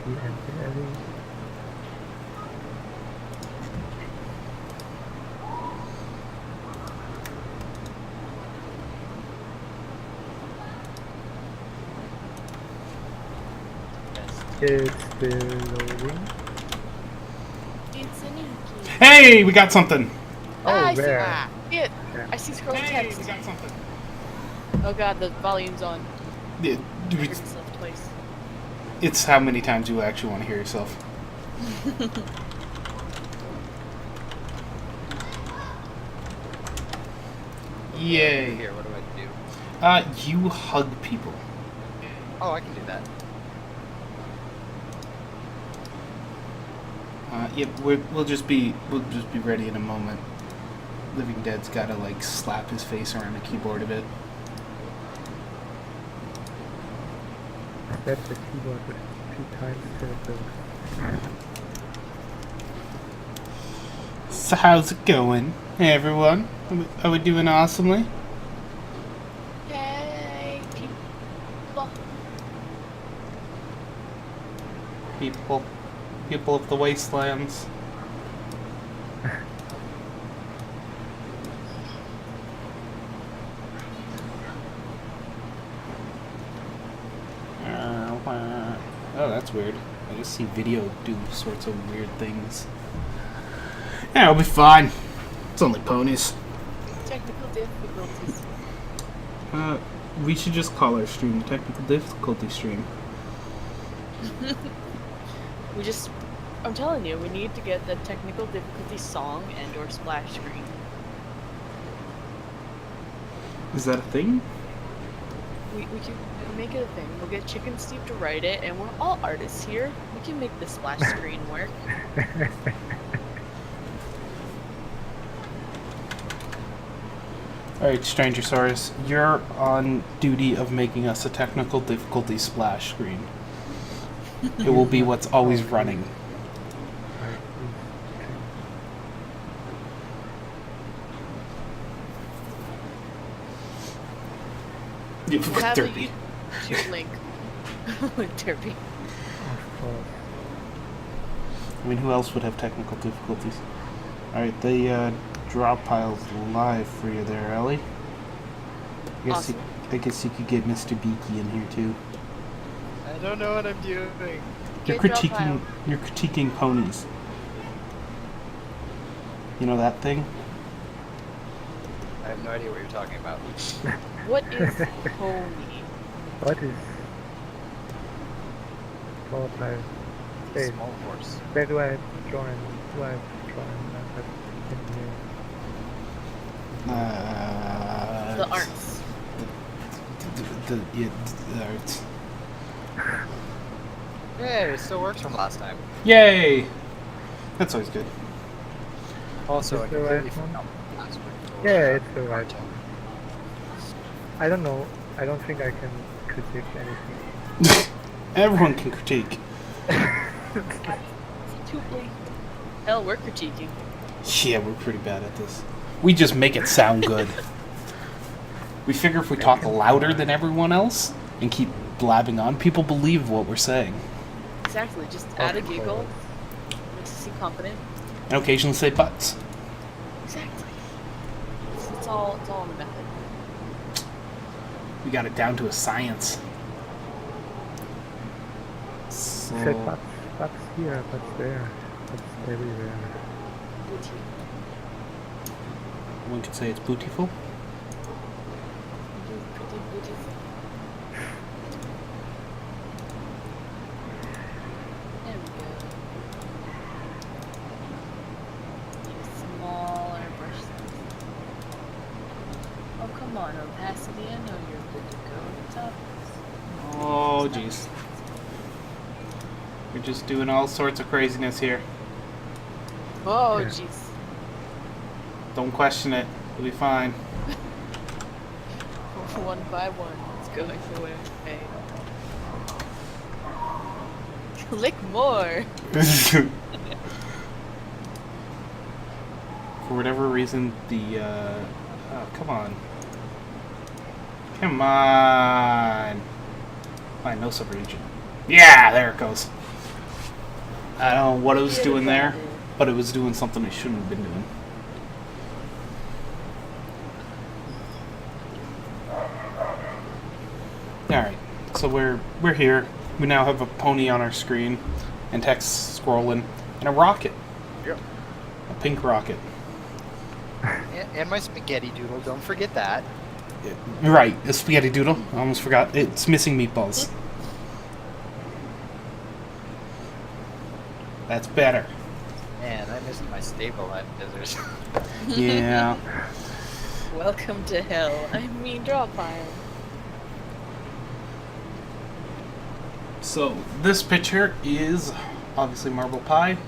Ellie. It's still loading. It's an inky. Hey, we got something. Oh, I where? see it. Yeah. I see scrolling Hey, text. we got something. Oh god, the volume's on. It- I heard myself twice. It's how many times you actually want to hear yourself. Yay. Here, what do I do? You hug people. Oh, I can do that. Yeah, we'll just be ready in a moment. Living Dead's gotta like slap his face around the keyboard a bit. That's the keyboard with 2 times circles. So how's it going, hey everyone? Are we doing awesomely? Yay, people. People of the wastelands. Oh, that's weird. I just see video do sorts of weird things. Yeah, it'll be fine. It's only ponies. Technical difficulties. We should just call our stream the technical difficulty stream. I'm telling you, we need to get the technical difficulty song and or splash screen. Is that a thing? We can make it a thing. We'll get Chicken Steve to write it, and we're all artists here. We can make the splash screen work. Alright, Strangersaurus, you're on duty of making us a technical difficulty splash screen. It will be what's always running. We'll With have Derpy. a YouTube link with Derpy. Of course. I mean, who else would have technical difficulties? Alright, the drop pile's live for you there, Ellie. Awesome. I guess you could get Mr. Beaky in here too. I don't know what I'm doing. You're Get drop pile. critiquing ponies. You know that thing? I have no idea what you're talking about. What is pony? What is small pile? Hey, Small horse. where do I join? Do I join? The arts. The arts. Hey, it still works from last time. Yay! That's always good. Also, I Is the right completely one? forgot my password for, Yeah, it's the right one. I don't know. I don't think I can critique anything. Everyone can critique. Too late. Hell, we're critiquing. Yeah, we're pretty bad at this. We just make it sound good. We figure if we talk louder than everyone else and keep blabbing on, people believe what we're saying. Exactly, just add a giggle. Makes us seem confident. And occasionally say butts. Exactly. It's all in the method. We got it down to a science. So, Said butts here, butts there, butts everywhere. Booty. one could say it's beautiful. Pretty beautiful. There we go. Need a smaller brush size. Oh, come on, opacity. I know you're good to go. Tough. Oh, jeez. We're just doing all sorts of craziness here. Oh, Yeah. jeez. Don't question it. It'll be fine. One by one, it's going away. Click more. For whatever reason, the oh, come on. Come on. Fine, no subregion. Yeah, there it goes. I don't know what it was Forget doing about there, it. but it was doing something it shouldn't have been doing. Alright, so we're here. We now have a pony on our screen, and text scrolling, and a rocket. Yep. A pink rocket. And my spaghetti doodle, don't forget that. Right, a spaghetti doodle. I almost forgot. It's missing meatballs. That's better. Man, I missed my staple at Scissors. Yeah. Welcome to hell. I mean, draw a pile. So, this picture is obviously Marble Pie.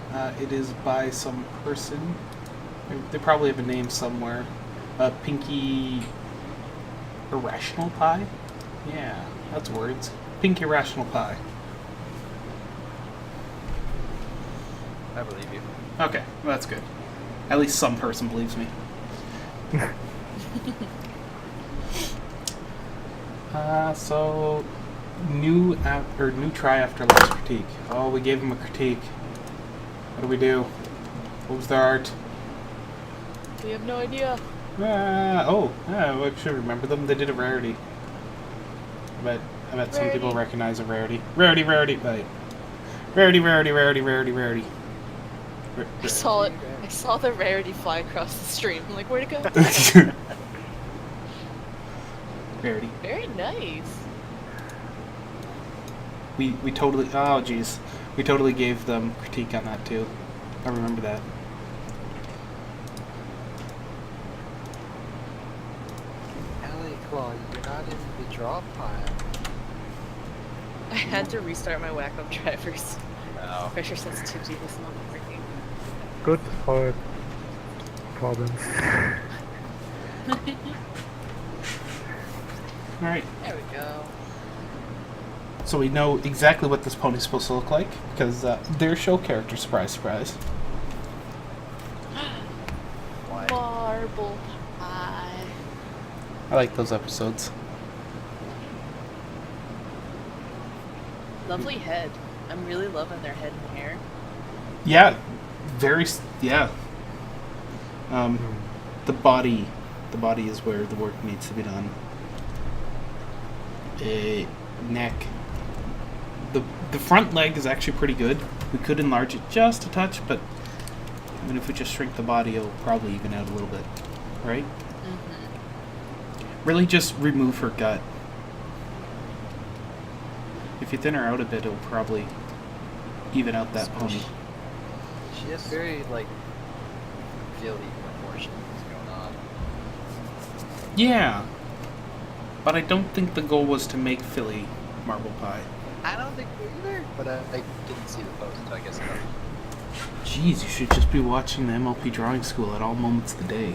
It is by some person. They probably have a name somewhere. Pinky Irrational Pie? Yeah, that's words. Pink Irrational Pie. I believe you. Okay, well, that's good. At least some person believes me. So new try after last critique. Oh, we gave him a critique. What do we do? What was their art? We have no idea. I should remember them. They did a rarity. I bet some people Rarity. recognize a rarity. Rarity, right. Rarity. I saw it. I saw the rarity fly across the stream. I'm like, where'd it go? Rarity. Very nice. We totally. Oh, jeez. We totally gave them critique on that too. I remember that. Alley Claw, you're not in the draw pile. I had to restart my Wacom drivers. Oh. Pressure sensitivity was not working. Good for problems. All right. There we go. So we know exactly what this pony's supposed to look like because their show character. Surprise, surprise. Why? Marble pie. I like those episodes. Lovely head. I'm really loving their head and hair. Yeah, yeah. The body is where the work needs to be done. Neck. The front leg is actually pretty good. We could enlarge it just a touch, but even if we just shrink the body, it'll probably even out a little bit, right? Mm-hmm. Really, just remove her gut. If you thin her out a bit, it'll probably even out that pony. She has very, like, Philly proportions going on. Yeah, but I don't think the goal was to make Philly Marble Pie. I don't think so either, but I didn't see the post, so I guess I don't. Jeez, you should just be watching the MLP Drawing School at all moments of the day.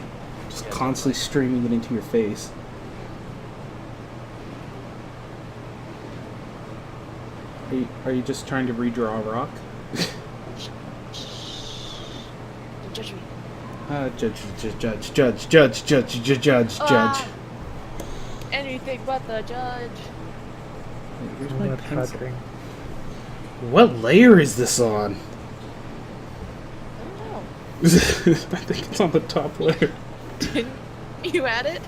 Just Yeah, constantly streaming it into your face. Are you just trying to redraw a rock? Don't judge me. Judge. Ah! Anything but the judge. Where's I'm my not pencil? cutting. What layer is this on? I don't know. I think it's on the top layer. Didn't you add it?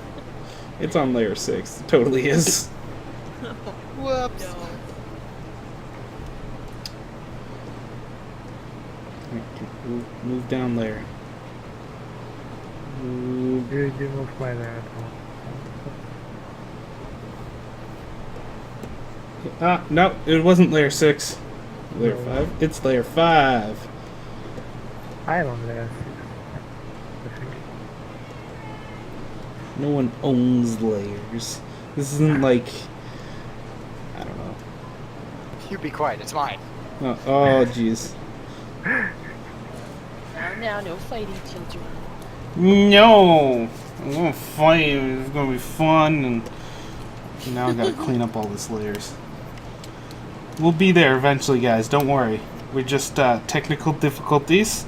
It's on layer 6. It totally is. Whoops. No. Move down layer. Move. You moved my layer. No, it wasn't layer 6. Layer No. 5? It's layer 5. I don't layer 6. I think. No one owns layers. This isn't like... I don't know. You be quiet, it's mine. Oh, jeez. Now, no fighting, children. No! I'm gonna fight. It's gonna be fun. And now I gotta clean up all these layers. We'll be there eventually, guys. Don't worry. We're just technical difficulties.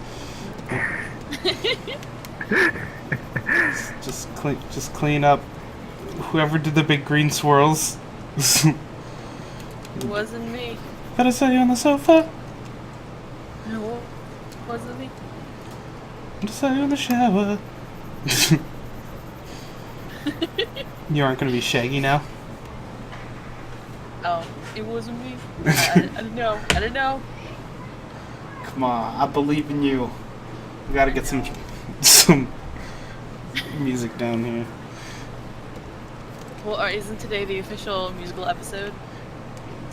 just clean up. Whoever did the big green swirls. It wasn't me. Gotta sit you on the sofa. It Wasn't me? Just in the shower. You aren't gonna be Shaggy now? Oh, it wasn't me. I don't know. I don't know. Come on, I believe in you. We gotta get some music down here. Well, isn't today the official musical episode?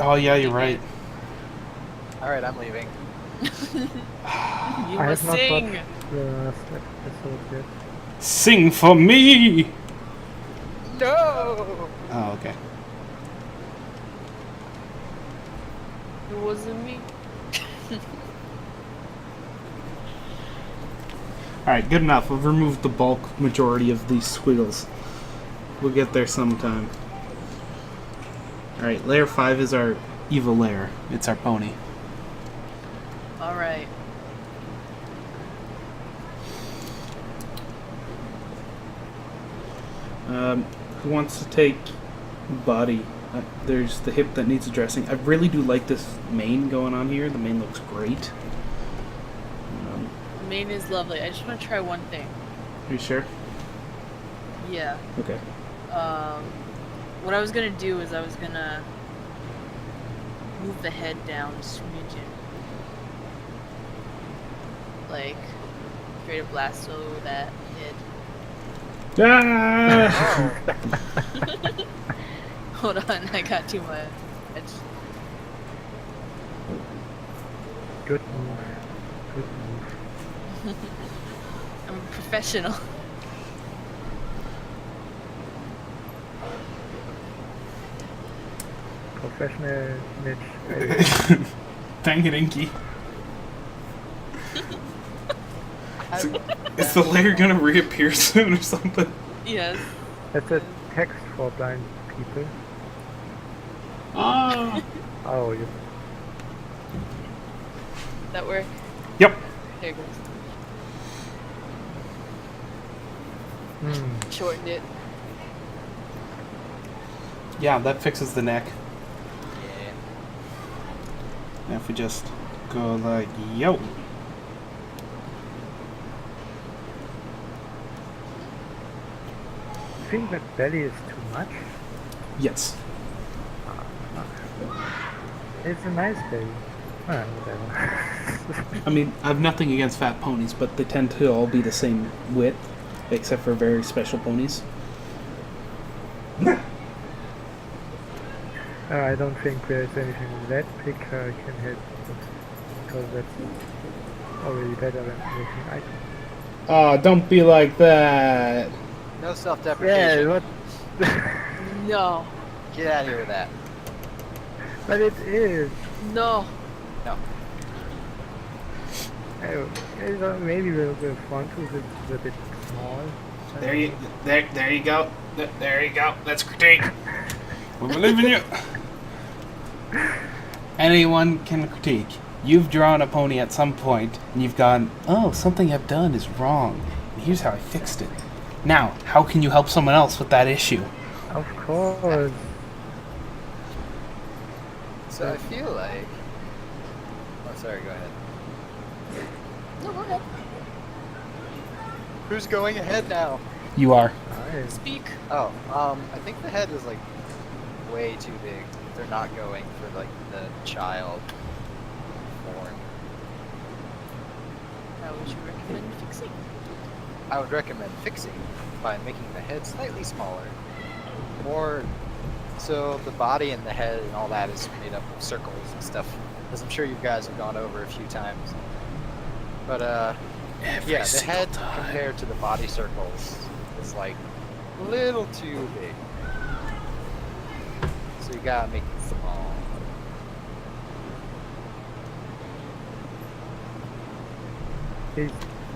Oh yeah, you're right. Alright, I'm leaving. You I must have not sing. watched the last episode yet. Sing for me! No! Oh, okay. It wasn't me. Alright, good enough. We've removed the bulk majority of these squiggles. We'll get there sometime. Alright, layer 5 is our evil layer. It's our pony. All right. Who wants to take body? There's the hip that needs addressing. I really do like this mane going on here. The mane looks great. The mane is lovely. I just want to try one thing. Are you sure? Yeah. Okay. What I was gonna do is I was gonna move the head down a smidgen. Like, create a blasto with that head. Ah! Hold on, I got too much. Good move. Good move. I'm a professional. Professional niche. Dang it, Inky. Is the layer gonna reappear soon or something? Yes. That's a text for blind people. Ah. Oh, you. That work? Yep. There it goes. Hmm. Shortened it. Yeah, that fixes the neck. Yeah. Now if we just go like, yo. I think that belly is too much. Yes. It's a nice belly. Whatever. I mean, I have nothing against fat ponies, but they tend to all be the same width, except for very special ponies. I don't think there's anything that big I can hit, because that's already better than anything I can. Oh, don't be like that. No self-deprecation. Yeah, what? No. Get out of here with that. But it is. No. No. Maybe the front is a bit small. There you go. There you go. That's critique. We believe in you. Anyone can critique. You've drawn a pony at some point, and you've gone, oh, something I've done is wrong. And here's how I fixed it. Now, how can you help someone else with that issue? Of course. So I feel like... Oh, sorry, go ahead. No, go ahead. Who's going ahead now? You are. Nice. Speak. Oh, I think the head is like way too big. They're not going for like the child form. How would you recommend fixing? I would recommend fixing by making the head slightly smaller. More so the body and the head and all that is made up of circles and stuff, as I'm sure you guys have gone over a few times. But Every yeah, the single head time. compared to the body circles is like a little too big. So you gotta make it small.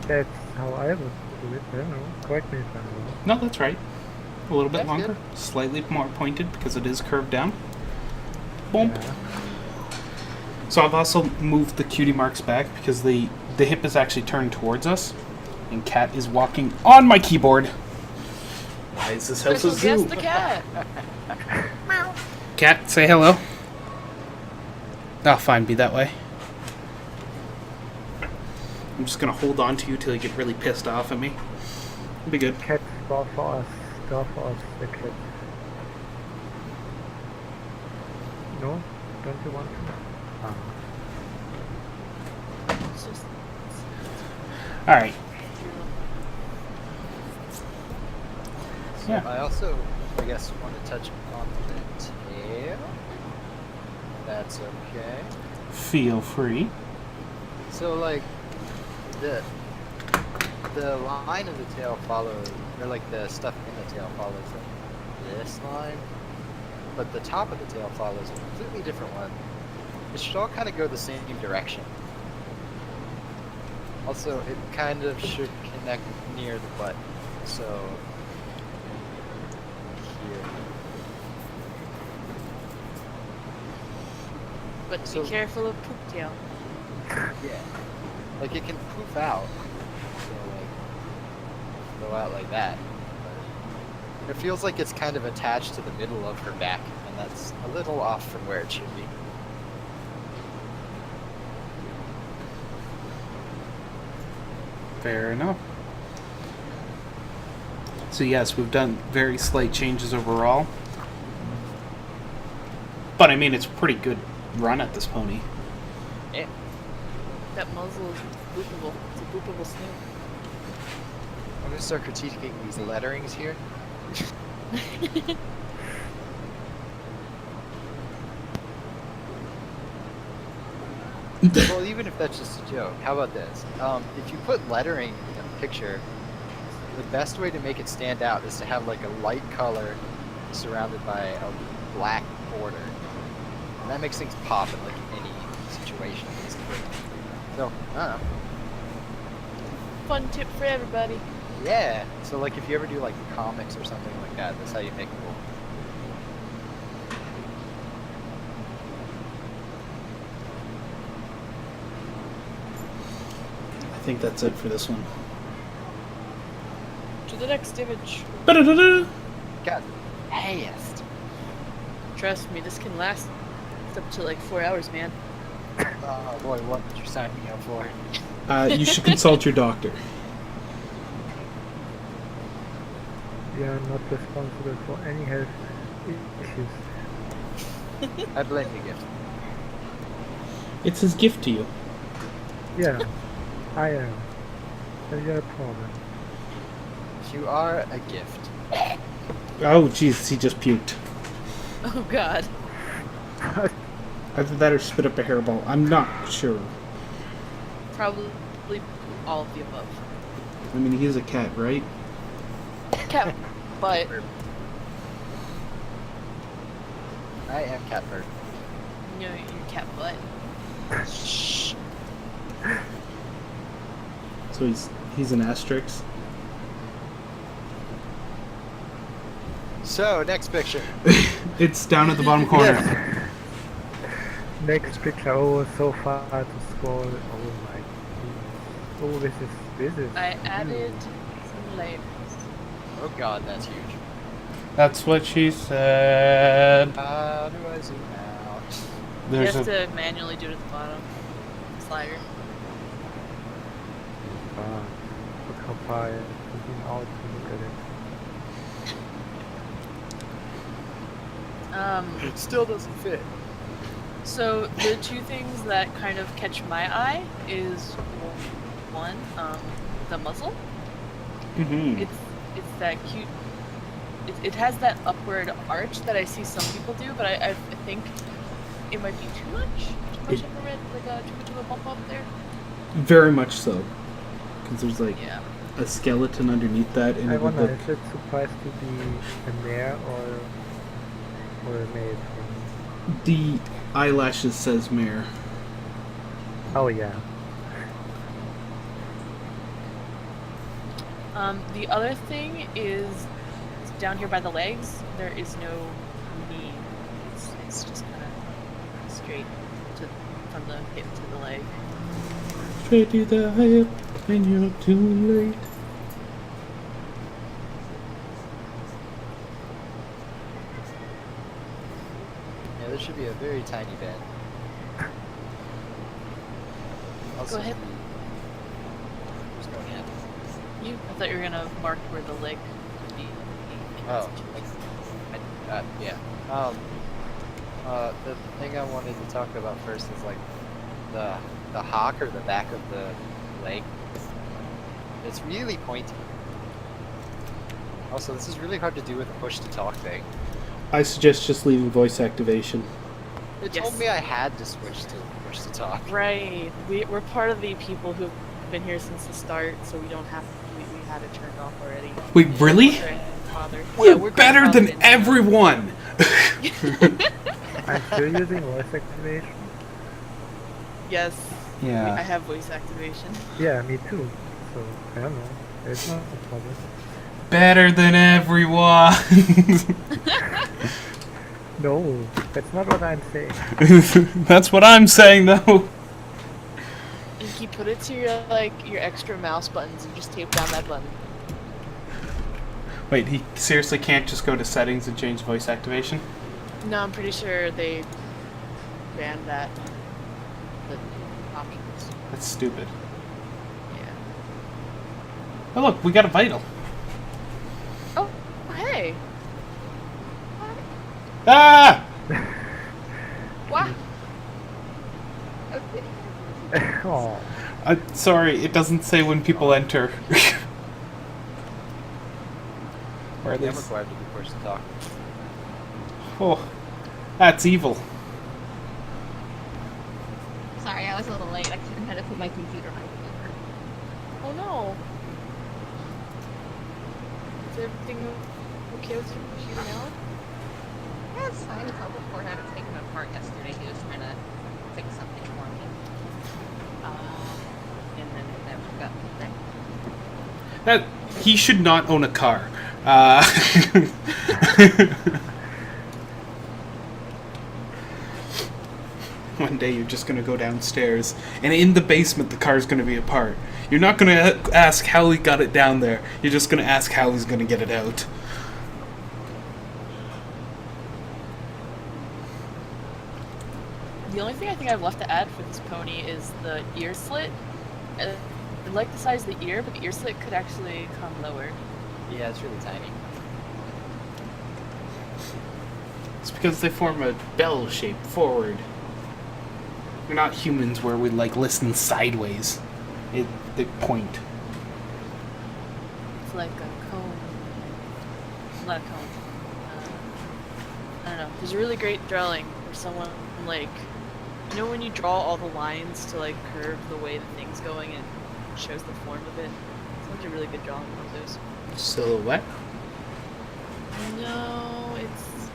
That's how I would do it. I don't know. Correct me if I'm wrong. No, that's right. A little bit That's longer. good. Slightly more pointed because it is curved down. Boom. Yeah. So I've also moved the cutie marks back because the hip is actually turned towards us, and Cat is walking on my keyboard. Why is this house a Special guest zoo? the cat. Cat, say hello. Oh, fine, be that way. I'm just gonna hold on to you till you get really pissed off at me. It'll be good. Cat, draw for us, the cat. No? Don't you want to? Ah. It's just Alright. So Yeah. I also, I guess, want to touch on the tail. That's okay. Feel free. So like the line of the tail follows, or like the stuff in the tail follows like this line, but the top of the tail follows a completely different one. It should all kind of go the same direction. Also, it kind of should connect near the butt. So here. but So- be careful of poop tail. Yeah. Like it can poof out. So like go out like that. But it feels like it's kind of attached to the middle of her back, and that's a little off from where it should be. Fair enough. So yes, we've done very slight changes overall. But I mean, it's a pretty good run at this pony. Yeah. That muzzle is boopable. It's a boopable snoot. I'm gonna start critiquing these letterings here. Well, even if that's just a joke, how about this? If you put lettering in a picture, the best way to make it stand out is to have like a light color surrounded by a black border. And that makes things pop in like any situation, basically. So, I don't know. Fun tip for everybody. Yeah. So like if you ever do like comics or something like that, that's how you make cool. I think that's it for this one. To the next image. Ba-da-da-da. God, past. Trust me, this can last up to like 4 hours, man. Oh boy, what did you sign me up for? You should consult your doctor. We are not responsible for any health issues. I blame you, Gift. It's his gift to you. Yeah, I am. And you're a problem. You are a gift. Oh, jeez, he just puked. Oh god. Either that or spit up a hairball. I'm not sure. Probably all of the above. I mean, he is a cat, right? Cat butt. I am Catbird. No, your cat butt. Shh. So he's an asterisk. So, next picture. It's down at the bottom corner. Yes. Next picture. Oh, so far to scroll. Oh my goodness. Oh, this is. I added some layers. Oh god, that's huge. That's what she said. How do I zoom out? You There's have a to manually do it at the bottom. Slider. Look how far it's zoom out to look at it. It still doesn't fit. So the two things that kind of catch my eye is one, the muzzle. Mhm. It's that cute. It has that upward arch that I see some people do, but I think it might be too much of a too much of a bump up there. Very much so. Because there's like Yeah. a skeleton underneath that, and I it would wonder, look. is it supposed to be a mare or a male? The eyelashes says mare. Oh yeah. The other thing is down here by the legs. There is no knee. It's just kind of straight from the hip to the leg. Straight to the hip, and you're too late. Yeah, there should be a very tiny bend. Also, Go ahead. what's going on. I thought you were gonna mark where the leg would be. Oh, yeah. The thing I wanted to talk about first is like the hock or the back of the leg. It's really pointy. Also, this is really hard to do with a push to talk thing. I suggest just leaving voice activation. It Yes. told me I had to switch to push to talk. Right. We're part of the people who've been here since the start, so we don't have to. We had it turned off already. Wait, really? We're better than grandfathered in. everyone! I'm still using voice activation. Yes. I Yeah. have voice activation. Yeah, me too. So, I don't know. It's not a problem. Better than everyone! No, that's not what I'm saying. That's what I'm saying, though. You put it to your your extra mouse buttons and just tape down that button. Wait, he seriously can't just go to settings and change voice activation? No, I'm pretty sure they banned that. The options. That's stupid. Yeah. Oh, look, we got a vital. Oh, hey. Ah! What? Oh, Sorry, it doesn't say when people enter. Or at I'm least. required to be pushed to talk. Oh, that's evil. Sorry, I was a little late. I couldn't had to put my computer on. Oh no. Is everything okay with your computer now? Yeah, it's fine. Until before I had it taken apart yesterday. He was trying to fix something for me. And then it never got fixed. That he should not own a car. One day you're just gonna go downstairs, and in the basement the car's gonna be apart. You're not gonna ask how he got it down there. You're just gonna ask how he's gonna get it out. The only thing I think I've left to add for this pony is the ear slit. I like the size of the ear, but the ear slit could actually come lower. Yeah, it's really tiny. It's because they form a bell shape forward. We're not humans where we like listen sideways. They point. It's like a cone. Not a cone. I don't know. There's a really great drawing where someone you know when you draw all the lines to curve the way the thing's going and shows the form of it? Someone's a really good drawing of those. Silhouette. No, it's...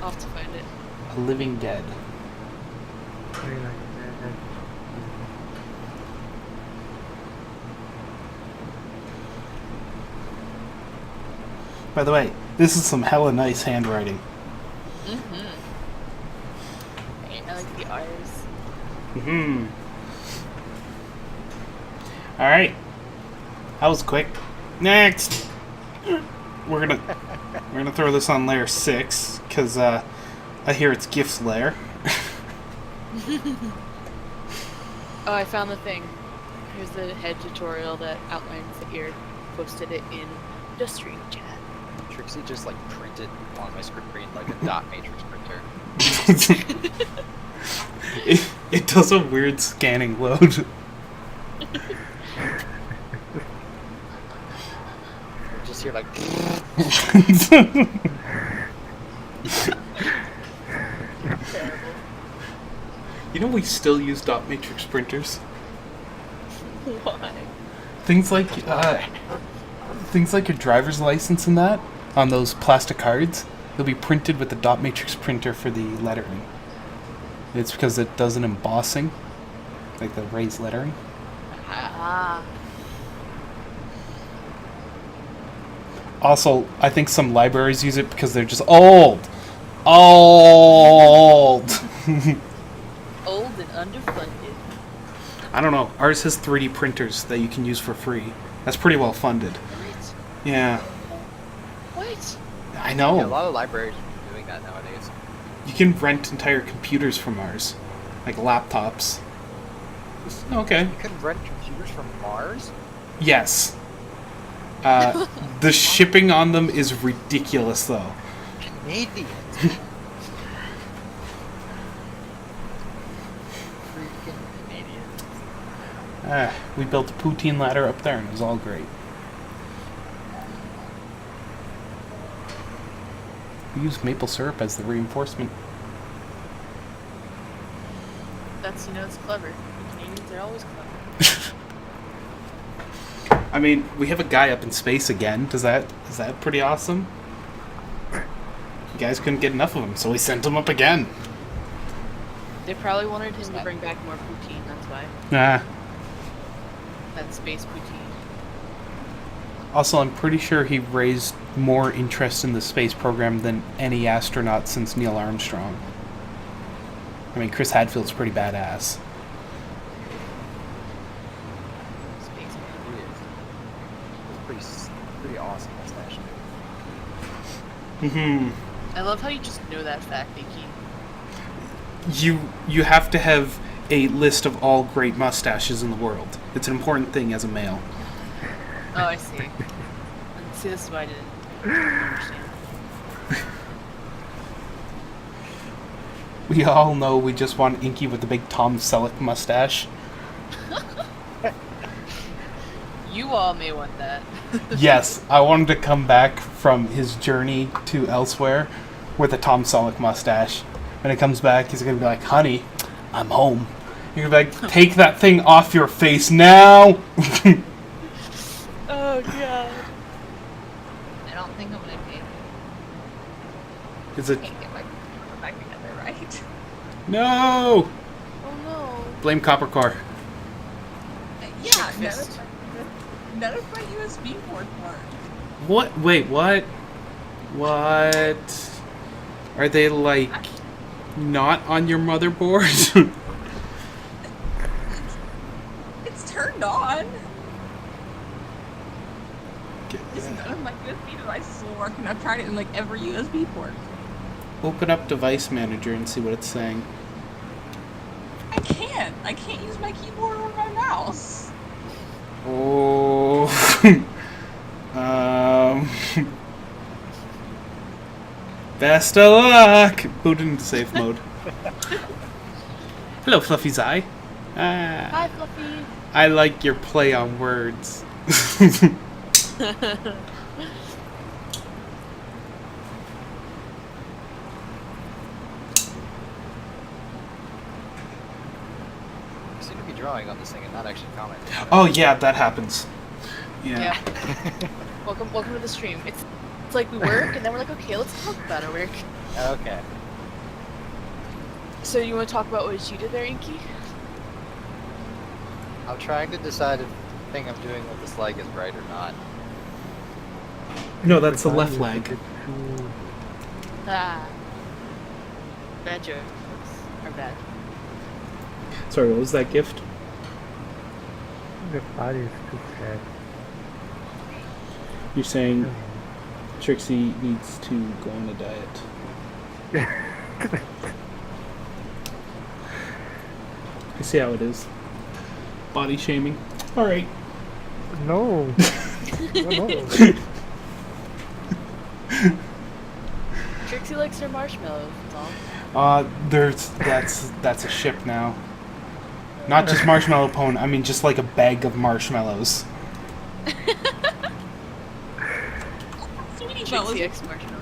I'll have to find it. A living dead. very nice. By the way, this is some hella nice handwriting. Mm-hmm. I like the R's. Mm-hmm. Alright. That was quick. Next! We're gonna throw this on layer 6, because I hear it's GIFs layer. Oh, I found the thing. Here's the head tutorial that outlines the ear. Posted it in the stream chat. Trixie just printed on my screen like a dot matrix printer. it does a weird scanning load. You just hear You know we still use dot matrix printers? Why? Things like your driver's license and that on those plastic cards, they'll be printed with the dot matrix printer for the lettering. It's because it does an embossing, like the raised lettering. Ah. Also, I think some libraries use it because they're just old. Old! Old and underfunded. I don't know. Ours has 3D printers that you can use for free. That's pretty well funded. What? Yeah. What? I know. Yeah, a lot of libraries are doing that nowadays. You can rent entire computers from ours. Like laptops. Okay. You can rent computers from Mars? Yes. The shipping on them is ridiculous, though. Canadians. Freaking Canadians. We built a poutine ladder up there, and it was all great. We used maple syrup as the reinforcement. That's, it's clever. Canadians are always clever. I mean, we have a guy up in space again. Is that pretty awesome? You guys couldn't get enough of him, so we sent him up again. They probably wanted him to bring back more poutine, that's why. Ah. That space poutine. Also, I'm pretty sure he raised more interest in the space program than any astronaut since Neil Armstrong. I mean, Chris Hadfield's pretty badass. Space It is. Pretty awesome mustache. Mm-hmm. I love how you just know that fact, Nikki. You have to have a list of all great mustaches in the world. It's an important thing as a male. Oh, I see. See, this is why I didn't understand. We all know we just want Inky with the big Tom Selleck mustache. You all may want that. Yes, I wanted to come back from his journey to elsewhere with a Tom Selleck mustache. When it comes back, he's gonna be like, "Honey, I'm home." You're gonna be like, "Take that thing off your face now!" Oh, God. I don't think I'm gonna be. Is it? Can't get my back together, right? No! Oh, no. Blame Copper Core. Yeah, Fist. none of my USB port work. What? Wait, what? What? Are they like not on your motherboard? It's turned on. Just none of my USB devices will work, and I've tried it in like every USB port. Open up Device Manager and see what it's saying. I can't use my keyboard or my mouse. Oh. Best of luck! Boot into safe mode. Hello, Fluffy's eye. Hi, Fluffy. I like your play on words. You seem to be drawing on this thing and not actually commenting. Oh yeah, that happens. Yeah. Welcome to the stream. It's like we work, and then we're like, okay, let's talk about our work. Okay. So you want to talk about what you did there, Inky? I'm trying to decide if the thing I'm doing with this leg is right or not. No, that's the Mine left is a leg. bit too- Ah. Bad jokes. Are bad. Sorry, what was that gift? The body is too fat. You're saying Trixie needs to go on a diet. I see how it is. Body shaming. Alright. No. No. Trixie likes her marshmallows, that's all. That's a ship now. Not just marshmallow pone, I mean just like a bag of marshmallows. Trixie likes marshmallows.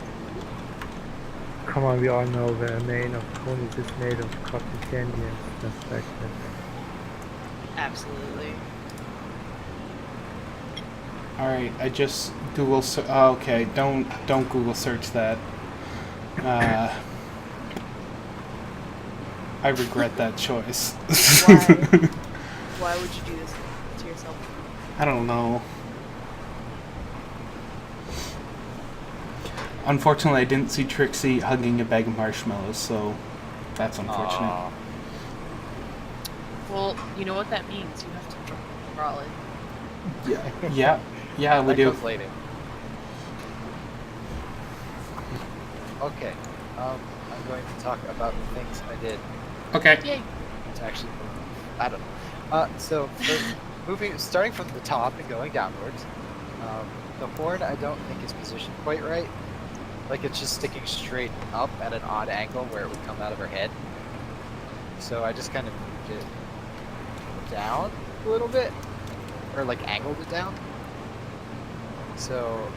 Come on, we all know the main of ponies is made of cotton candy and stuff like that. Absolutely. Alright, I just Google okay, don't Google search that. I regret that choice. Why? Why would you do this to yourself? I don't know. Unfortunately, I didn't see Trixie hugging a bag of marshmallows, so that's unfortunate. Aw. Well, you know what that means. You have to draw it. Yeah, we That do. comes later. Okay. I'm going to talk about the things I did. Okay. Yay. It's actually, I don't know. Starting from the top and going downwards, the horn I don't think is positioned quite right. Like it's just sticking straight up at an odd angle where it would come out of her head. So I just kind of moved it down a little bit, or like angled it down. So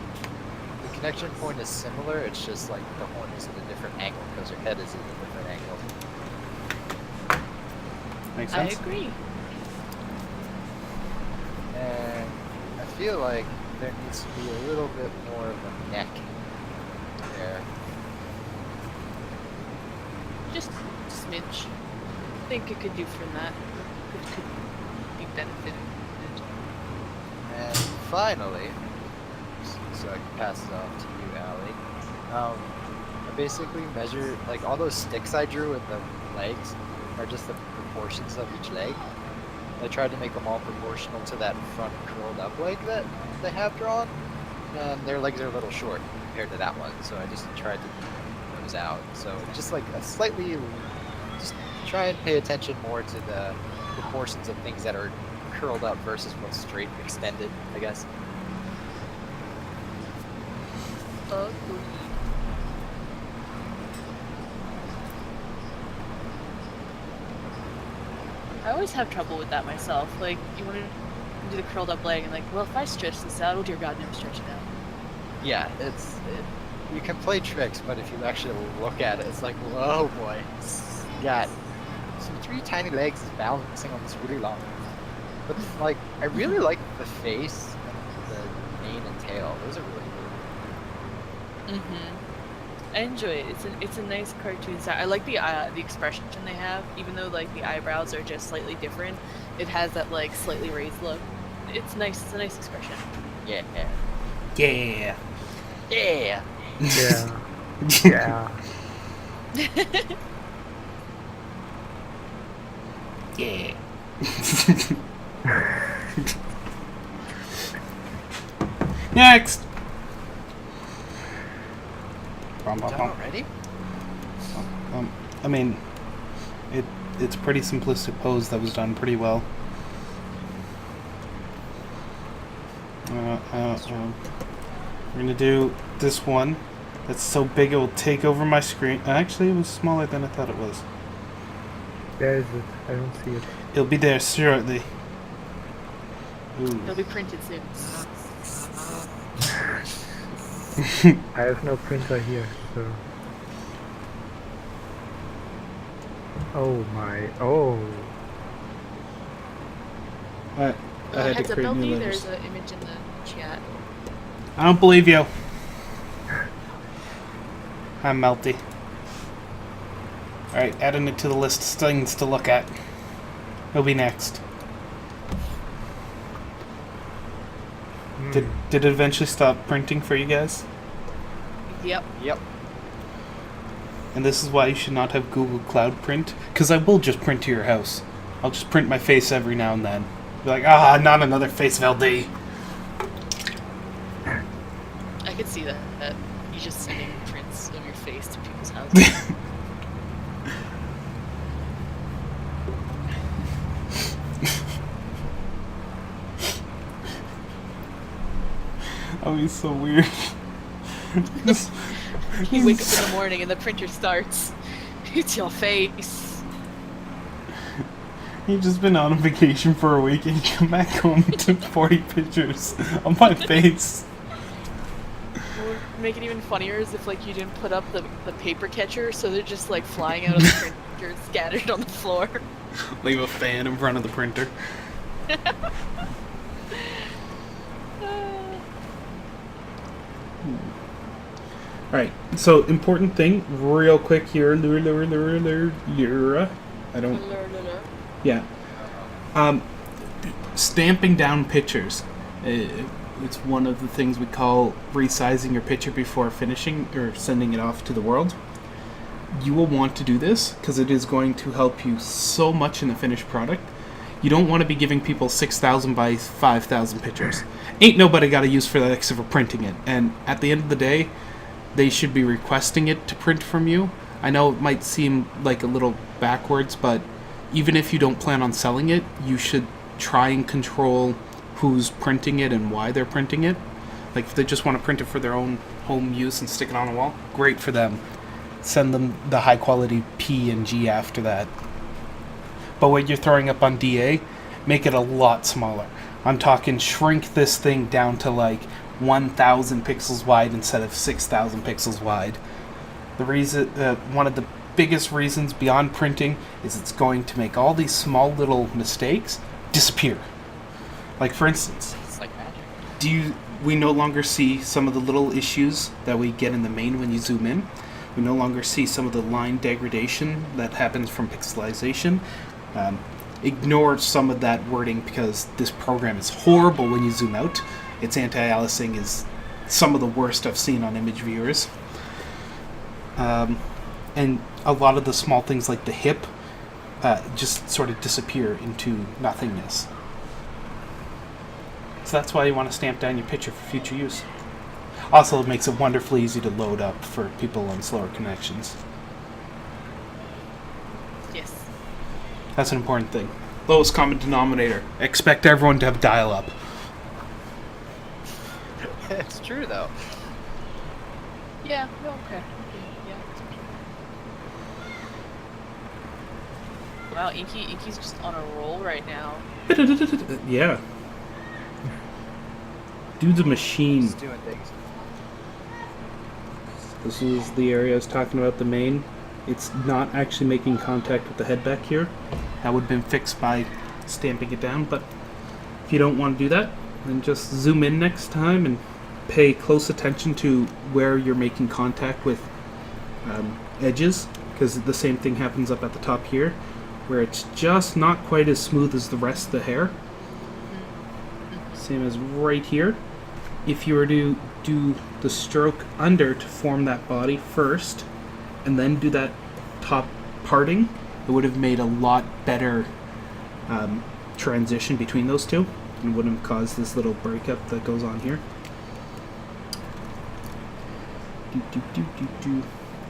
the connection point is similar, it's just like the horn is at a different angle because her head is at a different angle. Makes I sense. agree. And I feel like there needs to be a little bit more of a neck there. Just a smidge. I think it could do from that. Could be benefited. And finally, so I can pass it off to you, Allie. I basically measure, like all those sticks I drew with the legs are just the proportions of each leg. I tried to make them all proportional to that front curled up leg that they have drawn. And their legs are a little short compared to that one, so I just tried to even those out. So just like a slightly, just try and pay attention more to the proportions of things that are curled up versus what's straight extended, I guess. Agreed. I always have trouble with that myself. Like, you want to do the curled up leg and like, well, if I stretch this out, oh dear God, never stretch it out. Yeah, you can play tricks, but if you actually look at it, it's like, whoa, boy, you got some 3 tiny legs balancing on this really long. But like, I really like the face and the mane and tail. Those are really cool. I enjoy it. It's a nice cartoon style. I like the expression they have, even though like the eyebrows are just slightly different. It has that like slightly raised look. It's nice. It's a nice expression. Yeah. Yeah. Yeah. Yeah. Yeah. Next. Done already? I mean, it's a pretty simplistic pose that was done pretty well. We're gonna do this one. That's so big it will take over my screen. Actually, it was smaller than I thought it was. Where is it? I don't see it. It'll be there shortly. Ooh. It'll be printed soon. I have no printer here, so. Oh my. Oh. I had to Heads up, create new LD. letters. There's an image in the chat. I don't believe you. I'm melty. Alright, adding it to the list of things to look at. It'll be next. Did it eventually stop printing for you guys? Yep. And this is why you should not have Google Cloud Print, because I will just print to your house. I'll just print my face every now and then. Be like, not another face of LD. I could see that. You just sending prints of your face to people's houses. Oh, he's so weird. You wake up in the morning and the printer starts. It's your face. You've just been on a vacation for a week and you come back home to 40 pictures on my face. What would make it even funnier is if like you didn't put up the paper catcher, so they're just like flying out of the printer, scattered on the floor. Leave a fan in front of the printer. Alright, so important thing, real quick here, I don't, yeah. Stamping down pictures. It's one of the things we call resizing your picture before finishing or sending it off to the world. You will want to do this because it is going to help you so much in the finished product. You don't want to be giving people 6,000 by 5,000 pictures. Ain't nobody got a use for that except for printing it. And at the end of the day, they should be requesting it to print from you. I know it might seem like a little backwards, but even if you don't plan on selling it, you should try and control who's printing it and why they're printing it. Like if they just want to print it for their own home use and stick it on a wall, great for them. Send them the high quality PNG after that. But when you're throwing up on DA, make it a lot smaller. I'm talking shrink this thing down to like 1,000 pixels wide instead of 6,000 pixels wide. The reason, one of the biggest reasons beyond printing is it's going to make all these small little mistakes disappear. Like for instance, It's like magic. we no longer see some of the little issues that we get in the main when you zoom in. We no longer see some of the line degradation that happens from pixelization. Ignore some of that wording because this program is horrible when you zoom out. Its anti-aliasing is some of the worst I've seen on image viewers. And a lot of the small things like the hip just sort of disappear into nothingness. So that's why you want to stamp down your picture for future use. Also, it makes it wonderfully easy to load up for people on slower connections. Yes. That's an important thing. Lowest common denominator. Expect everyone to have dial-up. It's true though. Yeah. No, okay. Yeah. Wow, Inky's just on a roll right now. Yeah. Dude's a machine. Just doing things. This is the area I was talking about, the main. It's not actually making contact with the head back here. That would have been fixed by stamping it down, but if you don't want to do that, then just zoom in next time and pay close attention to where you're making contact with edges, because the same thing happens up at the top here, where it's just not quite as smooth as the rest of the hair. Same as right here. If you were to do the stroke under to form that body first, and then do that top parting, it would have made a lot better transition between those two, and wouldn't have caused this little breakup that goes on here.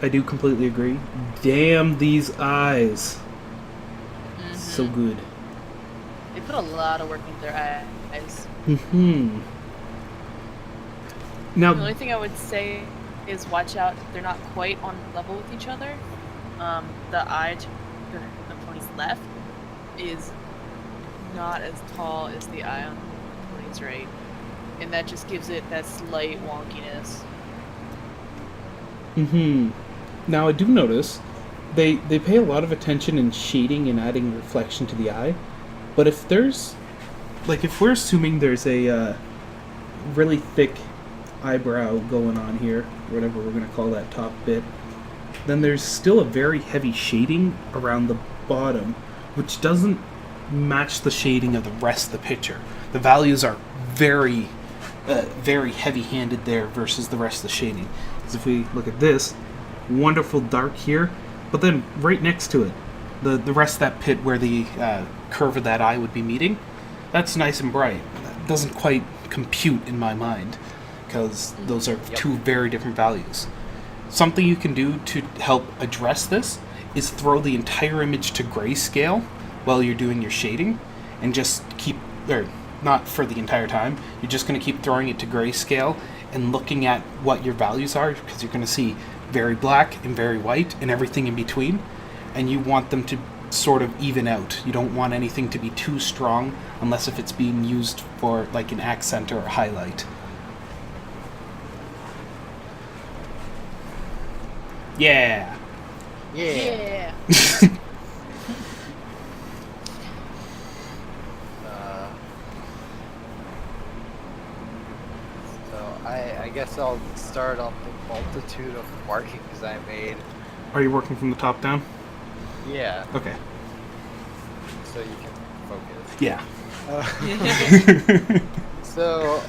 I do completely agree. Damn these eyes. So good. They put a lot of work into their eyes. Mm-hmm. The Now, only thing I would say is watch out. They're not quite on level with each other. The eye to the pony's left is not as tall as the eye on the pony's right. And that just gives it that slight wonkiness. mm-hmm. Now I do notice they pay a lot of attention in shading and adding reflection to the eye. But if there's, like, if we're assuming there's a really thick eyebrow going on here, whatever we're going to call that top bit, then there's still a very heavy shading around the bottom, which doesn't match the shading of the rest of the picture. The values are very, very heavy-handed there versus the rest of the shading. Because if we look at this, wonderful dark here, but then right next to it, the rest of that pit where the curve of that eye would be meeting, that's nice and bright. That doesn't quite compute in my mind, because those are two very different values. Something you can do to help address this is throw the entire image to grayscale while you're doing your shading, and just keep, or not for the entire time, you're just going to keep throwing it to grayscale and looking at what your values are, because you're going to see very black and very white and everything in between, and you want them to sort of even out. You don't want anything to be too strong unless if it's being used for like an accent or a highlight. Yeah. Yeah. So I guess I'll start on the multitude of markings I made. Are you working from the top down? Yeah, Okay. so you can focus. Yeah. So,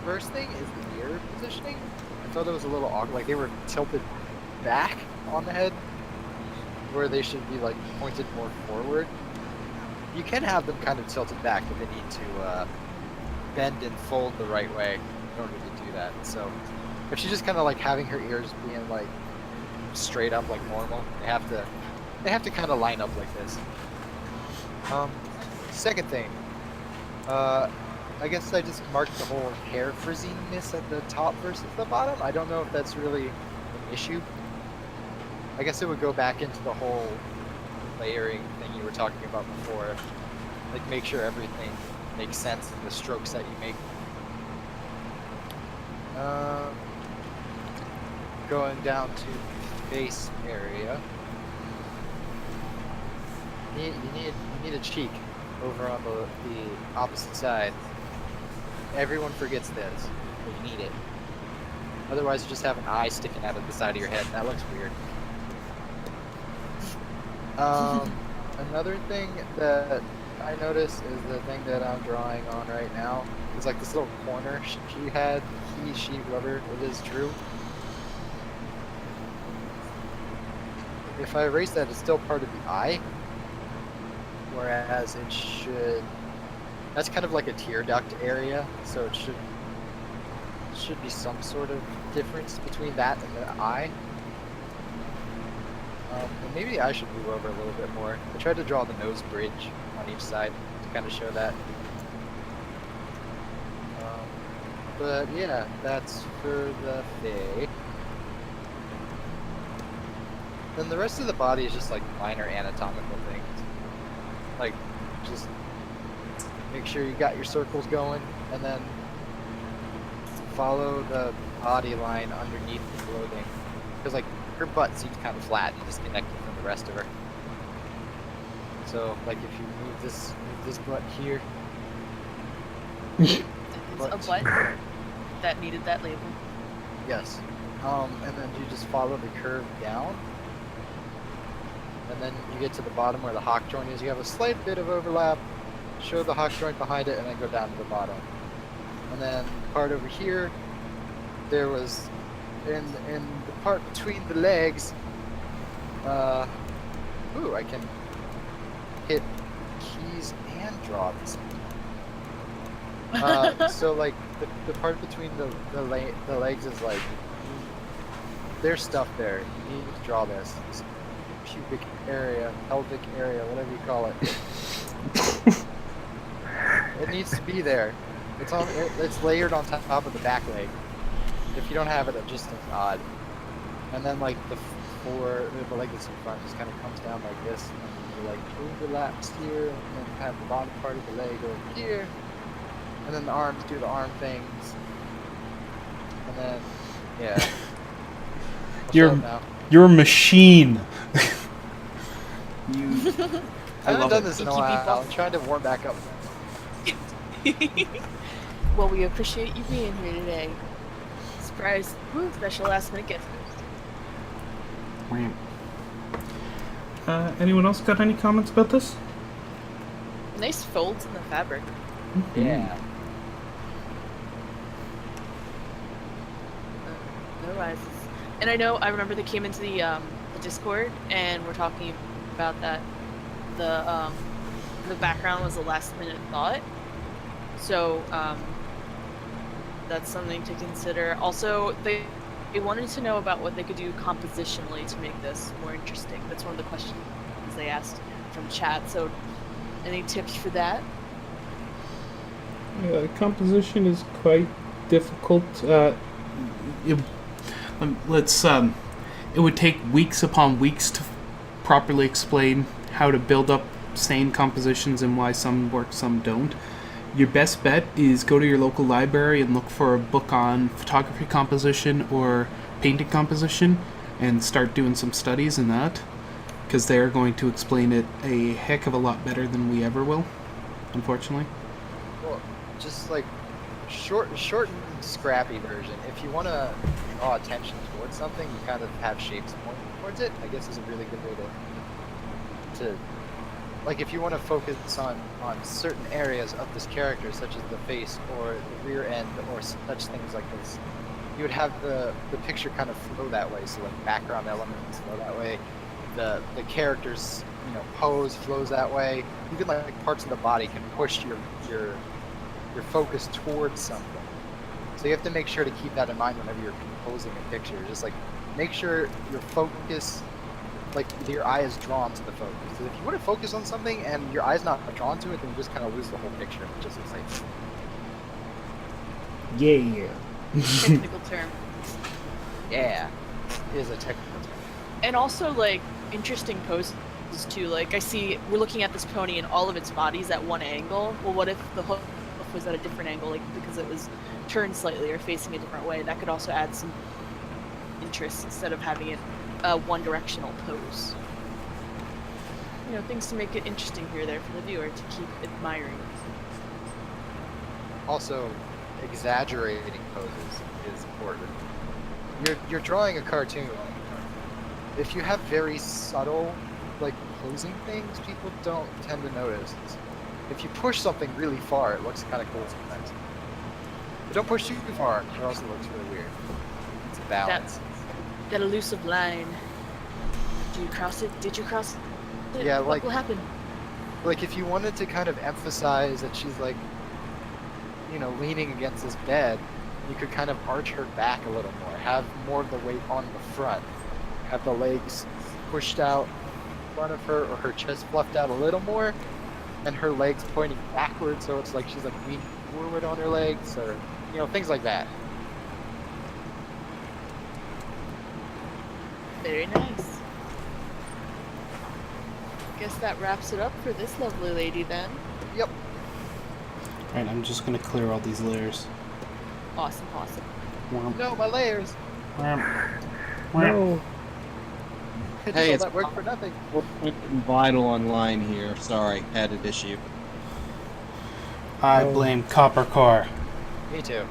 first thing is the ear positioning. I thought it was a little awkward, like they were tilted back on the head, where they should be like pointed more forward. You can have them kind of tilted back, but they need to bend and fold the right way in order to do that. So, if she's just kind of like having her ears being like straight up like normal, they have to they have to kind of line up like this. Second thing, I guess I just marked the whole hair frizziness at the top versus the bottom. I don't know if that's really an issue. I guess it would go back into the whole layering thing you were talking about before. Like, make sure everything makes sense in the strokes that you make. Going down to the face area. You need a cheek over on the opposite side. Everyone forgets this, but you need it. Otherwise, you just have an eye sticking out of the side of your head. That looks weird. Another thing that I noticed is the thing that I'm drawing on right now. It's like this little corner she had. He, she, whoever it is, drew. If I erase that, it's still part of the eye. Whereas it should... That's kind of like a tear duct area, so it should be some sort of difference between that and the eye. And maybe I should move over a little bit more. I tried to draw the nose bridge on each side to kind of show that. But yeah, that's for the face. Then the rest of the body is just like minor anatomical things. Like, just make sure you got your circles going, and then follow the body line underneath the clothing. Because, like, her butt seems kind of flat and disconnected from the rest of her. So, like, if you move this butt here. It's a butt that needed that label. Yes. And then you just follow the curve down. And then you get to the bottom where the hock joint is. You have a slight bit of overlap. Show the hock joint behind it, and then go down to the bottom. And then the part over here, there was in the part between the legs. Ooh, I can hit keys and draw this. So like the part between the legs is like there's stuff there. You need to draw this pubic area, pelvic area, whatever you call it. It needs to be there. It's layered on top of the back leg. If you don't have it, it just looks odd. And then like the leg that's in front just kind of comes down like this, and you like overlaps here, and then you have the bottom part of the leg over here, and then the arms do the arm things, and then yeah. You're a machine. I haven't done this in a while. I'm trying to warm back up. Well, we appreciate you being here today. Surprise! Woo, special last minute gift. Anyone else got any comments about this? Nice folds in the fabric. Mm-hmm. Yeah. No rises. And I remember they came into the Discord and we're talking about that. The background was a last minute thought. So that's something to consider. Also, they wanted to know about what they could do compositionally to make this more interesting. That's one of the questions they asked from chat. So any tips for that? Composition is quite difficult. It would take weeks upon weeks to properly explain how to build up sane compositions and why some work, some don't. Your best bet is go to your local library and look for a book on photography composition or painting composition and start doing some studies in that, because they're going to explain it a heck of a lot better than we ever will, unfortunately. Well, just like short and scrappy version. If you want to draw attention towards something, you kind of have shapes pointing towards it. I guess is a really good way to like if you want to focus on certain areas of this character, such as the face or the rear end or such things like this, you would have the picture kind of flow that way. So like background elements flow that way, the character's pose flows that way. Even like parts of the body can push your focus towards something. So you have to make sure to keep that in mind whenever you're composing a picture. Just like make sure your focus like your eye is drawn to the focus. 'Cause if you wouldn't focus on something and your eye's not drawn to it, then you just kind of lose the whole picture. It just looks like, Yeah. Technical term. yeah, it is a technical term. And also, like, interesting poses too. Like, I see we're looking at this pony and all of its body's at one angle. Well, what if the hoof was at a different angle, like because it was turned slightly or facing a different way? That could also add some interest instead of having it one-directional pose. You know, things to make it interesting here or there for the viewer to keep admiring. Also, exaggerating poses is important. You're drawing a cartoon. If you have very subtle, like, posing things, people don't tend to notice. If you push something really far, it looks kind of cool sometimes. But don't push too far, it also looks really weird. It's a balance. That elusive line. Did you cross it? Did you cross it? Yeah, what like- will happen? Like, if you wanted to kind of emphasize that she's, like, you know, leaning against this bed, you could kind of arch her back a little more, have more of the weight on the front, have the legs pushed out in front of her, or her chest fluffed out a little more, and her legs pointing backwards, so it's like she's like leaning forward on her legs, or, you know, things like that. Very nice. Guess that wraps it up for this lovely lady then. Yep. Alright, I'm just gonna clear all these layers. Awesome, awesome. No, my layers. No. Did Hey, all it's that work for nothing. Vital online here. Sorry, had an issue. I Oh. blame Copper Car. Me too.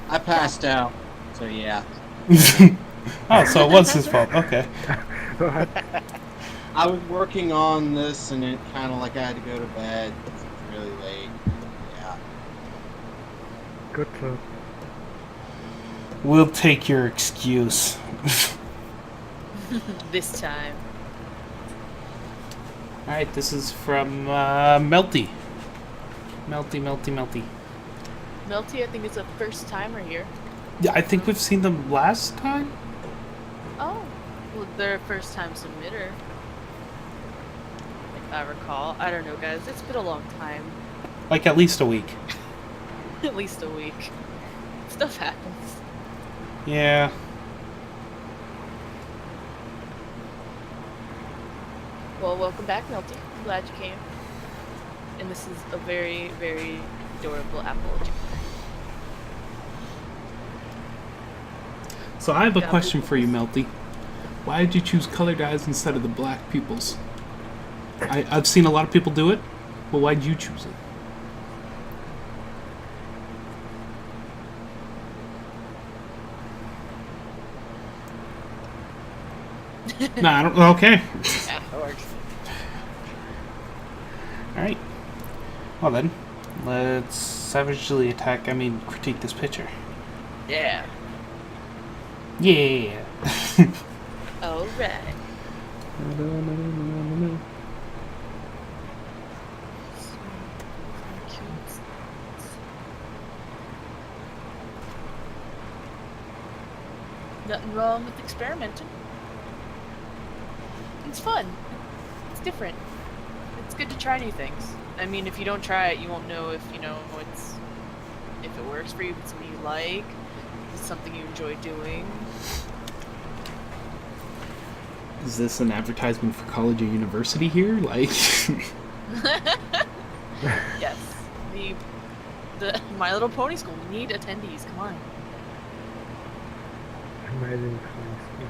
I passed out, so yeah. Oh, so it was his fault. Okay. What? I was working on this, and it kind of like I had to go to bed. It's really late. Yeah. Good job. We'll take your excuse. This time. Alright, this is from Melty. Melty. Melty, I think, is a first timer here. Yeah, I think we've seen them last time. Oh, well, they're a first time submitter. If I recall. I don't know, guys. It's been a long time. Like at least a week. At least a week. Stuff happens. Yeah. Well, welcome back, Melty. I'm glad you came. And this is a very, very adorable apple. So I have a Yeah, question for you, Melty. Why did you choose colored eyes instead of the black pupils? I've seen a lot of people do it, but why did you choose it? No, I don't. Okay. Yeah. That works. All right. Well then, let's savagely critique this picture. Yeah. Yeah. Alright. Nothing wrong with experimenting. It's fun. It's different. It's good to try new things. I mean, if you don't try it, you won't know if, if it works for you, if it's something you like, if it's something you enjoy doing. Is this an advertisement for college or university here? Like, Yes. The My Little Pony School need attendees. Come on. Amazing place.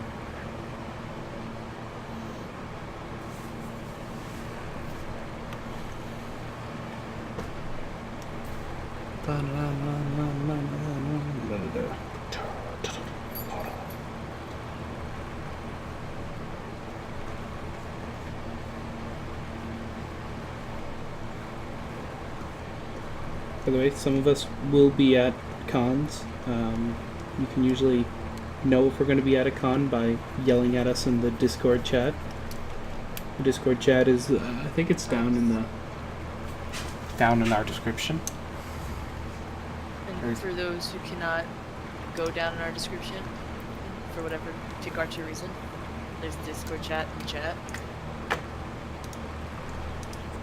by the way, some of us will be at cons. You can usually know if we're going to be at a con by yelling at us in the Discord chat. The Discord chat is, I think it's down in our description. And for those who cannot go down in our description, for whatever particular reason, There's Discord chat and chat.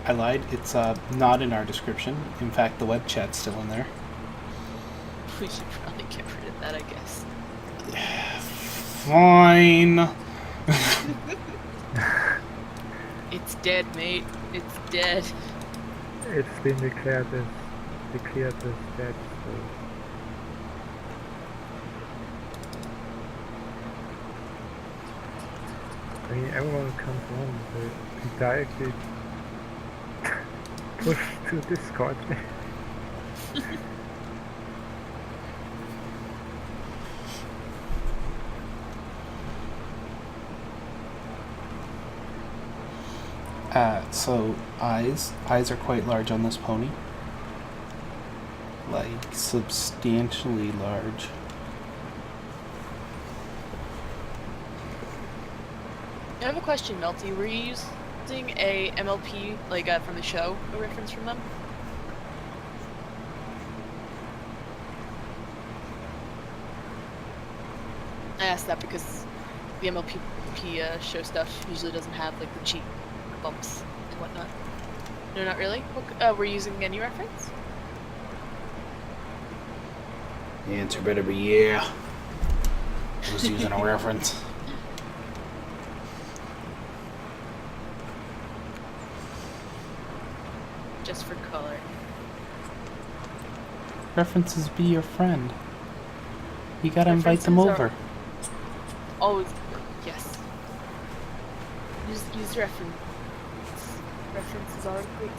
I lied. It's not in our description. In fact, the web chat's still in there. We should probably get rid of that, I guess. Fine. It's dead, mate. It's dead. It's been declared as dead, so I mean everyone comes on, but he directly pushed to Discord. So eyes are quite large on this pony. Like substantially large. I have a question, Melty. Were you using a MLP, like from the show, a reference from them? I asked that because the MLP show stuff usually doesn't have like the cheek bumps and whatnot. No, not really? Were you using any reference? The answer better be yeah. I was using a reference. Just for color. References be your friend. You gotta invite them References over. Always, yes. Use reference. References are great.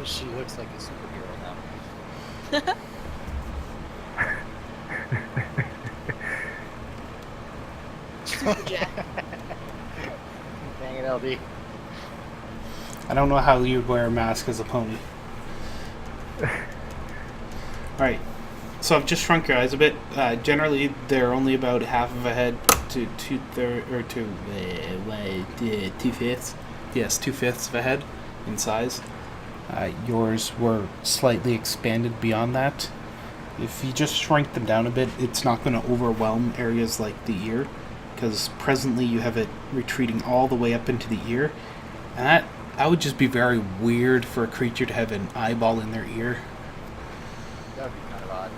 She looks like a superhero now. Super Jack. Dang it, LD. I don't know how you'd wear a mask as a pony. Right. So I've just shrunk your eyes a bit. Generally, they're only about half of a head to 2/5. Yes, 2/5 of a head in size. Yours were slightly expanded beyond that. If you just shrink them down a bit, it's not going to overwhelm areas like the ear, because presently you have it retreating all the way up into the ear, and that would just be very weird for a creature to have an eyeball in their ear. That would be kind of odd.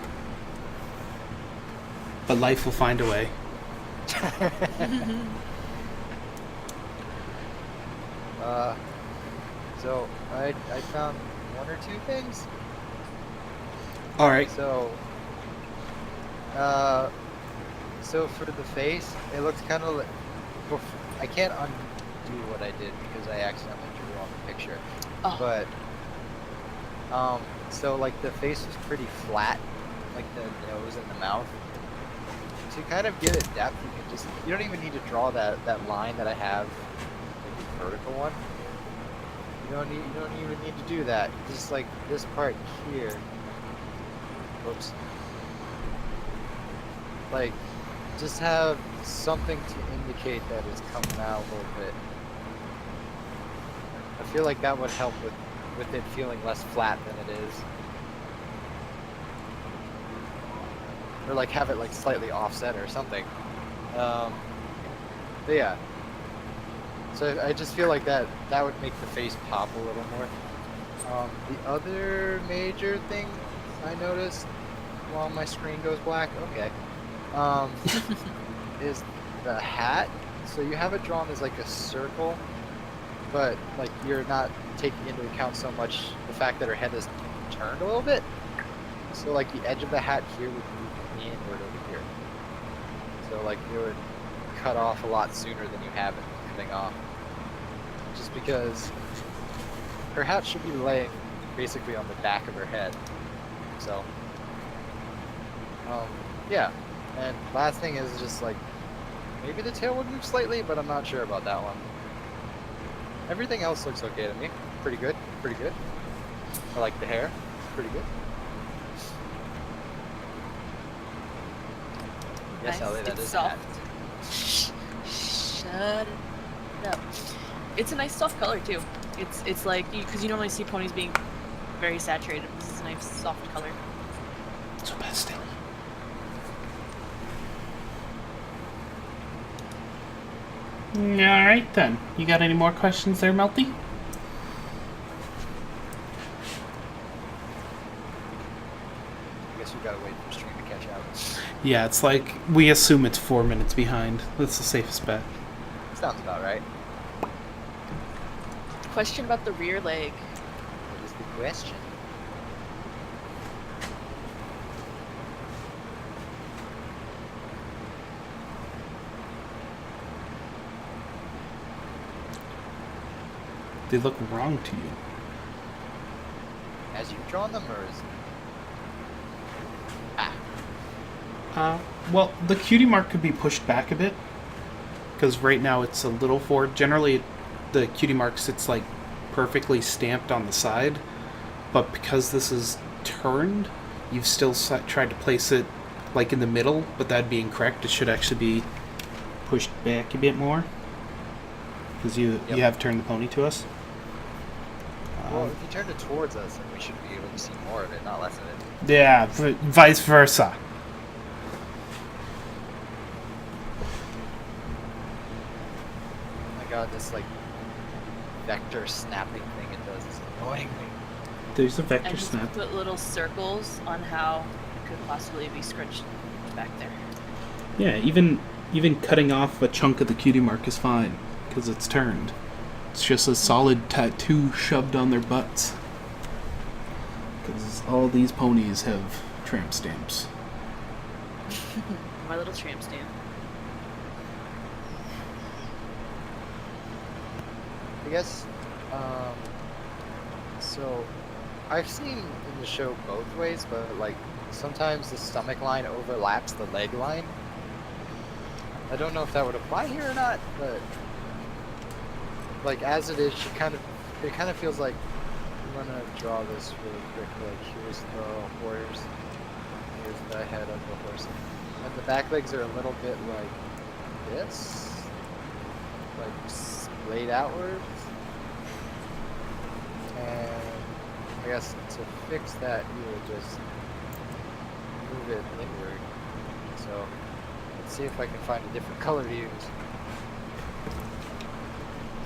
But life will find a way. So I found one or two things. All right. So for the face, it looks kind of like, I can't undo what I did because I accidentally drew on the picture. Oh. But so like the face was pretty flat, like the nose and the mouth. To kind of give it depth, you don't even need to draw that line that I have, like the vertical one. You don't even need to do that. Just like this part here. Whoops. Like, just have something to indicate that it's coming out a little bit. I feel like that would help with it feeling less flat than it is. Or like have it like slightly offset or something. But yeah. So I just feel like that would make the face pop a little more. The other major thing I noticed while my screen goes black, is the hat. So you have it drawn as like a circle, but like you're not taking into account so much the fact that her head is turned a little bit. So like the edge of the hat here would move inward over here. So like it would cut off a lot sooner than you have it coming off. Just because her hat should be laying basically on the back of her head. So yeah. And last thing is just like maybe the tail would move slightly, but I'm not sure about that one. Everything else looks okay to me. Pretty good. Pretty good. I like the hair. Pretty good. Yes, Nice. Ellie, that It's is soft. that. Shut up. It's a nice soft color too. It's like because you normally see ponies being very saturated. This is a nice soft color. So bad still. Alright then. You got any more questions there, Melty? I guess we gotta wait for stream to catch up. Yeah, it's like, we assume it's 4 minutes behind. That's the safest bet. Sounds about right. Question about the rear leg. What is the question? They look wrong to you. As you've drawn them, or is... Well, the cutie mark could be pushed back a bit. Because right now it's a little forward. Generally, the cutie mark sits like perfectly stamped on the side. But because this is turned, you've still tried to place it like in the middle. But that'd be incorrect. It should actually be pushed back a bit more. Because you have turned the pony to us. Well, if you turned it towards us, then we should be able to see more of it, not less of it. Yeah, vice versa. Oh my god, this like vector snapping thing it does is annoying me. There's a vector And just snap. put little circles on how it could possibly be scrunched back there. Yeah, even cutting off a chunk of the cutie mark is fine, because it's turned. It's just a solid tattoo shoved on their butts. Because all these ponies have tramp stamps. My little tramp stamp. I guess, so I've seen in the show both ways, but like sometimes the stomach line overlaps the leg line. I don't know if that would apply here or not, but like as it is, it kind of feels like I'm gonna draw this really quick. Like here's the horse, here's the head of the horse, and the back legs are a little bit like this, like splayed outwards. And I guess to fix that, you would just move it inward. So let's see if I can find a different color to use.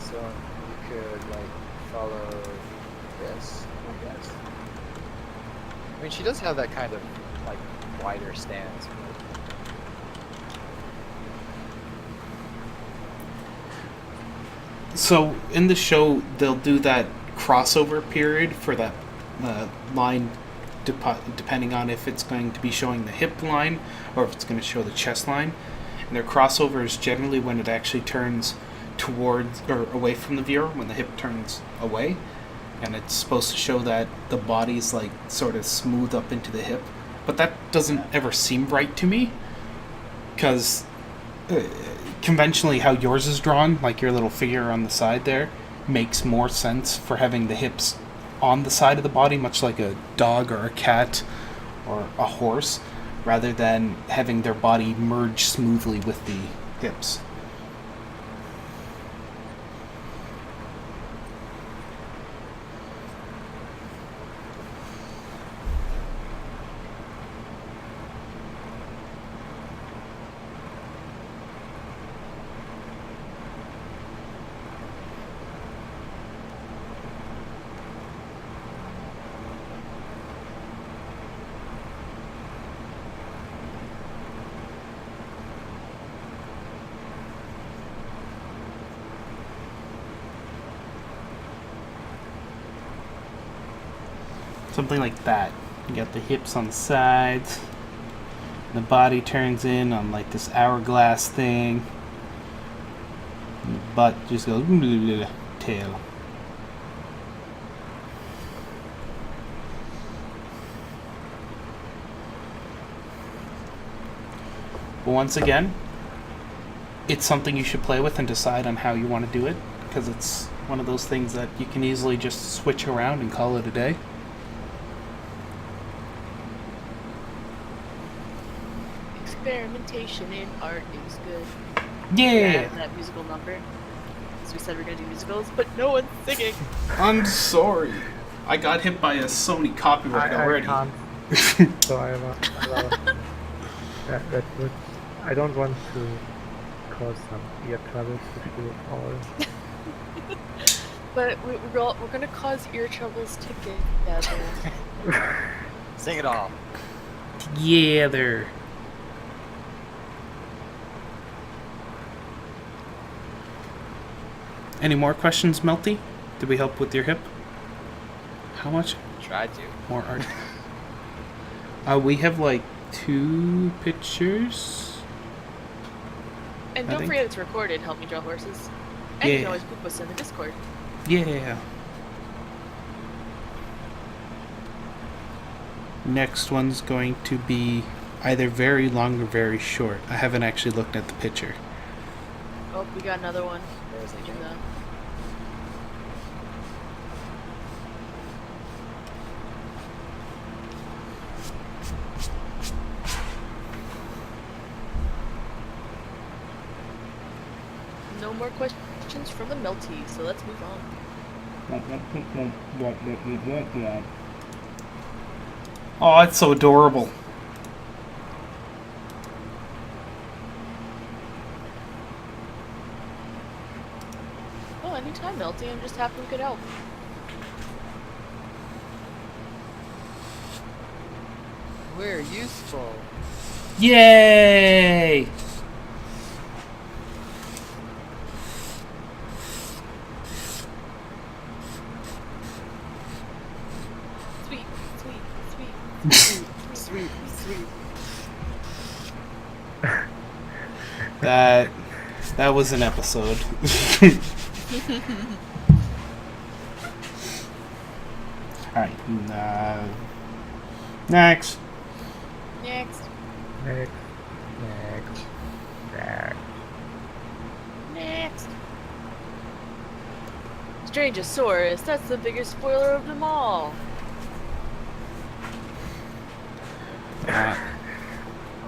So you could like follow this, I guess. I mean, she does have that kind of like wider stance. So in the show, they'll do that crossover period for that line, depending on if it's going to be showing the hip line or if it's going to show the chest line. And their crossover is generally when it actually turns towards or away from the viewer, when the hip turns away, and it's supposed to show that the body's like sort of smooth up into the hip. But that doesn't ever seem right to me, because conventionally how yours is drawn, like your little figure on the side there, makes more sense for having the hips on the side of the body, much like a dog or a cat or a horse, rather than having their body merge smoothly with the hips. Something like that. You got the hips on the sides. The body turns in on like this hourglass thing. And the butt just goes tail. But once again, it's something you should play with and decide on how you want to do it, because it's one of those things that you can easily just switch around and call it a day. Experimentation in art is good. Yeah! That musical number. So we said we're gonna do musicals, but no one's singing. I'm sorry. I got hit by a Sony copyright already. I can't. So I allow that would. I don't want to cause some ear troubles if you all. But we're gonna cause ear troubles together. Sing it all. Yeah, there. Any more questions, Melty? Did we help with your hip? How much Tried to. more art? We have like 2 pictures. And I don't think- forget it's recorded. Help me draw horses. And you Yeah. can always poop us in the Discord. Yeah. Next one's going to be either very long or very short. I haven't actually looked at the picture. Oh, we got another one. There's the In the... No more questions from the Melty, so let's move on. Oh, it's so adorable. Oh, anytime, Melty. I'm just happy we could help. We're useful. Yay! Sweet, sweet, sweet. Sweet, sweet. That was an episode. Alright, next. Next. Next. Next. Next. Next. Strangosaurus, that's the biggest spoiler of them all.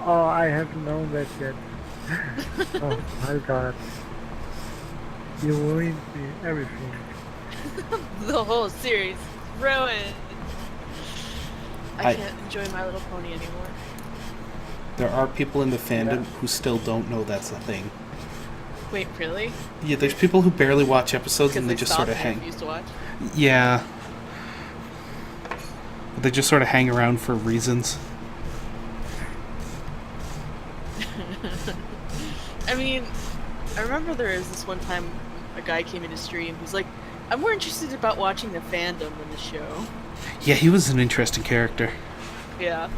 Oh, I haven't known that yet. Oh my god. You ruined me, everything. The whole series ruined. I I- can't enjoy My Little Pony anymore. There are people in the fandom who still don't know that's a thing. Wait, really? Yeah, there's people who barely watch episodes Because and they just sort of stopped and hang. refused to watch. Yeah. They just sort of hang around for reasons. I mean, I remember there was this one time a guy came into stream who's like, I'm more interested about watching the fandom than the show. Yeah, he was an interesting character. Yeah.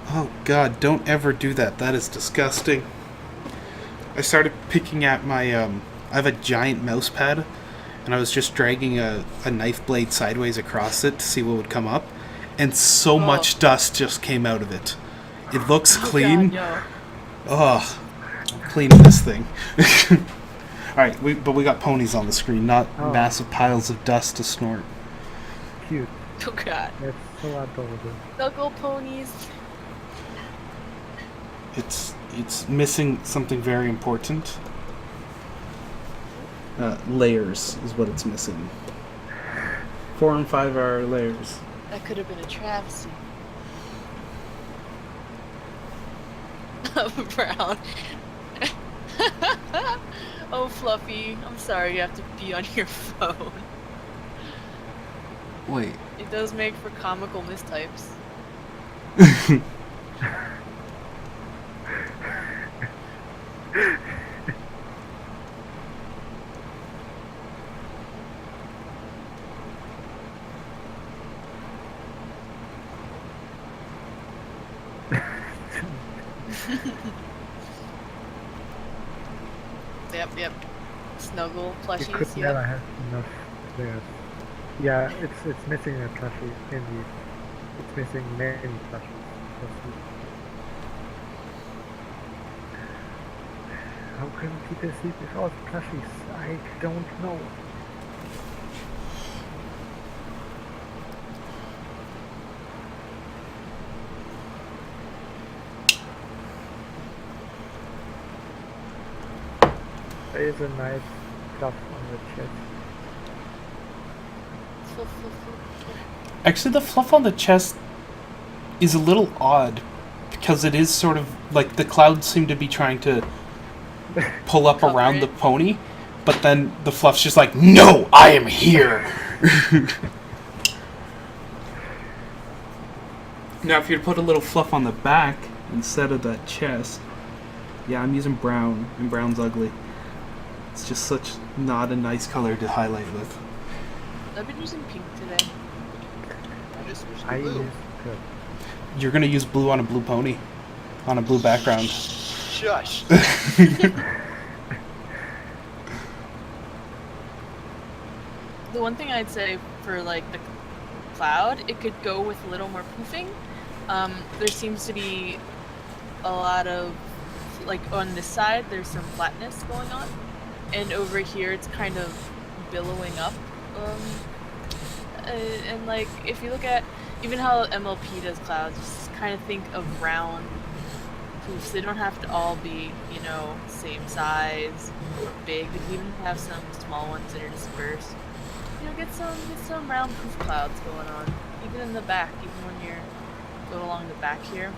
Oh god, don't ever do that. That is disgusting. I started picking at my, I have a giant mouse pad, and I was just dragging a knife blade sideways across it to see what would come up, and so much dust just came out of it. It looks clean. God, Ugh. I'm cleaning this thing. Alright, but we got ponies on the screen, not Oh. massive piles of dust to snort. Cute. no. Oh god. That's so adorable. Snuggle ponies. It's missing something very important. Layers is what it's missing. 4 and 5 are layers. That could have been a travesty. Brown. Oh, Fluffy. I'm sorry you have to be on your phone. Wait. It does make for comical mistypes. Yep. Snuggle You plushies. could Yep. never have enough players. Yeah, it's missing a plushie, indeed. It's missing many plushies. How can people sleep without plushies? I don't know. There is a nice stuff on the chest. Fluff. Actually, the fluff on the chest is a little odd because it is sort of like the clouds seem to be trying to pull up Cover around it. the pony, but then the fluff's just like, no, I am here. Now, if you put a little fluff on the back instead of that chest, yeah, I'm using brown, and brown's ugly. It's just such not a nice color to highlight with. I've been using pink today. I just wish I blue. use good. You're gonna use blue on a blue pony, on a blue background. Shush. The one thing I'd say for like the cloud, it could go with a little more poofing. There seems to be a lot of, like on this side, there's some flatness going on, and over here it's kind of billowing up. And like if you look at even how MLP does clouds, just kind of think of round poofs. They don't have to all be, you know, same size or big. You can even have some small ones that are dispersed. You know, get some round poof clouds going on, even in the back, even when you're going along the back here.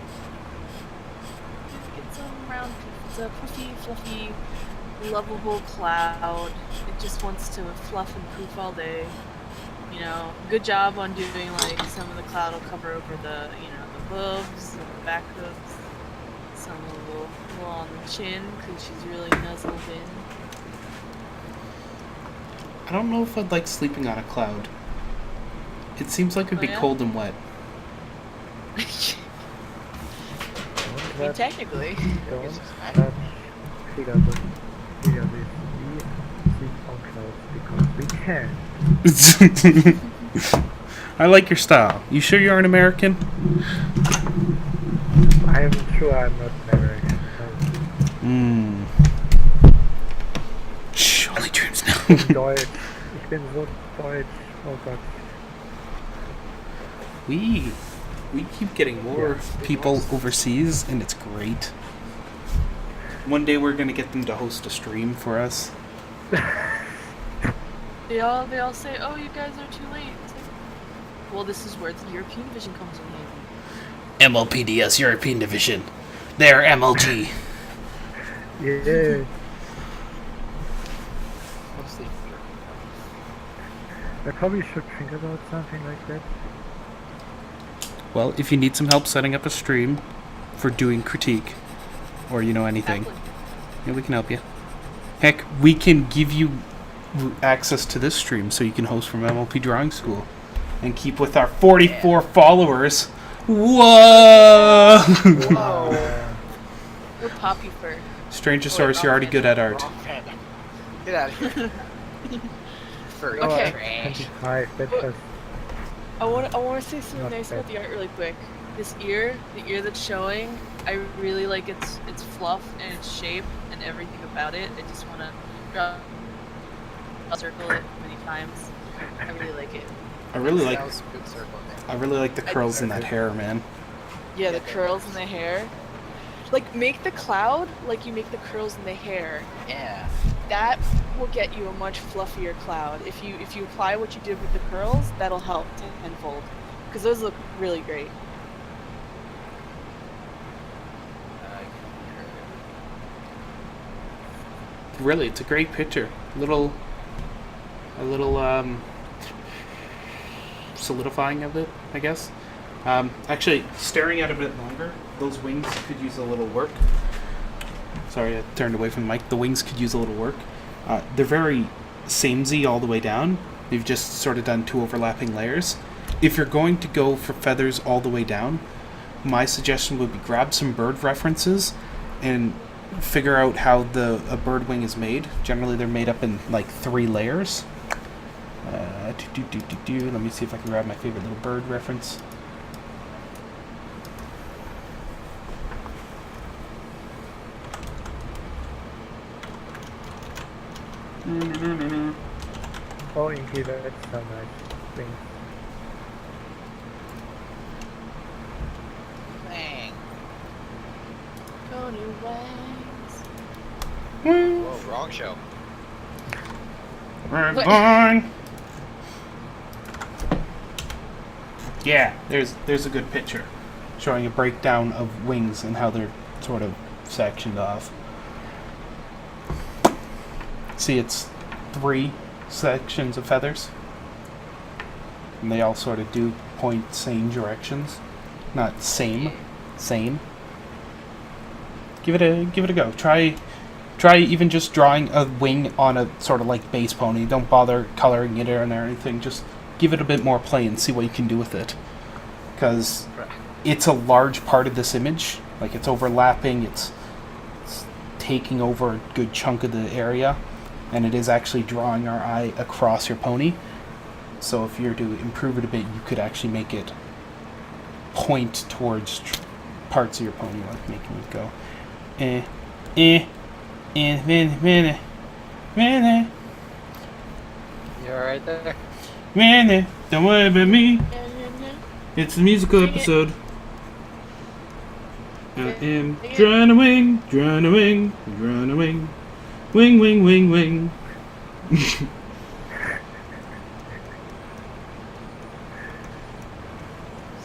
Get some round poof. It's a poofy, fluffy, lovable cloud. It just wants to fluff and poof all day. You know, good job on doing like some of the cloud will cover over the, you know, the hooves and the back hooves. Some a little on the chin because she's really nuzzled in. I don't know if I'd like sleeping on a cloud. It seems like it'd be Oh, yeah? cold and wet. I mean, technically. Don't It's just touch Pegasus. Pegasus. We sleep on clouds because we can. I like your style. You sure you aren't American? I am sure I'm not American. Mmm. Shh, only dreams now. Deutsch. Ich bin so deutsch. Oh Gott. We keep getting more people overseas, and it's great. One day we're gonna get them to host a stream for us. They all say, "Oh, you guys are too late." It's like, well, this is where the European Division comes in handy. MLPDS European Division. They're MLG. Yeah. Mostly I probably should think about something like that. Well, if you need some help setting up a stream for doing critique, or you know anything, Exactly. yeah, we can help you. Heck, we can give you access to this stream so you can host from MLP Drawing School and keep with our 44 followers. Whoa! We're poppy fur. Strangosaurus, you're already good at art. wrong panda. Get out of here. Furry Okay. trash. 25. That's just I want to say something Not nice bad. about the art really quick. This ear, the ear that's showing, I really like its fluff and its shape and everything about it. I just want to draw, I'll circle it many times. I really like it. I really That like was a good circle there. I really like the curls in that hair, man. Yeah, the curls in the hair. Like, make the cloud like you make the curls in the hair. Yeah. That will get you a much fluffier cloud. If you apply what you did with the curls, that'll help tenfold. Because those look really great. Really, it's a great picture. A little solidifying of it, I guess. Actually, staring at it a bit longer, those wings could use a little work. Sorry, I turned away from the mic. The wings could use a little work. They're very samey all the way down. They've just sort of done 2 overlapping layers. If you're going to go for feathers all the way down, my suggestion would be grab some bird references and figure out how a bird wing is made. Generally, they're made up in like 3 layers. Let me see if I can grab my favorite little bird reference. oh, Inky, that's so nice. Things. Bang. Tony Wangs. Whoa, wrong show. We're gone. Yeah, there's a good picture. showing a breakdown of wings and how they're sort of sectioned off. See, it's 3 sections of feathers, and they all sort of do point same directions. Not same. Give it a go. Try even just drawing a wing on a sort of like base pony. Don't bother coloring it in or anything. Just give it a bit more play and see what you can do with it. Because it's a large part of this image. Like, it's overlapping, it's taking over a good chunk of the area, and it is actually drawing our eye across your pony. So if you were to improve it a bit, you could actually make it point towards parts of your pony, like making it go You alright there? don't worry about me. It's a musical episode. I am drawing a wing, drawing a wing, drawing a wing. Wing, wing, wing, wing.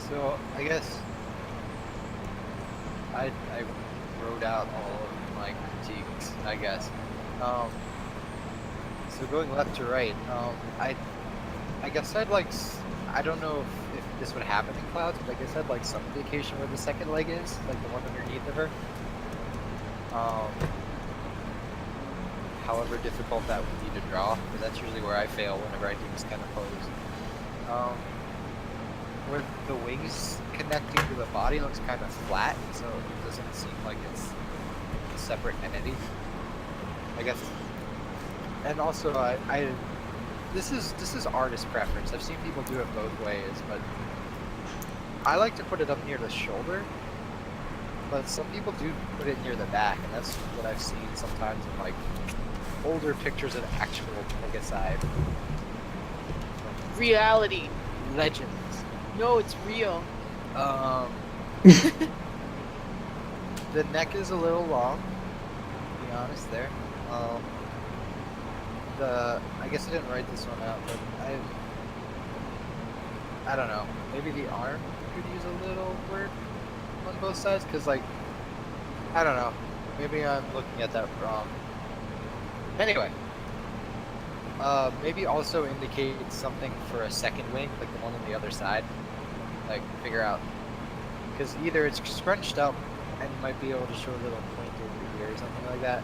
So, I guess I wrote out all of my critiques, I guess. So going left to right, I guess I'd like, I don't know if this would happen in clouds, but I guess I'd like some indication where the second leg is, like the one underneath of her. However difficult that would be to draw, because that's usually where I fail whenever I do this kind of pose. Where the wings connecting to the body looks kind of flat, so it doesn't seem like it's a separate entity, I guess. And also, this is artist preference. I've seen people do it both ways, but I like to put it up near the shoulder. But some people do put it near the back, and that's what I've seen sometimes in like older pictures of actual Megaside. Reality. Legends. No, it's real. The neck is a little long, to be honest there. I guess I didn't write this one out, but I don't know. Maybe the arm could use a little work on both sides, because like, I don't know. Maybe I'm looking at that wrong. Anyway. Maybe also indicate something for a second wing, like the one on the other side. Like, figure out. Because either it's scrunched up and you might be able to show a little point over here or something like that.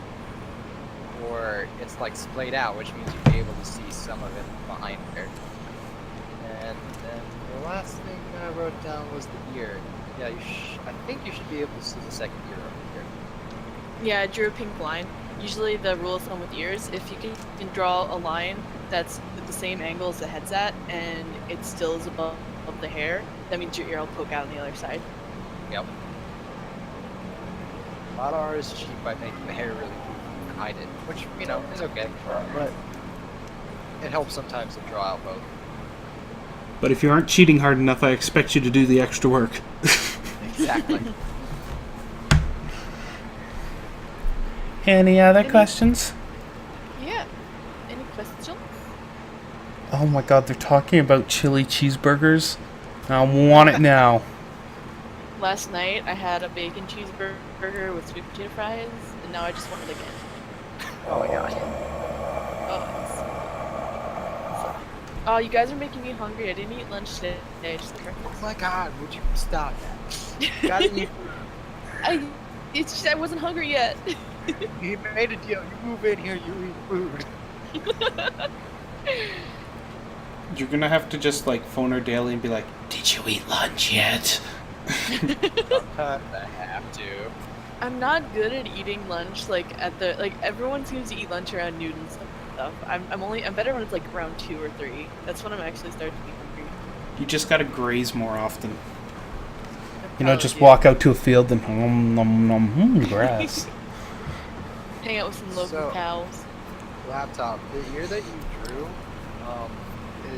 Or it's like splayed out, which means you'd be able to see some of it behind there. And then the last thing I wrote down was the ear. Yeah, I think you should be able to see the second ear over here. Yeah, I drew a pink line. Usually the rule of thumb with ears, if you can draw a line that's at the same angle as the head's at, and it still is above the hair, that means your ear will poke out on the other side. Yep. A lot of artists cheat by making the hair really poofy and hide it, which, you know, is okay. But it helps sometimes to draw out both. But if you aren't cheating hard enough, I expect you to do the extra work. Exactly. Any other questions? Yeah. Any questions? Oh my god, they're talking about chili cheeseburgers. I want it now. Last night I had a bacon cheeseburger with sweet potato fries, and now I just want it again. Oh my gosh. Oh, you guys are making me hungry. I didn't eat lunch today. Just like Oh breakfast. my god, would you stop that? You gotta eat. It's just I wasn't hungry yet. You made a deal. You move in here, you eat food. You're gonna have to just like phone her daily and be like, "Did you eat lunch yet?" Sometimes I have to. I'm not good at eating lunch like at the everyone seems to eat lunch around noon and stuff. I'm better when it's like around 2 or 3. That's when I'm actually starting to be hungry. You just gotta graze more often. I You know, probably just do. walk out to a field and nom nom grass. Hang out with some local So- cows. Laptop. The ear that you drew,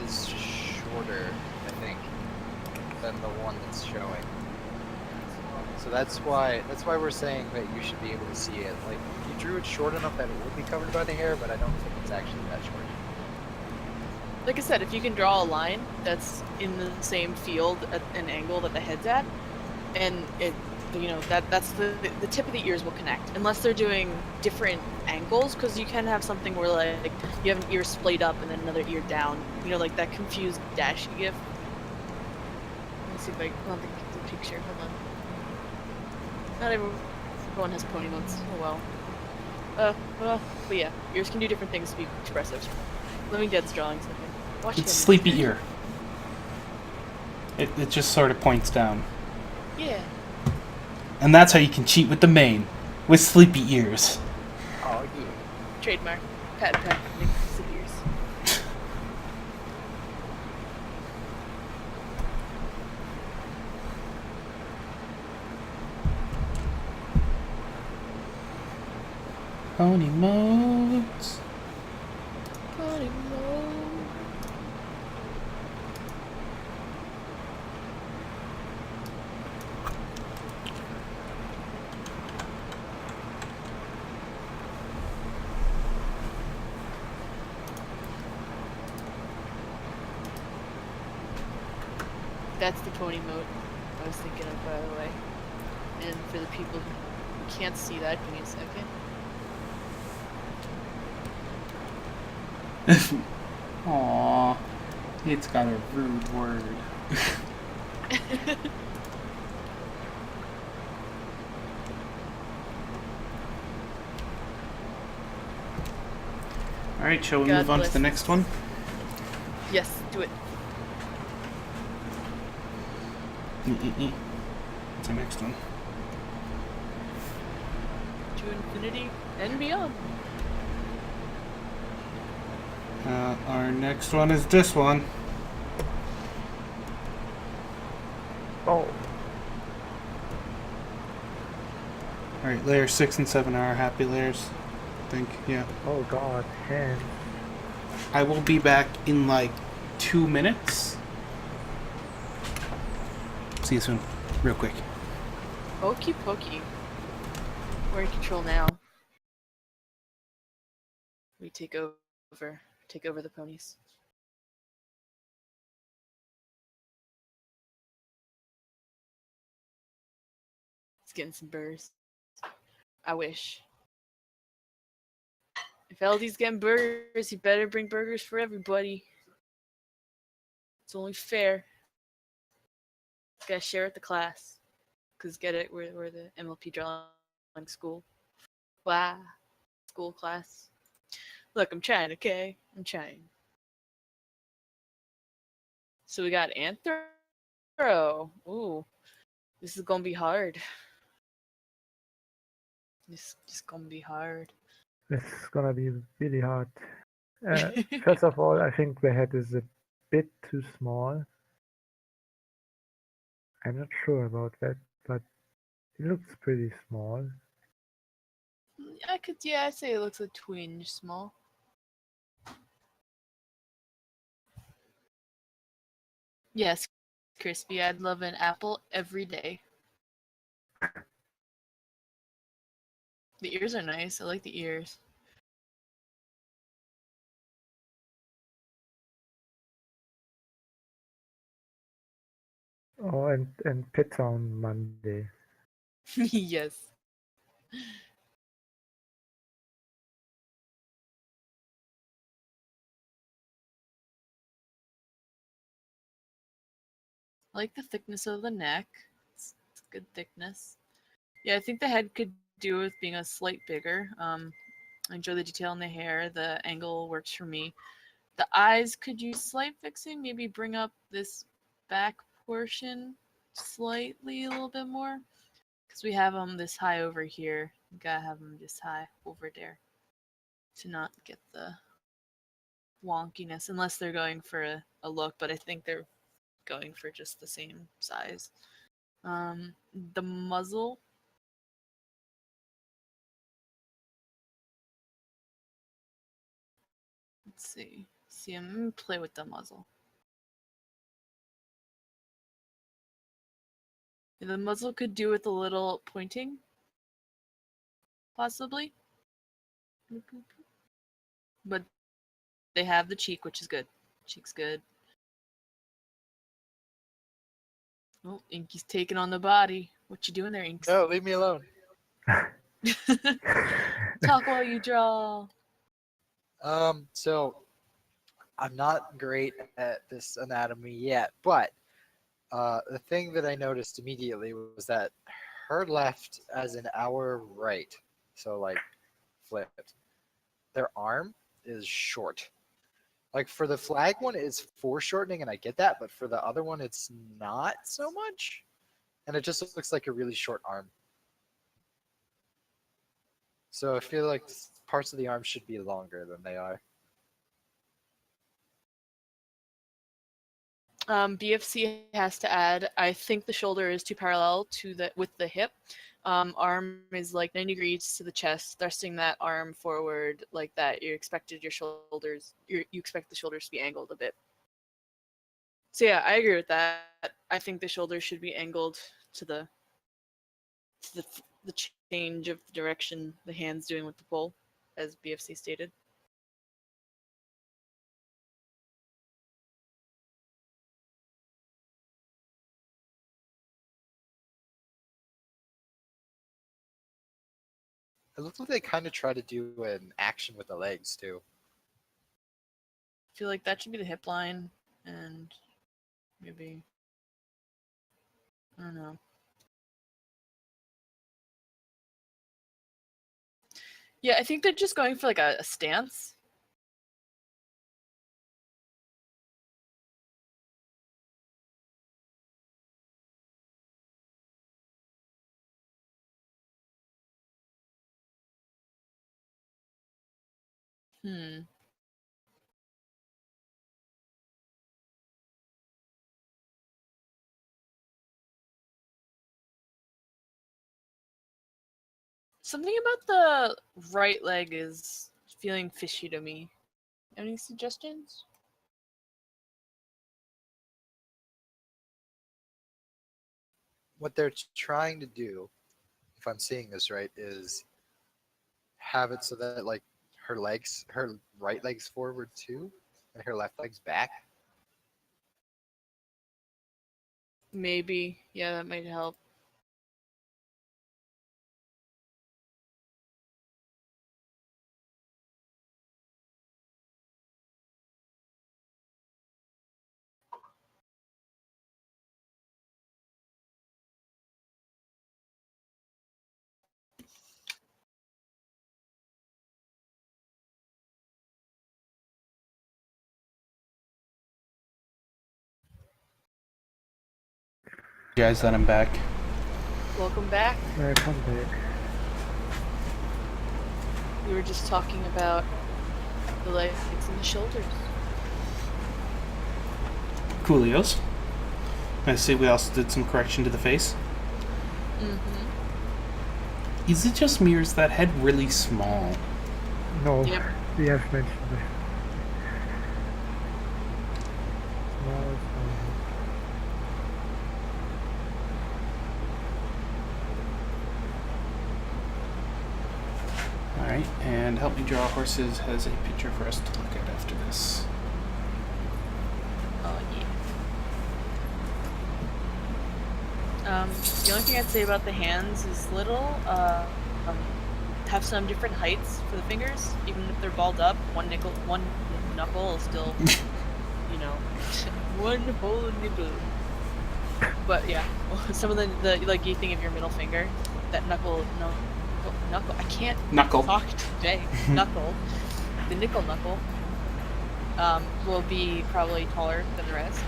is shorter, I think, than the one that's showing. So that's why we're saying that you should be able to see it. Like, you drew it short enough that it would be covered by the hair, but I don't think it's actually that short. Like I said, if you can draw a line that's in the same field at an angle that the head's at, and that's the tip of the ears will connect, unless they're doing different angles, because you can have something where like you have an ear splayed up and then another ear down, like that confused Dashi gif. Let me see if I don't think it's a picture. Hold on. Not everyone has pony modes. Oh well. But yeah, ears can do different things to be expressive. Living Dead's drawings. Okay. Watch It's him. sleepy ear. It just sort of points down. Yeah. And that's how you can cheat with the main. With sleepy ears. Oh yeah. Trademark. Patent. Sleepy ears. Pony modes. Pony mode. That's the pony mode I was thinking of, by the way. And for the people who can't see that, give me a second. Aww. It's got a rude word. Alright, shall we God move on to bless the next one? Yes, do it. What's the next one? To infinity and beyond. Our next one is this one. Oh, Alright, layers 6 and 7 are our happy layers. I think, yeah. oh God, hands. I will be back in like 2 minutes. See you soon. Real quick. Okie pokey. We're in control now. We take over. Take over the ponies. It's getting some burgers. I wish. If LD's getting burgers, he better bring burgers for everybody. It's only fair. Gotta share with the class. Cause get it, we're the MLP Drawing School. Wow. School class. Look, I'm trying, okay? I'm trying. So we got Anthro. Ooh. This is gonna be hard. This is gonna be hard. This is gonna be really hard. First of all, I think the head is a bit too small. I'm not sure about that, but it looks pretty small. I'd say it looks a twinge small. Yes, crispy. I'd love an apple every day. The ears are nice. I like the ears. Oh, and pizza on Monday. Yes. I like the thickness of the neck. It's good thickness. Yeah, I think the head could do with being a slight bigger. I enjoy the detail in the hair. The angle works for me. The eyes could use slight fixing. Maybe bring up this back portion slightly a little bit more. Because we have them this high over here. You gotta have them this high over there to not get the wonkiness. Unless they're going for a look, but I think they're going for just the same size. The muzzle. Let's see. See, I'm gonna play with the muzzle. The muzzle could do with a little pointing, possibly. But they have the cheek, which is good. Cheek's good. Oh, Inky's taking on the body. What you doing there, Inks? No, leave me alone. Talk while you draw. So I'm not great at this anatomy yet, but the thing that I noticed immediately was that her left as in our right, so like flipped, their arm is short. Like for the flag one, it's foreshortening, and I get that, but for the other one, it's not so much, and it just looks like a really short arm. So I feel like parts of the arm should be longer than they are. BFC has to add. I think the shoulder is too parallel to with the hip. Arm is like 90 degrees to the chest, thrusting that arm forward like that. You expect the shoulders to be angled a bit. So yeah, I agree with that. I think the shoulders should be angled to the change of direction the hand's doing with the pull, as BFC stated. It looks like they kind of try to do an action with the legs too. I feel like that should be the hip line, and maybe, I don't know. Yeah, I think they're just going for like a stance. Something about the right leg is feeling fishy to me. Any suggestions? What they're trying to do, if I'm seeing this right, is have it so that like her right leg's forward too, and her left leg's back. Maybe. Yeah, that might help. Guys, that I'm back. Welcome back. Come back. We were just talking about the legs and the shoulders. Coolios. I see we also did some correction to the face. Mm-hmm. Is it just me or is that head really small? No, Yep. we have mentioned it. Small. Alright, and Help Me Draw Horses has a picture for us to look at after this. Oh, yeah. The only thing I'd say about the hands is have some different heights for the fingers. Even if they're balled up, one knuckle is still, you know, one whole nipple. But yeah, some of the like you think of your middle finger, that knuckle. I can't talk today. Knuckle, the nickel knuckle, will be probably taller than the rest.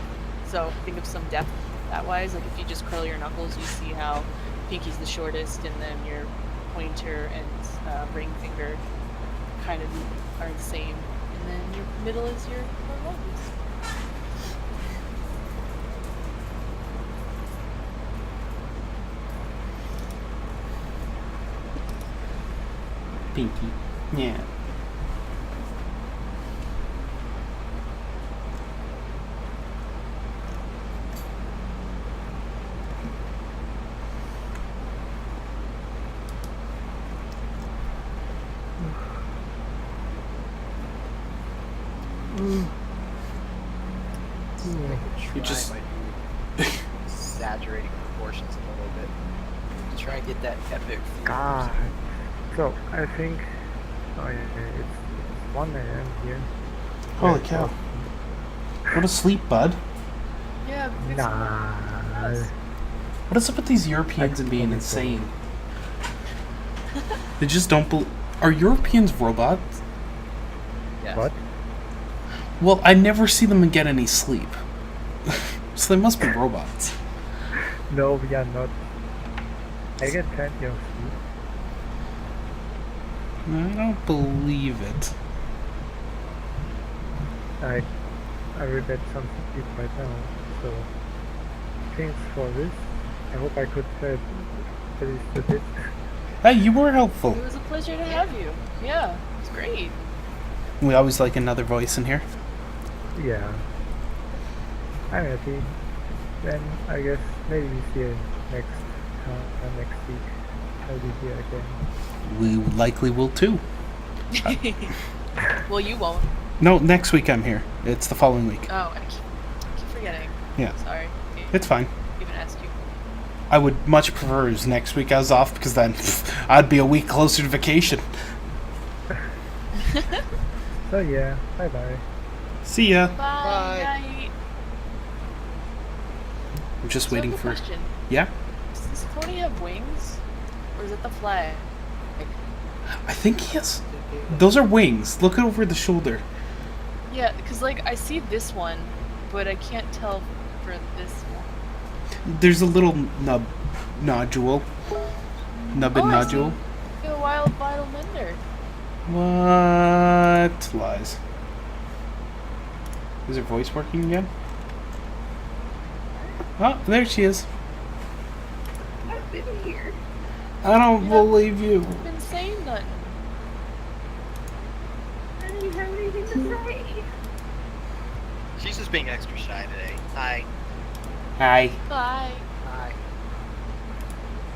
So think of some depth that wise. Like if you just curl your knuckles, you see how pinky's the shortest, and then your pointer and ring finger kind of are the same, and then your middle is your longest. Pinky. Yeah. Like a You just- try might be exaggerated exaggerating proportions a little bit to try and get that epic feel. God. So I think. Oh yeah, it's 1 a.m. here. Holy Yeah, cow. Go to sleep, bud. Yeah, fix Nah. What is up with these Europeans and being insane? They just don't believe. Are Europeans robots? Yes. What? Well, I never see them get any sleep. So they must be robots. No, we are not. I get plenty of sleep. I don't believe it. I will get some sleep right now. So thanks for this. I hope I could help at least a bit. Hey, you were helpful. It was a pleasure to have you. Yeah, it's great. We always like another voice in here. Yeah. I'm happy. Then I guess maybe we see you next week. I'll be here again. We likely will too. Well, you won't. No, next week I'm here. It's the following week. Oh, I keep forgetting. Yeah. Sorry. It's fine. Even asked you. I would much prefer if next week I was off because then I'd be a week closer to vacation. So yeah, bye bye. See ya. Bye. Bye. Night. I'm just So I waiting have a for. question. Yeah? Does this pony have wings? Or is it the flag? I think he has. Those are wings. Look over the shoulder. Yeah, because, like, I see this one, but I can't tell for this one. There's a little nodule. Nubbin Oh, I nodule. see. A wild vital mender. What? Lies. Is her voice working again? Oh, there she is. I've been here. I don't Yeah. believe you. I've been saying nothing. I didn't have anything to say. She's just being extra shy today. Hi. Hi. Bye. Hi.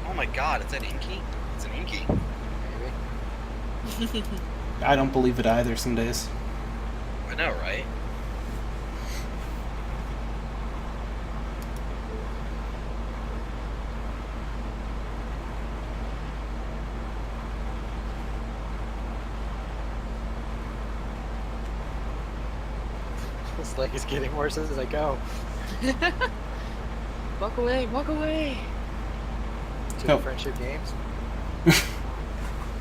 Oh my god, is that Inky? It's an Inky. Maybe. I don't believe it either some days. I know, right? This leg is getting worse as I go. Walk away, walk away. To No. the friendship games.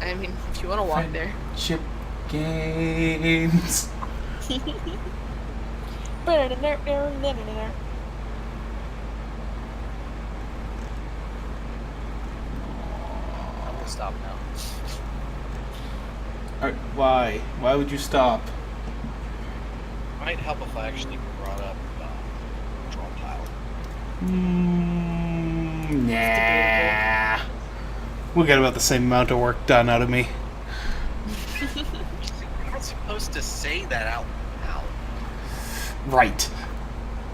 I mean, if you want to walk there. Chip games. I'm gonna stop now. Alright, why? Why would you stop? Might help if I actually brought up draw pile. Nah. We'll get about the same amount of work done out of me. You're not supposed to say that out loud. Right.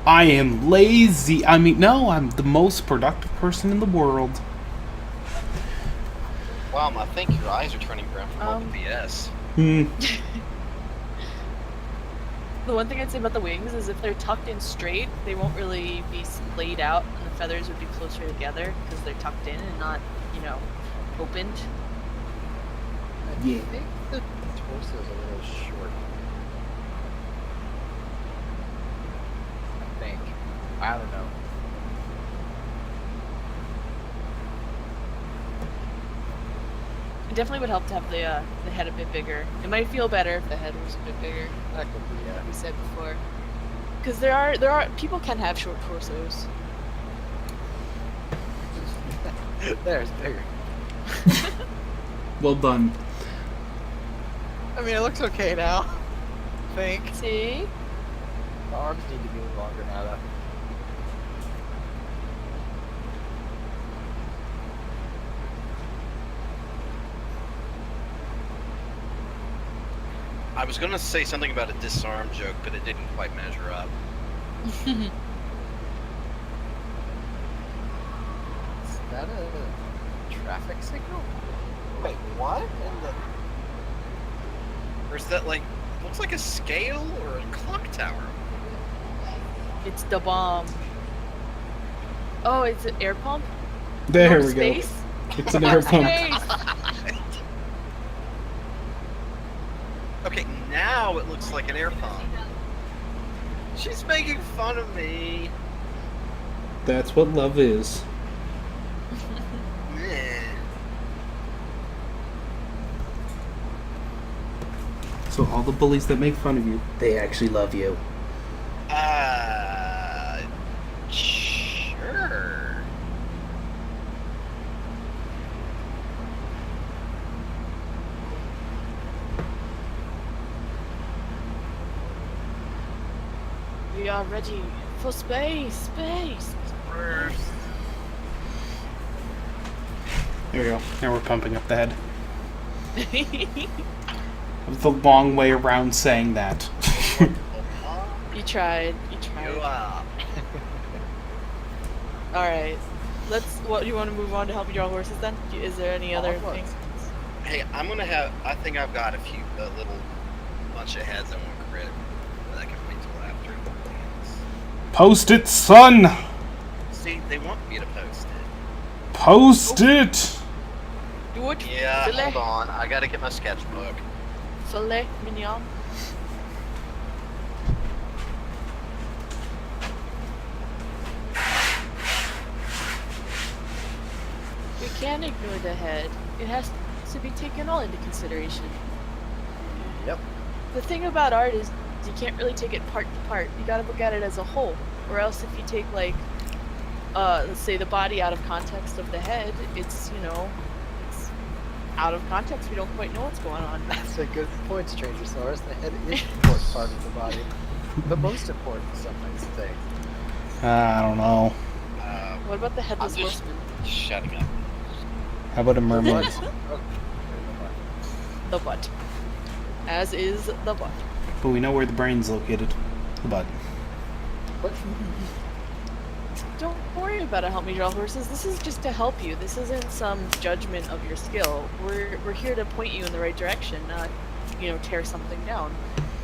I am lazy. I mean, no, I'm the most productive person in the world. Wow, I think your eyes are turning brown from all the BS. Hmm. The one thing I'd say about the wings is if they're tucked in straight, they won't really be laid out, and the feathers would be closer together because they're tucked in and not, you know, opened. I think the torso is a little short. I think. I don't know. It definitely would help to have the head a bit bigger. It might feel better if the head was a bit bigger, That could be, like we said before. Because there are people can have short torsos. There's bigger. Well done. I mean, it looks okay now. I think. See? The arms need to be longer now, though. I was gonna say something about a disarm joke, but it didn't quite measure up. Is that a traffic signal? Wait, what? Or is that like, looks like a scale or a clock tower? It's the bomb. Oh, it's an air pump? There No we go. space? It's an air pump. Space! Okay, now it looks like an air pump. She's making fun of me. That's what love is. Meh. So all the bullies that make fun of you, they actually love you. Sure. We are ready for space! Space! There we go. Now we're pumping up the head. It was the long way around saying that. You tried. You You tried. are. Alright. What, you want to move on to help you draw horses then? Is there any other All at things? Hey, I'm gonna have. I think I've got a little bunch of heads I want to crit, but I can wait till after. Post it, son! See, they want me to post it. Post it! Do it! Yeah, Filet. hold on. I gotta get my sketchbook. Filet mignon. We can't ignore the head. It has to be taken all into consideration. Yep. The thing about art is you can't really take it part to part. You gotta look at it as a whole. Or else if you take like let's say the body out of context of the head, it's, you know, it's out of context. We don't quite know what's going on. That's a good point, Strangersaurus. The head is an important part of the body. The most important, some might say. I don't know. What about the headless I'm just- horseman? Shutting up. How about a mermaid? The butt. As is the butt. But we know where the brain's located. The butt. Don't worry about it, help me draw horses. This is just to help you. This isn't some judgment of your skill. We're here to point you in the right direction, not, you know, tear something down.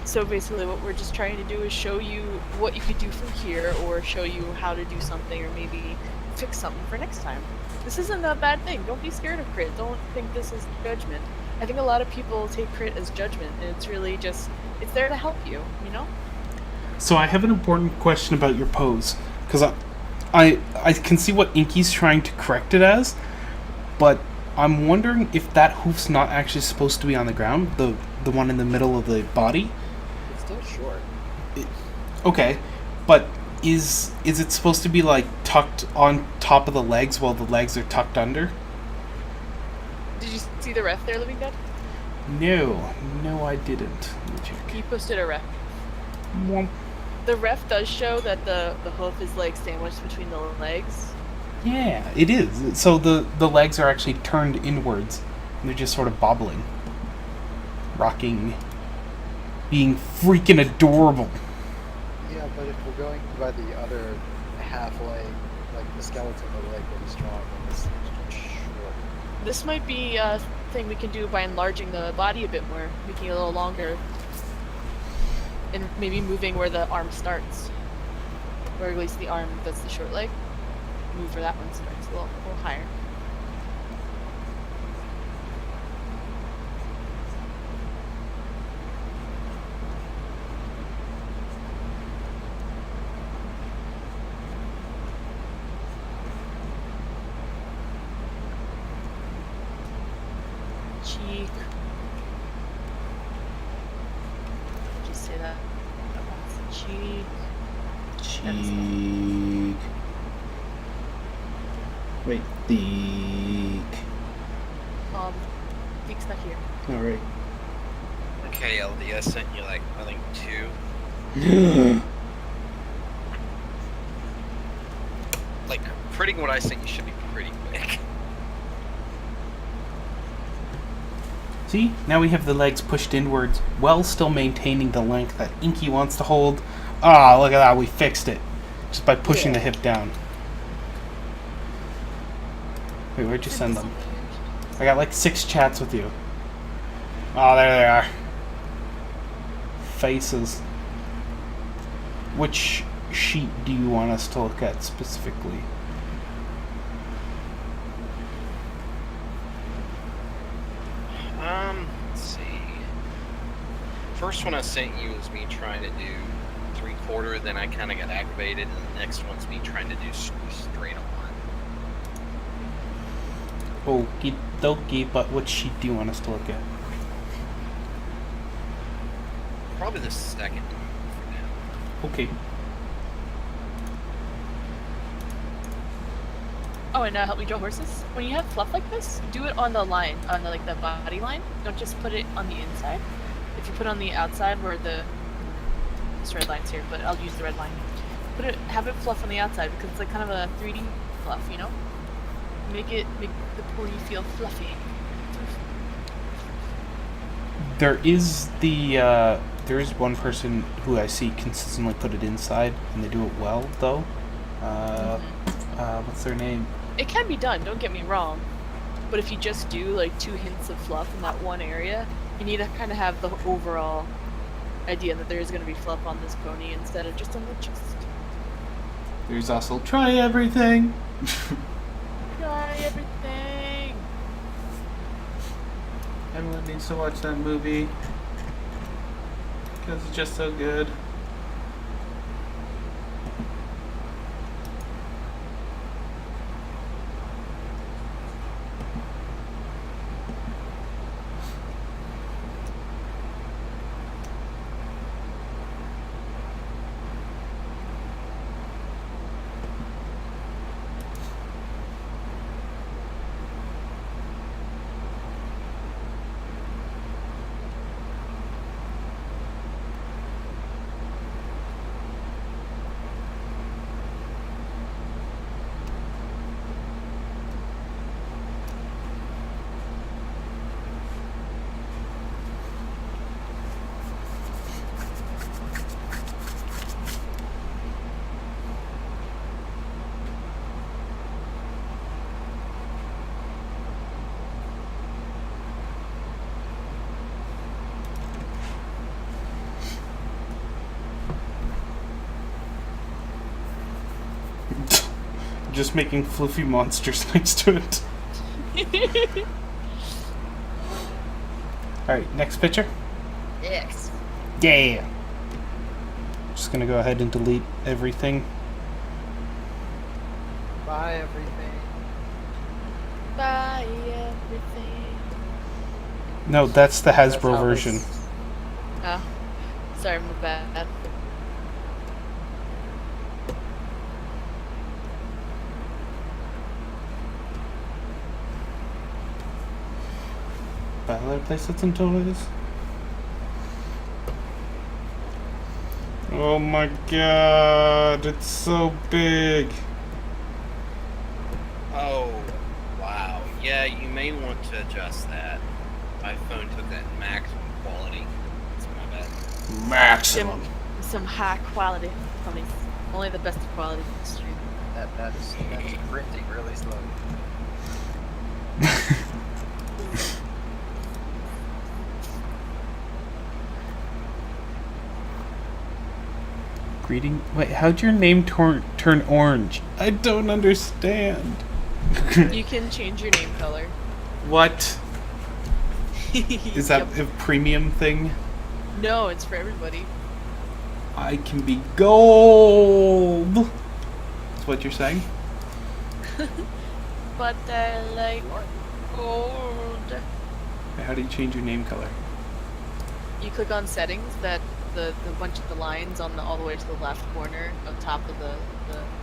So basically what we're just trying to do is show you what you could do from here, or show you how to do something, or maybe fix something for next time. This isn't a bad thing. Don't be scared of crit. Don't think this is judgment. I think a lot of people take crit as judgment, and it's really just, it's there to help you, you know? So I have an important question about your pose. Because I can see what Inky's trying to correct it as, but I'm wondering if that hoof's not actually supposed to be on the ground, the one in the middle of the body. It's still short. Okay, but is it supposed to be like tucked on top of the legs while the legs are tucked under? Did you see the ref there, Living Dead? No, I didn't. Let me check. He posted a ref. Mwomp. The ref does show that the hoof is like sandwiched between the legs. Yeah, it is. So the legs are actually turned inwards, and they're just sort of bobbling, rocking, being freaking adorable. Yeah, but if we're going by the other half leg, like the skeleton of the leg will be strong and this is short. This might be a thing we can do by enlarging the body a bit more, making it a little longer, and maybe moving where the arm starts, or at least the arm that's the short leg. Move where that one starts, a little higher. Cheek. Just say that. That's the cheek. Cheek. Wait, beak. Beak's not here. All right. Okay, LD, I sent you like, I think 2. Like, critting what I sent you should be pretty quick. See, now we have the legs pushed inwards, while still maintaining the length that Inky wants to hold. Ah, look at that, we fixed it. Just by pushing the hip down. Wait, where'd you send them? I got like 6 chats with you. Oh, there they are. Faces. Which sheet do you want us to look at specifically? first one I sent you was me trying to do 3/4, then I kind of got aggravated, and the next one's me trying to do straight on. Okie dokie, but what sheet do you want us to look at? Probably the second one for now. Okay. Oh, and help me draw horses. When you have fluff like this, do it on the line, on the, like the body line. Don't just put it on the inside. If you put it on the outside, where this red line's here, but I'll use the red line. Have it fluff on the outside because it's like kind of a 3D fluff, you know. Make the pony feel fluffy. There is one person who I see consistently put it inside, and they do it well, though. What's their name? It can be done, don't get me wrong. But if you just do like 2 hints of fluff in that one area, you need to kind of have the overall idea that there is going to be fluff on this pony instead of just on the chest. There's also try everything. Try everything. Everyone needs to watch that movie because it's just so good. Just making fluffy monsters next to it. Alright, next picture. Yes. Yeah. Just gonna go ahead and delete everything. Buy everything. Buy everything. No, that's the That's Hasbro how version. Oh, sorry, my bad. Buy other playsets and toys. Oh my god, it's so big. Oh, wow. Yeah, you may want to adjust that. My phone took that maximum quality. That's my bad. Maximum. Some high quality ponies. Only the best quality in the stream. That's printing really slow. Greeting. Wait, how'd your name turn orange? I don't understand. You can change your name color. What? Is that Yep. a premium thing? No, it's for everybody. I can be gold. That's what you're saying? But I like gold. How do you change your name color? You click on settings, that the bunch of the lines on all the way to the left corner on top of the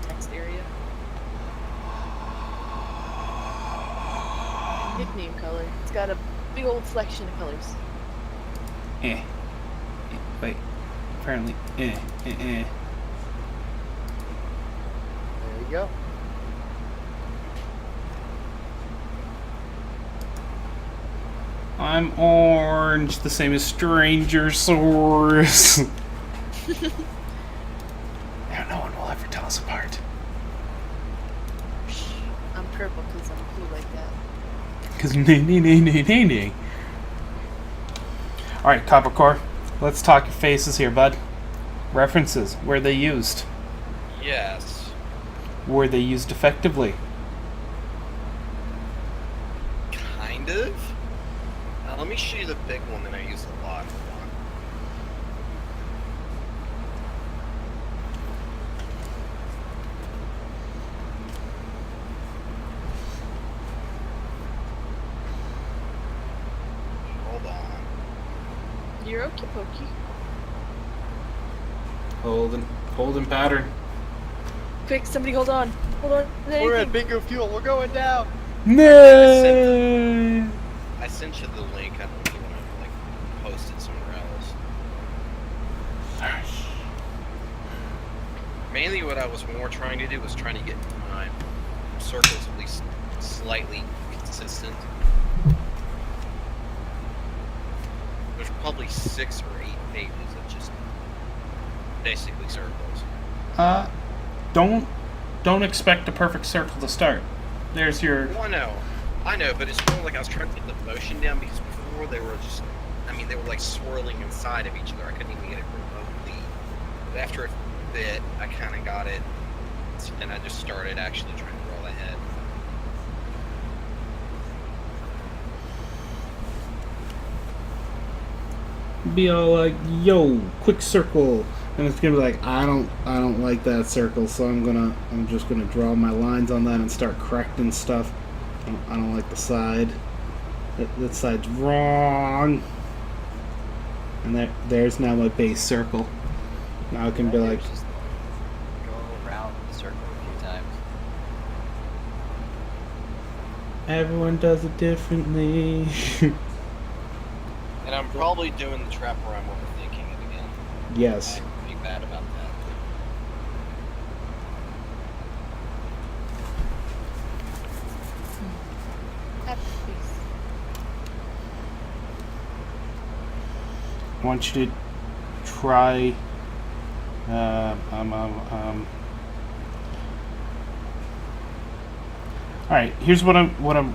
text area. Pick name color. It's got a big old selection of colors. Wait. Apparently. There you go. I'm orange, the same as Strangersaurus. Now no one will ever tell us apart. I'm purple because I'm cool like that. Because nay. Alright, Coppercore. Let's talk your faces here, bud. References. Were they used? Yes. Were they used effectively? Kind of. Let me show you the big one that I use a lot. You're okie pokey. Holding pattern. Quick, somebody hold on. Hold on. to We're anything. at bingo fuel. We're going down. No. I sent you the link. I don't know if you want to like post it somewhere else. Mainly, what I was more trying to do was trying to get my circles at least slightly consistent. There's probably 6 or 8 pages of just basically circles. Don't expect a perfect circle to start. There's your. Well, I know, but it's more like I was trying to get the motion down because before they were just, I mean, they were like swirling inside of each other. I couldn't even get it remotely. But after a bit, I kind of got it, and I just started actually trying to roll ahead. Be all like, yo, quick circle, and it's gonna be like, I don't like that circle, so I'm just gonna draw my lines on that and start correcting stuff. I don't like the side. That side's wrong. And there's now my base circle. Now I can be like, Just go around the circle a few times. everyone does it differently. And I'm probably doing the trap where I'm overthinking it again. Yes. I'm pretty bad about that. I want you to try. Alright, here's what I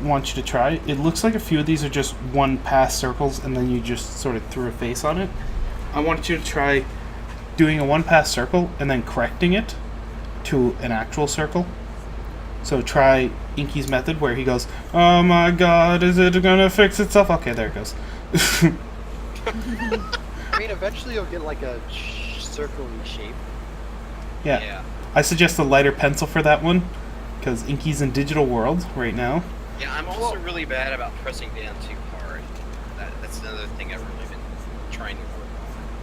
want you to try. It looks like a few of these are just one pass circles and then you just sort of threw a face on it. I want you to try doing a one pass circle and then correcting it to an actual circle. So try Inky's method where he goes, oh my god, is it gonna fix itself? Okay, there it goes. I mean, eventually you'll get like a circle-y shape. Yeah. I suggest a lighter pencil for that one, because Inky's in Digital World right now. Yeah, I'm also really bad about pressing down too hard. That's another thing I've really been trying to work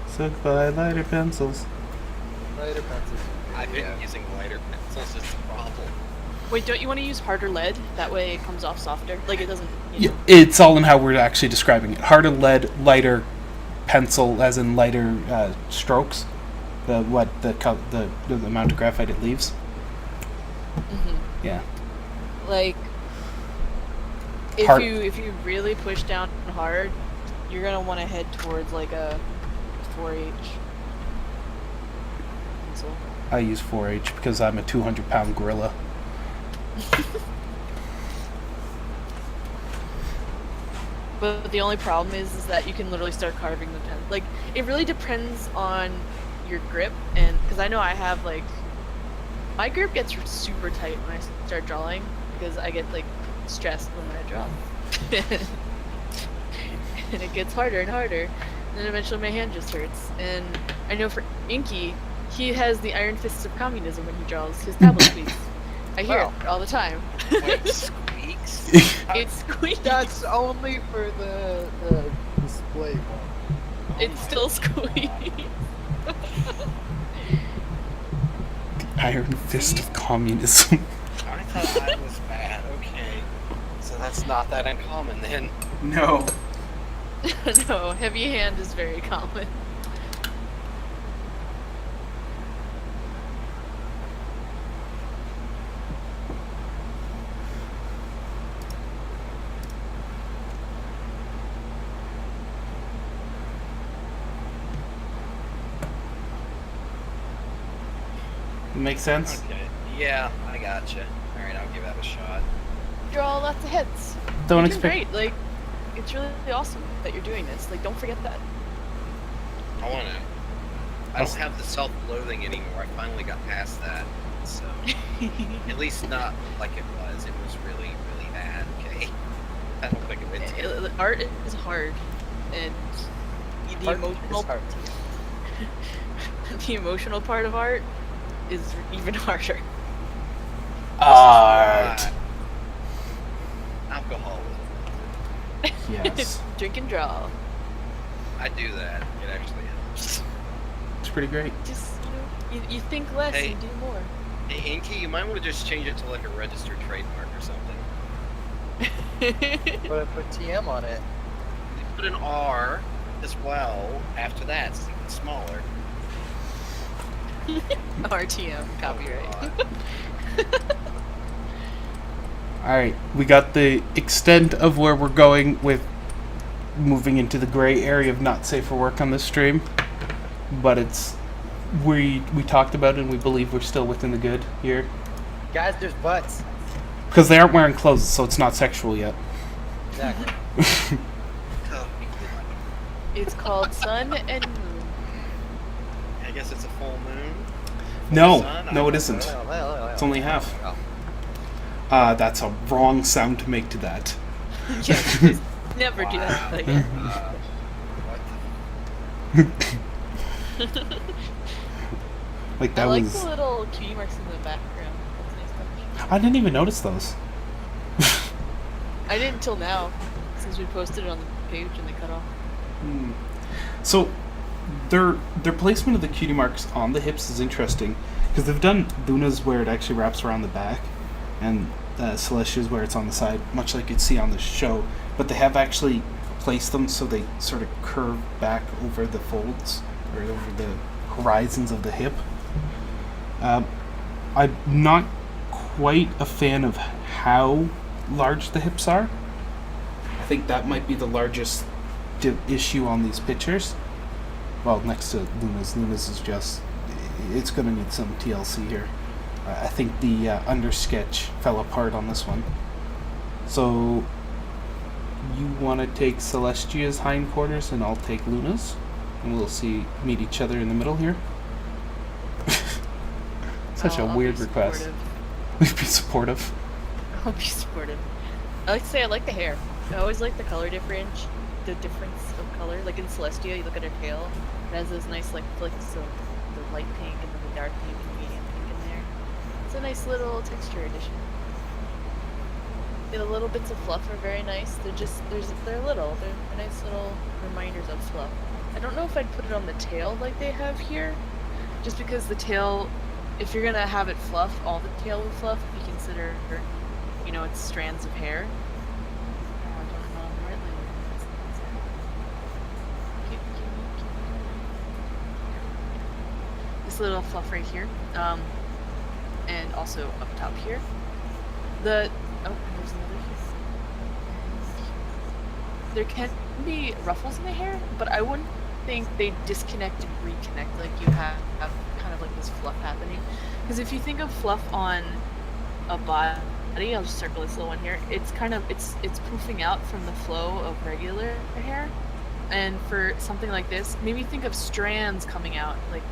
on. So goodbye, lighter pencils. Lighter pencils. I've been using lighter pencils, it's a problem. Wait, don't you want to use harder lead? That way it comes off softer. Like it doesn't. You know. It's all in how we're actually describing it. Harder lead, lighter pencil, as in lighter strokes. The amount of graphite it leaves. Mm-hmm. Yeah. Like if you really push down hard, you're gonna want to head towards like a 4H pencil. I use 4H because I'm a 200-pound gorilla. But the only problem is that you can literally start carving the pen. Like, it really depends on your grip, and because I know I have like my grip gets super tight when I start drawing because I get like stressed when I draw, and it gets harder and harder. And then eventually my hand just hurts. And I know for Inky, he has the iron fists of communism when he draws. His tablet squeaks. I hear it all the time. Wait, squeaks? It squeaks. That's only for the display one. It still squeaks. Iron fist of communism. I thought that was bad, okay. So that's not that uncommon then. No. No, heavy hand is very common. Makes sense? Okay. Yeah, I gotcha. Alright, I'll give that a shot. Draw lots of heads. Don't You're expect. doing great. Like, it's really awesome that you're doing this. Like, don't forget that. I wanna. I don't have the self-loathing anymore. I finally got past that. So, at least not like it was. It was really, really bad, okay? I don't think it Art is hard, and the Art emotional is hard. the emotional part of art is even harder. Art. Alcohol. Yes. Drink and draw. I do that. It actually helps. It's pretty great. Just you think less Hey. and do more. Hey, Inky, you might want to just change it to like a registered trademark or something. But put TM on it. You put an R as well after that, so it's even smaller. RTM copyright. Oh, God. Alright, we got the extent of where we're going with moving into the gray area of not safe for work on this stream. But it's... We talked about it and we believe we're still within the good here. Guys, there's butts. Because they aren't wearing clothes, so it's not sexual yet. Exactly. Oh, It's called Sun and Moon. I guess it's a full moon. No, Sun? no it I- isn't. Well. It's only half. Oh. That's a wrong sound to make to that. Yeah, just never do that Wow. again. What the Like I that like was... the little cutie marks in the background. That's a nice touch. I didn't even notice those. I didn't until now, since we posted it on the page and they cut off. So, their placement of the cutie marks on the hips is interesting because they've done Luna's where it actually wraps around the back, and Celestia's where it's on the side, much like you'd see on the show. But they have actually placed them so they sort of curve back over the folds or over the horizons of the hip. I'm not quite a fan of how large the hips are. I think that might be the largest issue on these pictures. Well, next to Luna's. Luna's is just... It's going to need some TLC here. I think the undersketch fell apart on this one. So, you want to take Celestia's hindquarters and I'll take Luna's? And we'll meet each other in the middle here? Such a I'll weird be request. supportive. Be supportive. I'll be supportive. I like to say I like the hair. I always like the color difference of color. Like in Celestia, you look at her tail, it has those nice like flicks of the light pink and then the dark pink and medium pink in there. It's a nice little texture addition. The little bits of fluff are very nice. They're little. They're nice little reminders of fluff. I don't know if I'd put it on the tail like they have here, just because the tail, if you're gonna have it fluff, all the tail will fluff. If you consider, it's strands of hair. Oh, I don't know. I'm right lane. This little fluff right here, and also up top here. There's another here. There can be ruffles in the hair, but I wouldn't think they disconnect and reconnect like you have kind of like this fluff happening. Because if you think of fluff on a body, I'll just circle this little one here. It's it's poofing out from the flow of regular hair, and for something like this, maybe think of strands coming out, like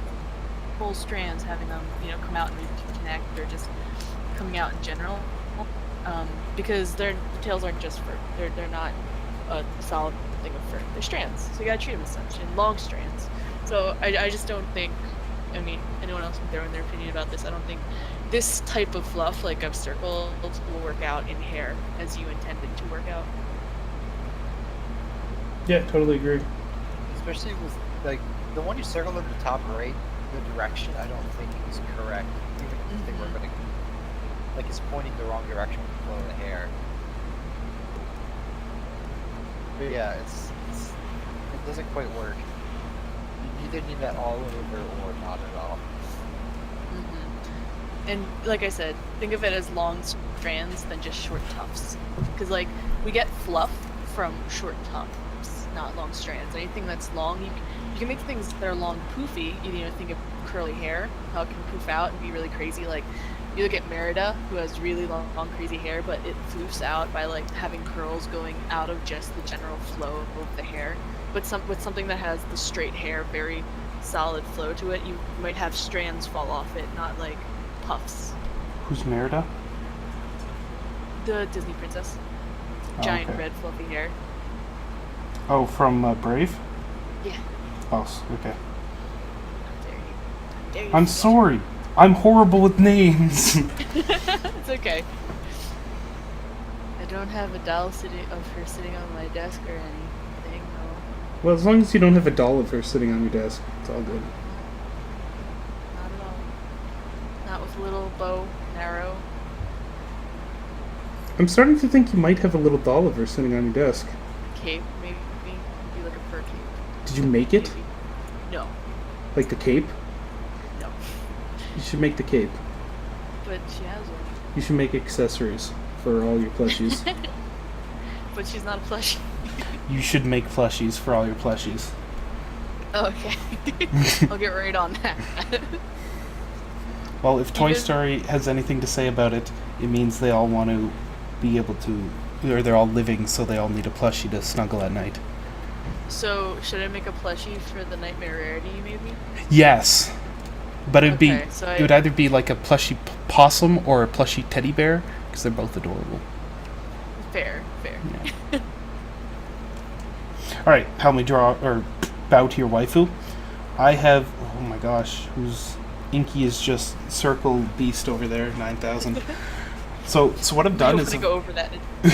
whole strands, having them come out and reconnect, or just coming out in general. Because the tails aren't just fur. They're not a solid thing of fur. They're strands, so you gotta treat them as such, and long strands. So I just don't think, anyone else can throw in their opinion about this. I don't think this type of fluff, like I've circled, will work out in hair as you intended to work out. Yeah, totally agree. Especially with like the one you circled at the top right, the direction I don't think is correct. Even if they were gonna, like, it's pointing the wrong direction with the flow of the hair. But yeah, it doesn't quite work. You either need that all over or not at all. And like I said, think of it as long strands than just short tufts. Because like we get fluff from short tufts, not long strands. Anything that's long, you can make things that are long poofy. Think of curly hair, how it can poof out and be really crazy. Like you look at Merida, who has really long crazy hair, but it poofs out by like having curls going out of just the general flow of the hair. But with something that has the straight hair, very solid flow to it, you might have strands fall off it, not like puffs. Who's Merida? The Disney princess. Oh, Giant okay. red fluffy hair. Oh, from Brave? Yeah. Oh, okay. How dare you. How dare you. I'm sorry. I'm horrible with names. It's okay. I don't have a doll of her sitting on my desk or anything, no. Well, as long as you don't have a doll of her sitting on your desk, it's all good. Not at all. Not with little bow and arrow. I'm starting to think you might have a little doll of her sitting on your desk. Cape, maybe. Maybe like a fur cape. Did you make it? Maybe. No. Like the cape? No. You should make the cape. But she has one. You should make accessories for all your plushies. But she's not a plushie. You should make plushies for all your plushies. Okay. I'll get right on that. Well, if Toy Even- Story has anything to say about it, it means they all want to be able to, or they're all living, so they all need a plushie to snuggle at night. So, should I make a plushie for the Nightmare Rarity, maybe? Yes, but it'd Okay, be so it would either be like a plushie possum or a plushie teddy bear because they're both adorable. Fair. Yeah. All right, help me draw or bow to your waifu. I have, oh my gosh, whose Inky is just circle beast over there, 9,000. So what I've done I'm is gonna go over that when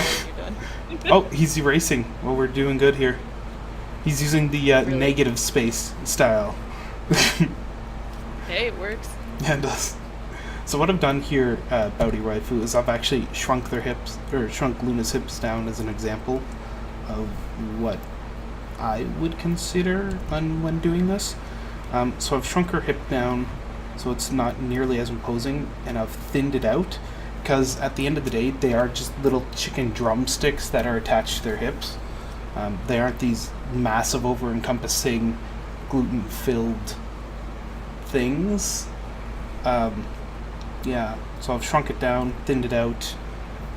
you're done. oh, he's erasing. Well, we're doing good here. He's using the Really? negative space style. Hey, it works. Yeah, it does. So what I've done here, Bowdy Waifu, is I've actually shrunk their hips, or shrunk Luna's hips down as an example of what I would consider when doing this. So I've shrunk her hip down so it's not nearly as imposing, and I've thinned it out because at the end of the day, they are just little chicken drumsticks that are attached to their hips. They aren't these massive, over-encompassing, gluten-filled things. Yeah, so I've shrunk it down, thinned it out,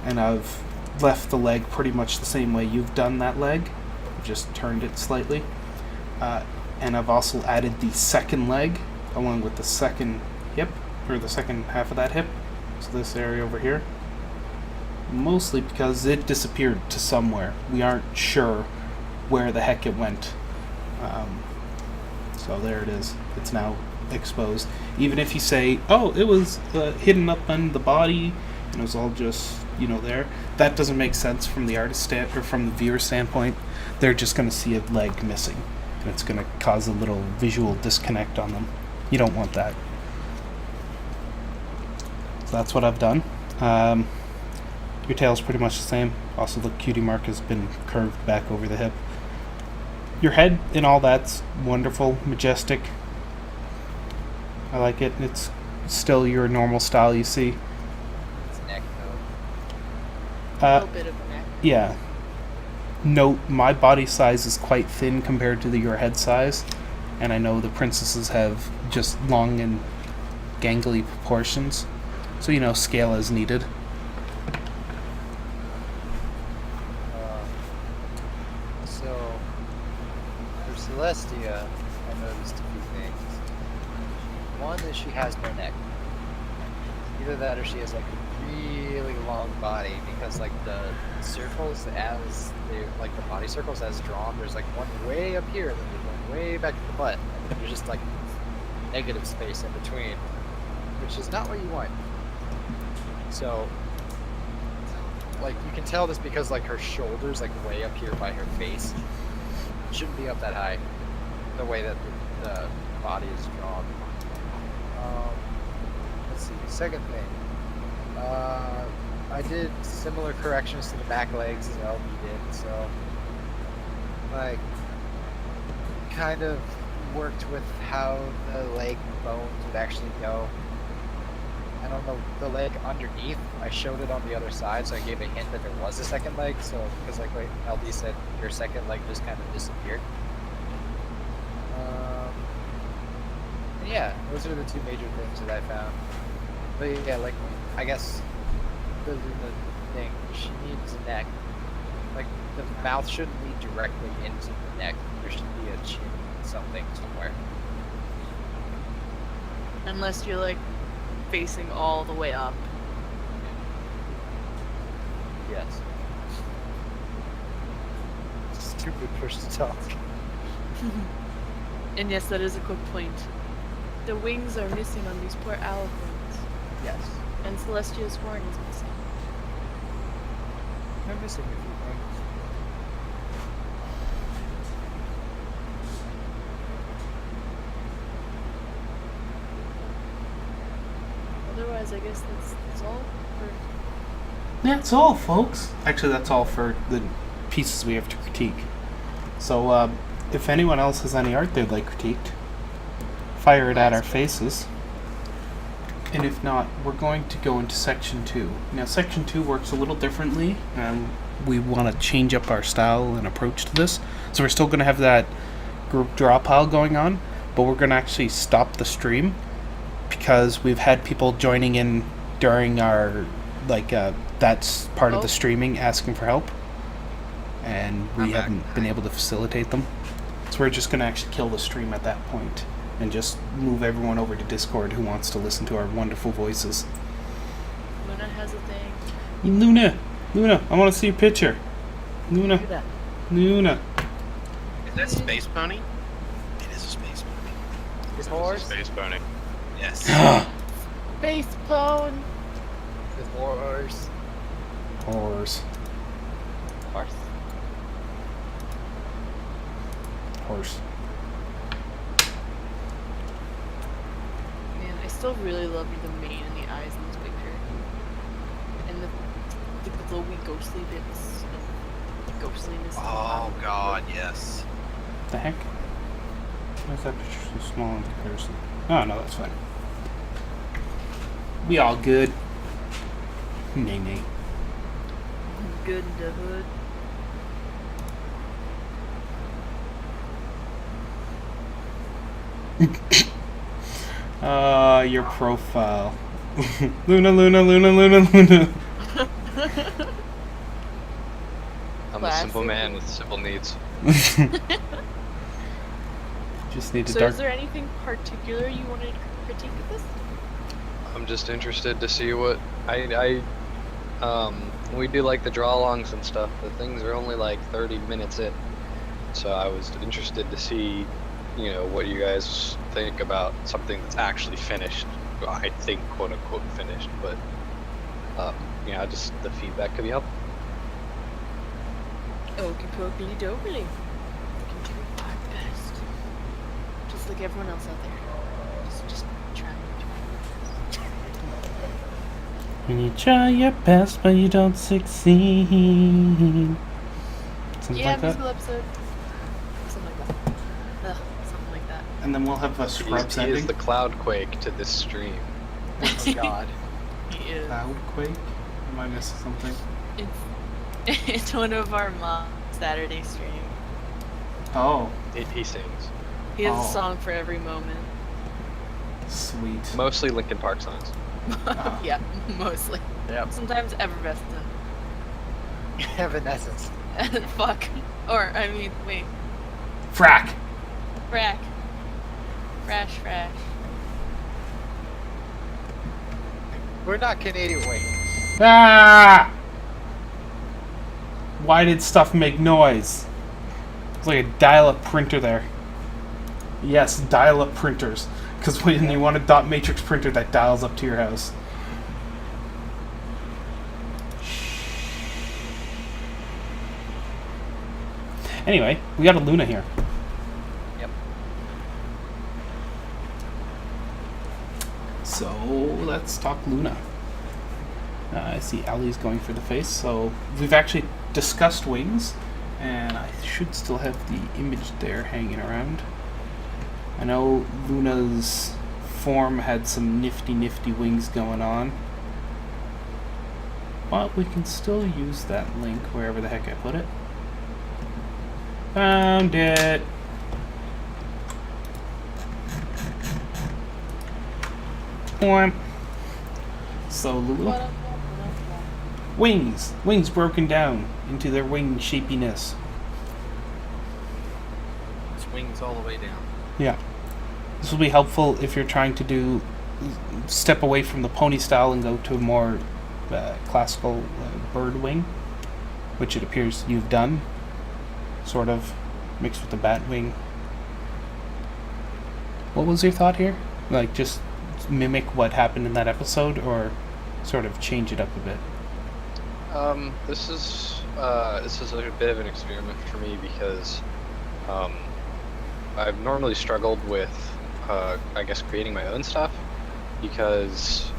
and I've left the leg pretty much the same way you've done that leg. I've just turned it slightly. And I've also added the second leg along with the second hip, or the second half of that hip. So this area over here. Mostly because it disappeared to somewhere. We aren't sure where the heck it went. So there it is. It's now exposed. Even if you say, oh, it was hidden up on the body and it was all just, there, that doesn't make sense from the artist or from the viewer standpoint. They're just going to see a leg missing, and it's going to cause a little visual disconnect on them. You don't want that. So that's what I've done. Your tail's pretty much the same. Also, the cutie mark has been curved back over the hip. Your head and all that's wonderful, majestic. I like it. It's still your normal style you see. It's neck though. A little bit of a neck. Yeah. Note, my body size is quite thin compared to your head size, and I know the princesses have just long and gangly proportions, so scale as needed. So for Celestia, I noticed a few things. One is she has no neck. Either that or she has like a really long body, because like the circles as they like the body circles as drawn, there's like one way up here and then there's one way back to the butt. And there's just like negative space in between, which is not what you want. So like you can tell this because like her shoulders like way up here by her face shouldn't be up that high, the way that the body is drawn. Let's see, second thing, I did similar corrections to the back legs as LB did, so like kind of worked with how the leg bones would actually go. And on the leg underneath, I showed it on the other side, so I gave a hint that there was a second leg, so because like LD said, your second leg just kind of disappeared. And yeah, those are the two major things that I found. But yeah, like, I guess the thing, she needs a neck. Like, the mouth shouldn't lead directly into the neck. There should be a chin, something somewhere. Unless you're like facing all the way up. Yes. Stupid push to talk. And yes, that is a quick point. The wings are missing on these poor owl things. Yes. And Celestia's horn is missing. I'm missing a few things. otherwise, I guess that's all for. That's all, folks. Actually, that's all for the pieces we have to critique. So, if anyone else has any art they'd like critiqued, fire it at our faces. And if not, we're going to go into Section 2. Now, Section 2 works a little differently. We want to change up our style and approach to this. So we're still going to have that group draw pile going on, but we're going to actually stop the stream because we've had people joining in during our, that's part of the streaming, asking for help. And we haven't been able to facilitate them. So we're just going to actually kill the stream at that point and just move everyone over to Discord who wants to listen to our wonderful voices. Luna has a thing. Luna, I want to see your picture. Luna. Is that Space Pony? It is a Space Pony. His horse. Space pony. Yes. Space Pone! His horse. Horse. Man, I still really love the mane and the eyes in this picture. And the glowy, ghostly bits of ghostliness. Oh God, yes. The heck? Why is that picture so small in comparison? Oh, no, that's fine. We all good. Nay. Good in the hood. Your profile. Luna. I'm a simple man with simple needs. Just need to So is there anything particular you wanted to critique of this? I'm just interested to see what when we do like the draw-alongs and stuff, the things are only like 30 minutes in. So I was interested to see, what you guys think about something that's actually finished. Well, I think quote unquote finished, but just the feedback could be helpful. Okey pokey dokey. We can do our best. Just like everyone else out there. Just try our best. When you try your best, but you don't succeed. Something Yeah, like that. musical episode. Something like that. Ugh, something like that. And then we'll have a Scrubs He is ending. the Cloudquake to this stream. Oh God. He is. Cloudquake? Am I missing something? It's one of our mom's Saturday stream. Oh, He sings. He has Oh. a song for every moment. sweet. Mostly Linkin Park songs. Yeah, mostly. Yep. Sometimes Evervestin. Evanescence. Fuck. Or, I mean, wait. Frack! Frack. Frash. We're not Canadian. Wait. Ah! Why did stuff make noise? It's like a dial-up printer there. Yes, dial-up printers. Because when you want a dot matrix printer that dials up to your house. Anyway, we got a Luna here. Yep. So let's talk Luna. I see Ali's going for the face. So we've actually discussed wings, and I should still have the image there hanging around. I know Luna's form had some nifty wings going on, but we can still use that link wherever the heck I put it. Found it. Boing. So Lulu, wings broken down into their wing shapiness. It's wings all the way down. Yeah. This will be helpful if you're trying to step away from the pony style and go to a more classical bird wing, which it appears you've done, sort of mixed with the bat wing. What was your thought here? Like, just mimic what happened in that episode, or sort of change it up a bit? This is a bit of an experiment for me because I've normally struggled with, I guess, creating my own stuff, because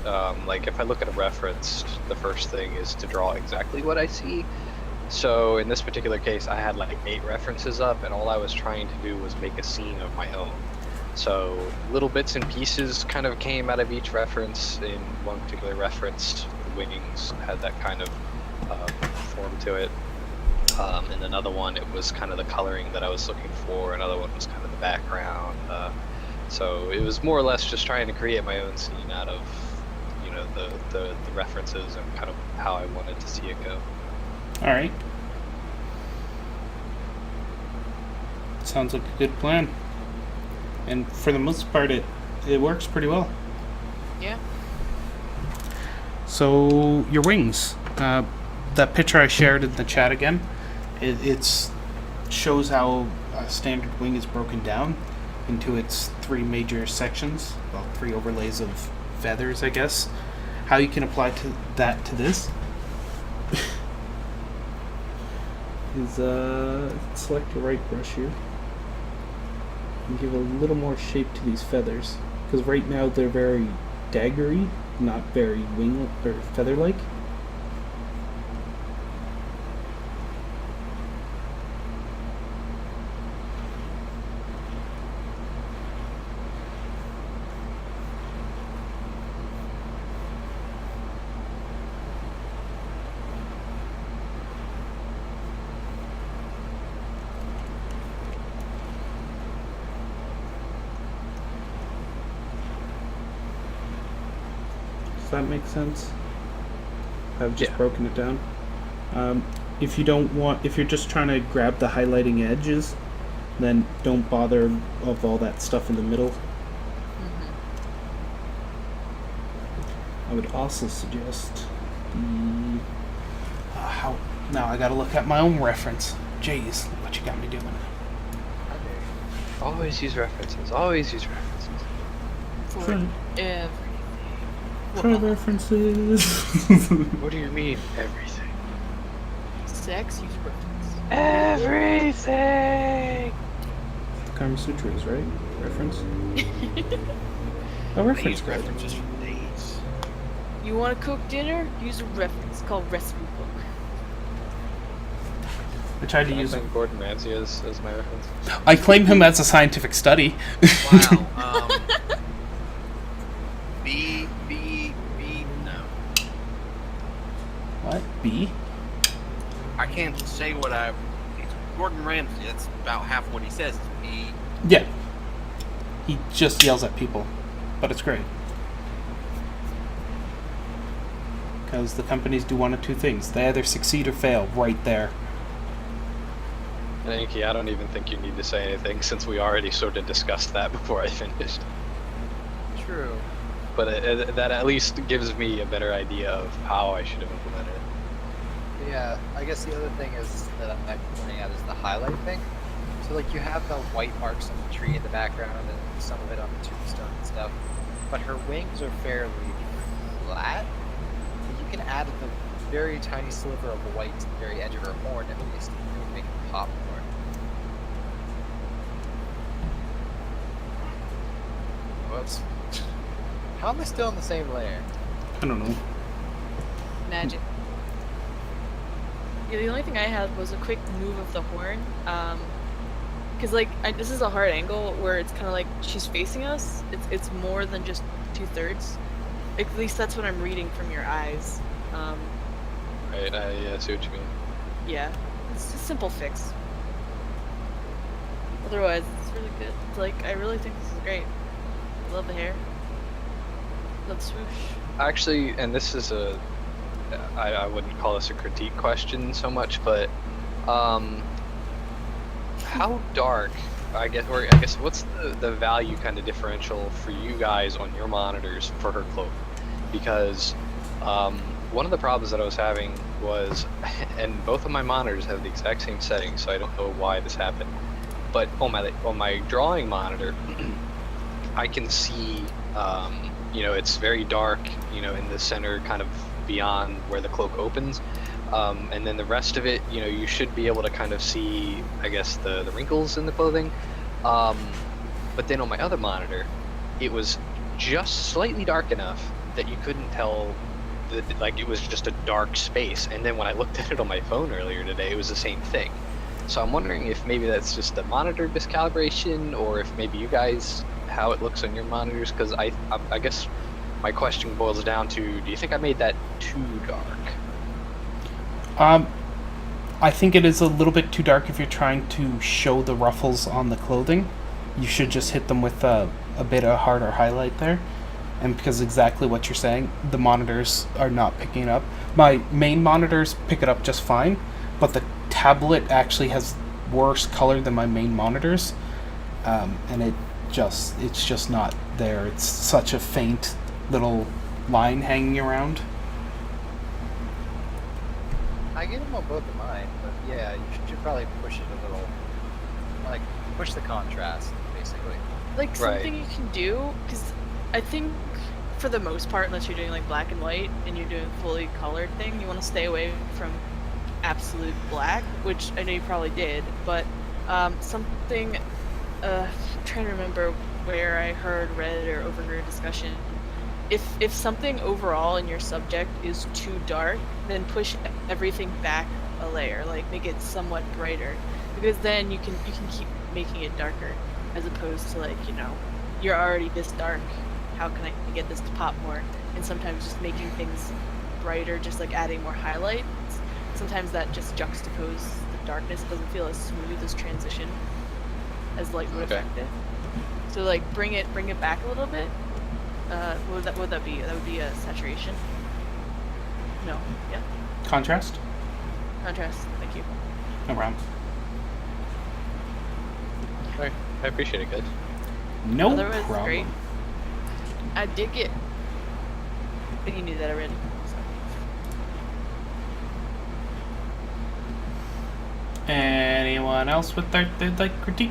like if I look at a reference, the first thing is to draw exactly what I see. So in this particular case, I had like 8 references up, and all I was trying to do was make a scene of my own. So little bits and pieces kind of came out of each reference. In one particular reference, the wings had that kind of form to it. In another one, it was kind of the coloring that I was looking for. Another one was kind of the background. So it was more or less just trying to create my own scene out of, you know, the references and kind of how I wanted to see it go. All right. Sounds like a good plan. And for the most part, it works pretty well. Yeah. So your wings, that picture I shared in the chat again, it shows how a standard wing is broken down into its 3 major sections, well, 3 overlays of feathers, I guess. How you can apply that to this is select your right brush here and give a little more shape to these feathers, because right now they're very daggery, not very wing or feather like. Does that make sense? I've just broken it down. If you don't want, if you're just trying to grab the highlighting edges, then don't bother of all that stuff in the middle. I would also suggest the how. Now I gotta look at my own reference. Jeez, what you got me doing? Always use references. Always use references. For everything. Try references. What do you mean, everything? Sex, use reference. Everything! Kama Sutra is right. Reference. A I reference. use references for days. You want to cook dinner? Use a reference. It's called recipe book. I tried to I use. claim Gordon Ramsay as my reference. I claim him as a scientific study. Wow. No. What? B? I can't say what I. It's Gordon Ramsay. That's about half what he says. It's B. Yeah. He just yells at people, but it's great. Because the companies do one of 2 things. They either succeed or fail right there. And Inky, I don't even think you need to say anything since we already sort of discussed that before I finished. True. But that at least gives me a better idea of how I should have implemented it. Yeah, I guess the other thing is that I'm pointing out is the highlight thing. So like you have the white marks on the tree in the background and some of it on the tombstone and stuff, but her wings are fairly flat. So you can add the very tiny sliver of white to the very edge of her horn at least, and it would make it pop more. Whoops. How am I still in the same layer? I don't know. Magic. Yeah, the only thing I had was a quick move of the horn. Because like this is a hard angle where it's kind of like she's facing us. It's more than just 2/3. At least that's what I'm reading from your eyes. Right, I see what you mean. Yeah, it's a simple fix. Otherwise, it's really good. It's like I really think this is great. I love the hair. Love the swoosh. Actually, and this is I wouldn't call this a critique question so much, but how dark, I guess what's the value kind of differential for you guys on your monitors for her cloak? Because one of the problems that I was having was, and both of my monitors have the exact same settings, so I don't know why this happened, but on my drawing monitor, I can see, it's very dark, in the center, kind of beyond where the cloak opens, and then the rest of it, you should be able to kind of see, I guess, the wrinkles in the clothing, but then on my other monitor, it was just slightly dark enough that you couldn't tell that like it was just a dark space. And then when I looked at it on my phone earlier today, it was the same thing. So I'm wondering if maybe that's just a monitor miscalibration, or if maybe you guys, how it looks on your monitors. Because I guess my question boils down to, do you think I made that too dark? I think it is a little bit too dark if you're trying to show the ruffles on the clothing. You should just hit them with a bit of harder highlight there. And because exactly what you're saying, the monitors are not picking it up. My main monitors pick it up just fine, but the tablet actually has worse color than my main monitors. And it's just not there. It's such a faint little line hanging around. I get them on both of mine, but yeah, you should probably push it a little, like push the contrast, basically. Like something you can do, because I think for the most part, unless you're doing like black and white and you're doing fully colored thing, you want to stay away from absolute black, which I know you probably did, but something, I'm trying to remember where I read or overheard a discussion. If something overall in your subject is too dark, then push everything back a layer, like make it somewhat brighter, because then you can keep making it darker, as opposed to like, you know, you're already this dark, how can I get this to pop more? And sometimes just making things brighter, just like adding more highlights, sometimes that just juxtaposes the darkness. It doesn't feel as smooth as transition as light would affect it. So like bring it back a little bit. What would that be? That would be a saturation. No. Yeah. Contrast? Contrast. Thank you. No problem. Alright, I appreciate it, guys. No Otherwise, problem. great. I dig it. But you knew that already. So. Anyone else with their like critique?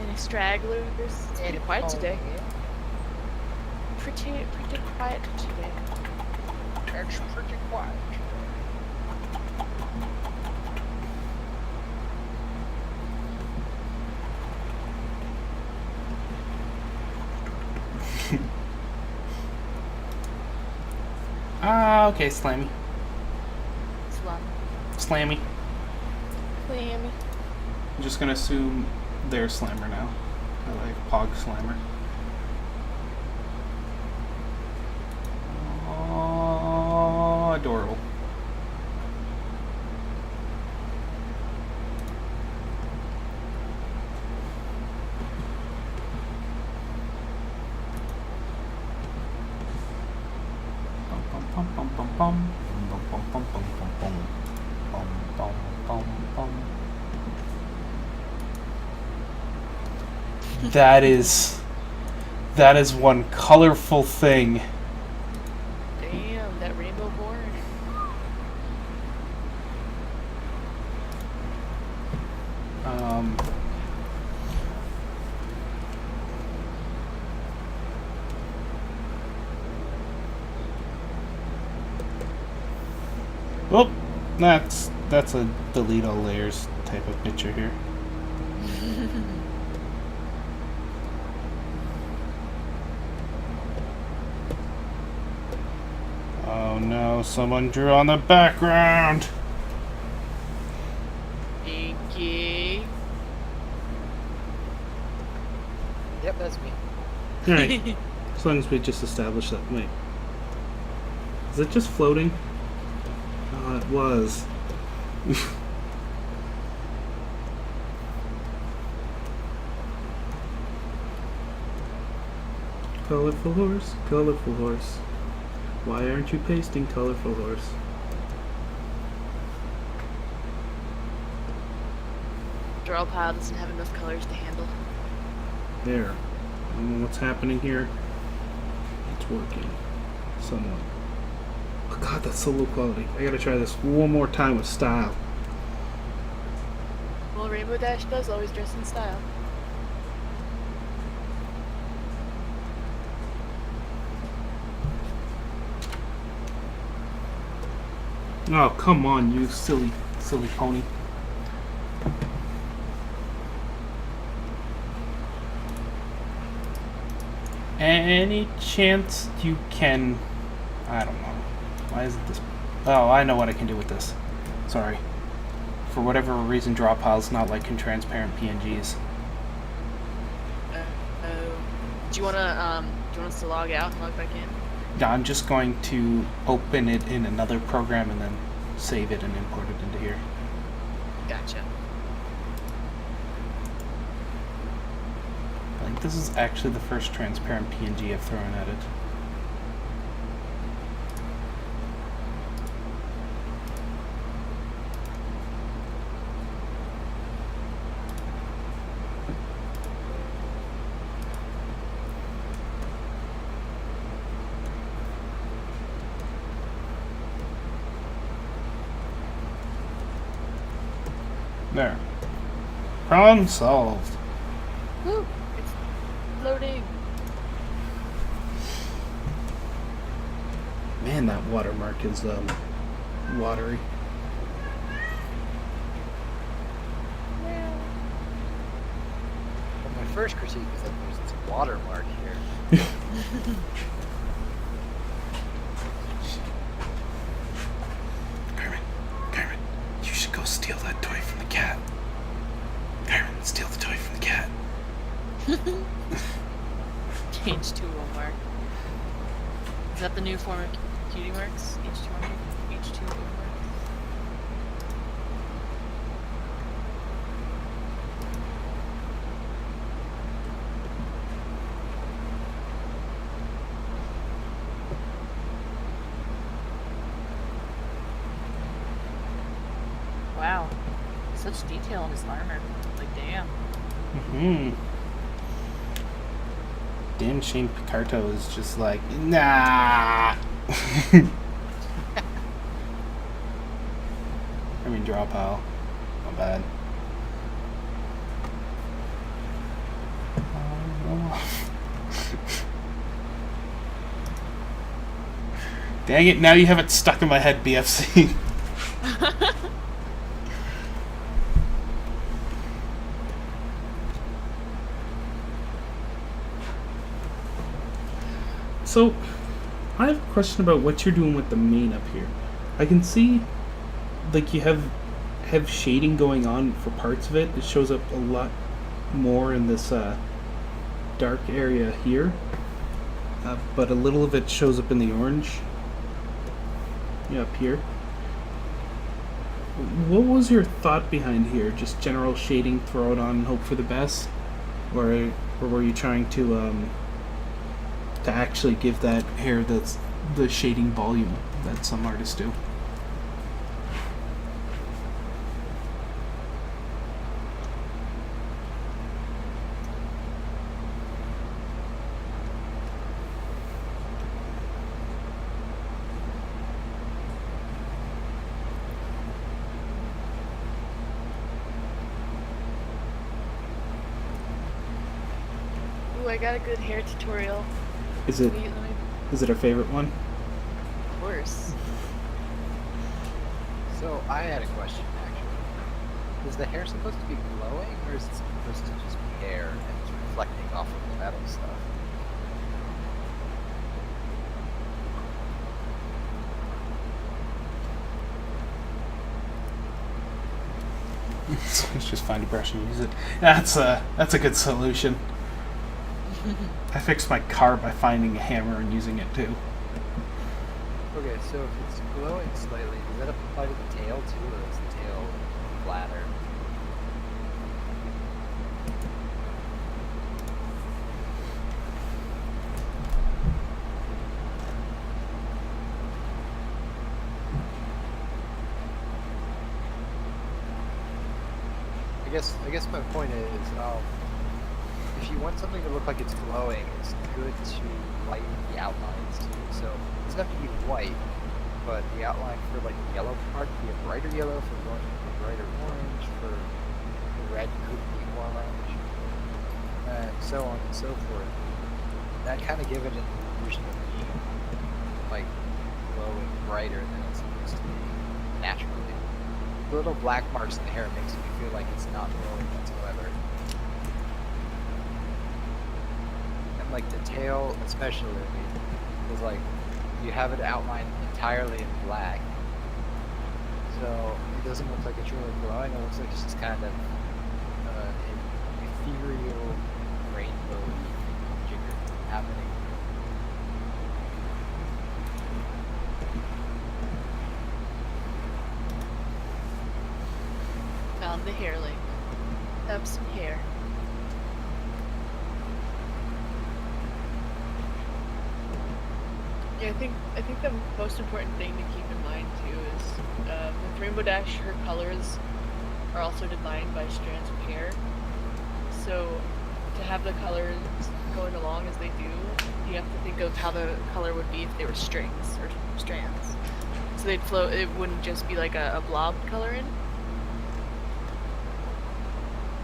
Any stragglers? It's pretty quiet today. Pretty quiet today. It's pretty quiet. Okay, Slammy. Slammy. Slammy. I'm just gonna assume they're Slammer now. I like Pog Slammer. Oh, adorable. That is one colorful thing. Damn, that rainbow board. Well, that's a delete all layers type of picture here. Oh no, someone drew on the background. Inky. Yep, that's me. Alright, as long as we just establish that. Wait. Is it just floating? Oh, it was. Colorful horse, colorful horse. Why aren't you pasting colorful horse? Draw pile doesn't have enough colors to handle. There. I don't know what's happening here. It's working. Somewhat. Oh god, that's so low quality. I gotta try this one more time with style. Well, Rainbow Dash does always dress in style. Oh, come on, you silly pony. Any chance you can... I don't know. Why isn't this... Oh, I know what I can do with this. Sorry. For whatever reason, draw pile's not like in transparent PNGs. Do you want us to log out and log back in? Yeah, I'm just going to open it in another program and then save it and import it into here. Gotcha. I think this is actually the first transparent PNG I've thrown at it. There. Problem solved. Woo! It's loading. Man, that watermark is watery. Well, my first critique is that there's this watermark here. Carmen, you should go steal that toy from the cat. Carmen, steal the toy from the cat. H2O mark. Is that the new form of cutie marks? H2O mark? H2O marks? Wow. Such detail in his armor. Like, damn. Mm-hmm. Damn, Shane Picarto is just like, nah. I mean, draw pile. Not bad. Dang it, now you have it stuck in my head, BFC. So, I have a question about what you're doing with the main up here. I can see, like, you have shading going on for parts of it. It shows up a lot more in this dark area here, but a little of it shows up in the orange. Yeah, up here. What was your thought behind here? Just general shading, throw it on, and hope for the best, or were you trying to actually give that hair the shading volume that some artists do? Ooh, I got a good hair tutorial. Is it our favorite one? Of course. So I had a question actually. Is the hair supposed to be glowing, or is it supposed to just be hair and it's reflecting off of the metal stuff? Let's just find a brush and use it. That's a good solution. I fixed my car by finding a hammer and using it too. Okay, so if it's glowing slightly, does that apply to the tail too, or is the tail flatter? I guess my point is, if you want something to look like it's glowing, it's good to lighten the outlines too. So it doesn't have to be white, but the outline for like the yellow part could be a brighter yellow, for the orange could be a brighter orange, for the red could be orange, and so on and so forth. That kind of give it an illusion of being like glowing brighter than it's supposed to be naturally. The little black marks in the hair makes me feel like it's not glowing whatsoever. And like like the tail especially, is like you have it outlined entirely in black. So it doesn't look like it's really glowing. It looks like it's just kind of an ethereal rainbow jigger happening. Found the hair link. Have some hair. Yeah, I think the most important thing to keep in mind too is with Rainbow Dash, her colors are also defined by strands of hair. So to have the colors going along as they do, you have to think of how the color would be if they were strings or strands. So they'd flow. It wouldn't just be like a blob color in.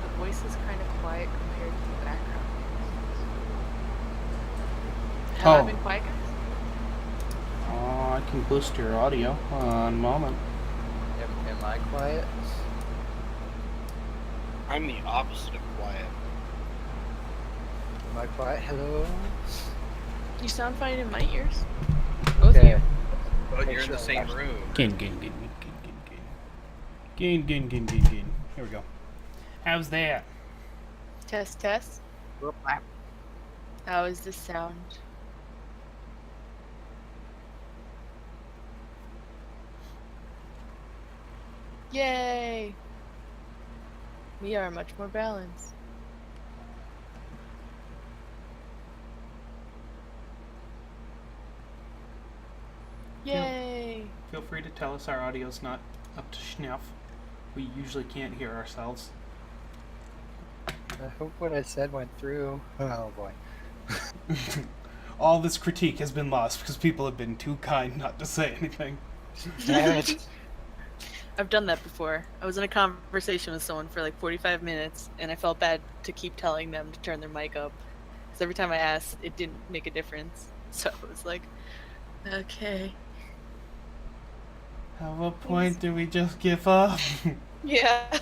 The voice is kind of quiet compared to the background. Have I been quiet, guys? I can boost your audio. One moment. Am I quiet? I'm the opposite of quiet. Am I quiet? Hello? You sound fine in my ears. Both of you. But you're in the same room. Gain. Here we go. How's that? Test, test. How is this sound? Yay! We are much more balanced. Yay! Feel free to tell us our audio's not up to snuff. We usually can't hear ourselves. I hope what I said went through. Oh boy. All this critique has been lost because people have been too kind not to say anything. Damn it. I've done that before. I was in a conversation with someone for like 45 minutes, and I felt bad to keep telling them to turn their mic up. Because every time I asked, it didn't make a difference. So it was like, okay. At what point do we just give up? Yeah.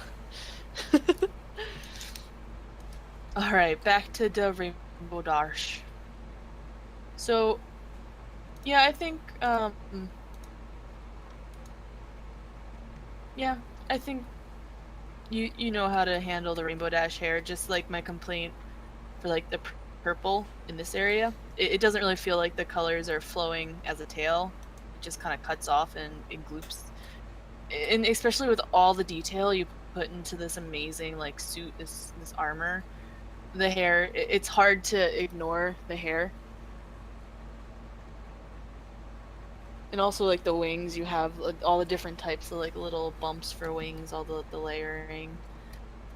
Alright, back to the Rainbow Dash. So, yeah, I think, yeah, I think you know how to handle the Rainbow Dash hair, just like my complaint for like the purple in this area. It doesn't really feel like the colors are flowing as a tail. It just kind of cuts off and it gloops. And especially with all the detail you put into this amazing like suit, this armor, the hair, it's hard to ignore the hair. And also like the wings, you have all the different types of like little bumps for wings, all the layering,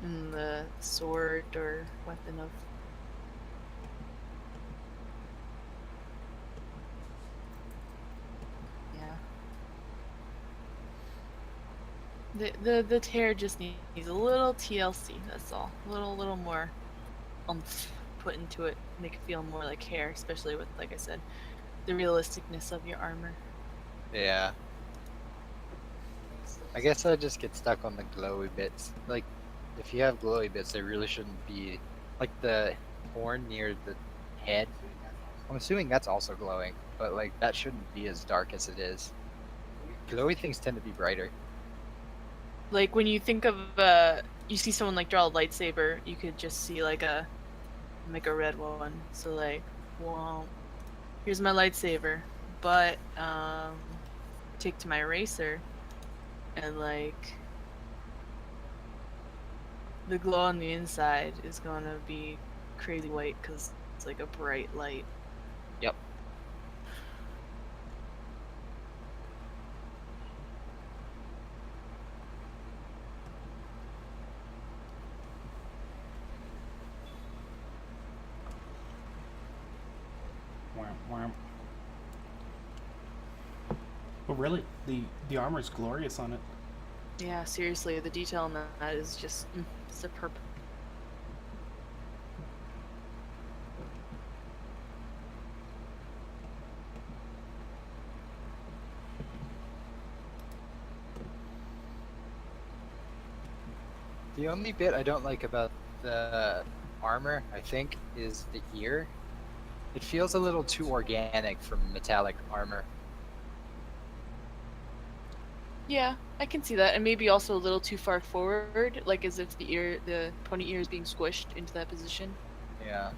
and the sword or weapon of. Yeah. The hair just needs a little TLC. That's all. A little more put into it, make it feel more like hair, especially with, like I said, the realisticness of your armor. Yeah. I guess I just get stuck on the glowy bits. Like, if you have glowy bits, they really shouldn't be like the horn near the head. I'm assuming that's also glowing, but like that shouldn't be as dark as it is. Glowy things tend to be brighter. Like when you think of you see someone like draw a lightsaber, you could just see like a red one. So like, well, here's my lightsaber, but take to my eraser, and like the glow on the inside is gonna be crazy white because it's like a bright light. Yep. But really, the armor is glorious on it. Yeah, seriously, the detail on that is just superb. The only bit I don't like about the armor, I think, is the ear. It feels a little too organic for metallic armor. Yeah, I can see that, and maybe also a little too far forward, like as if the pony ear is being squished into that position. Yeah.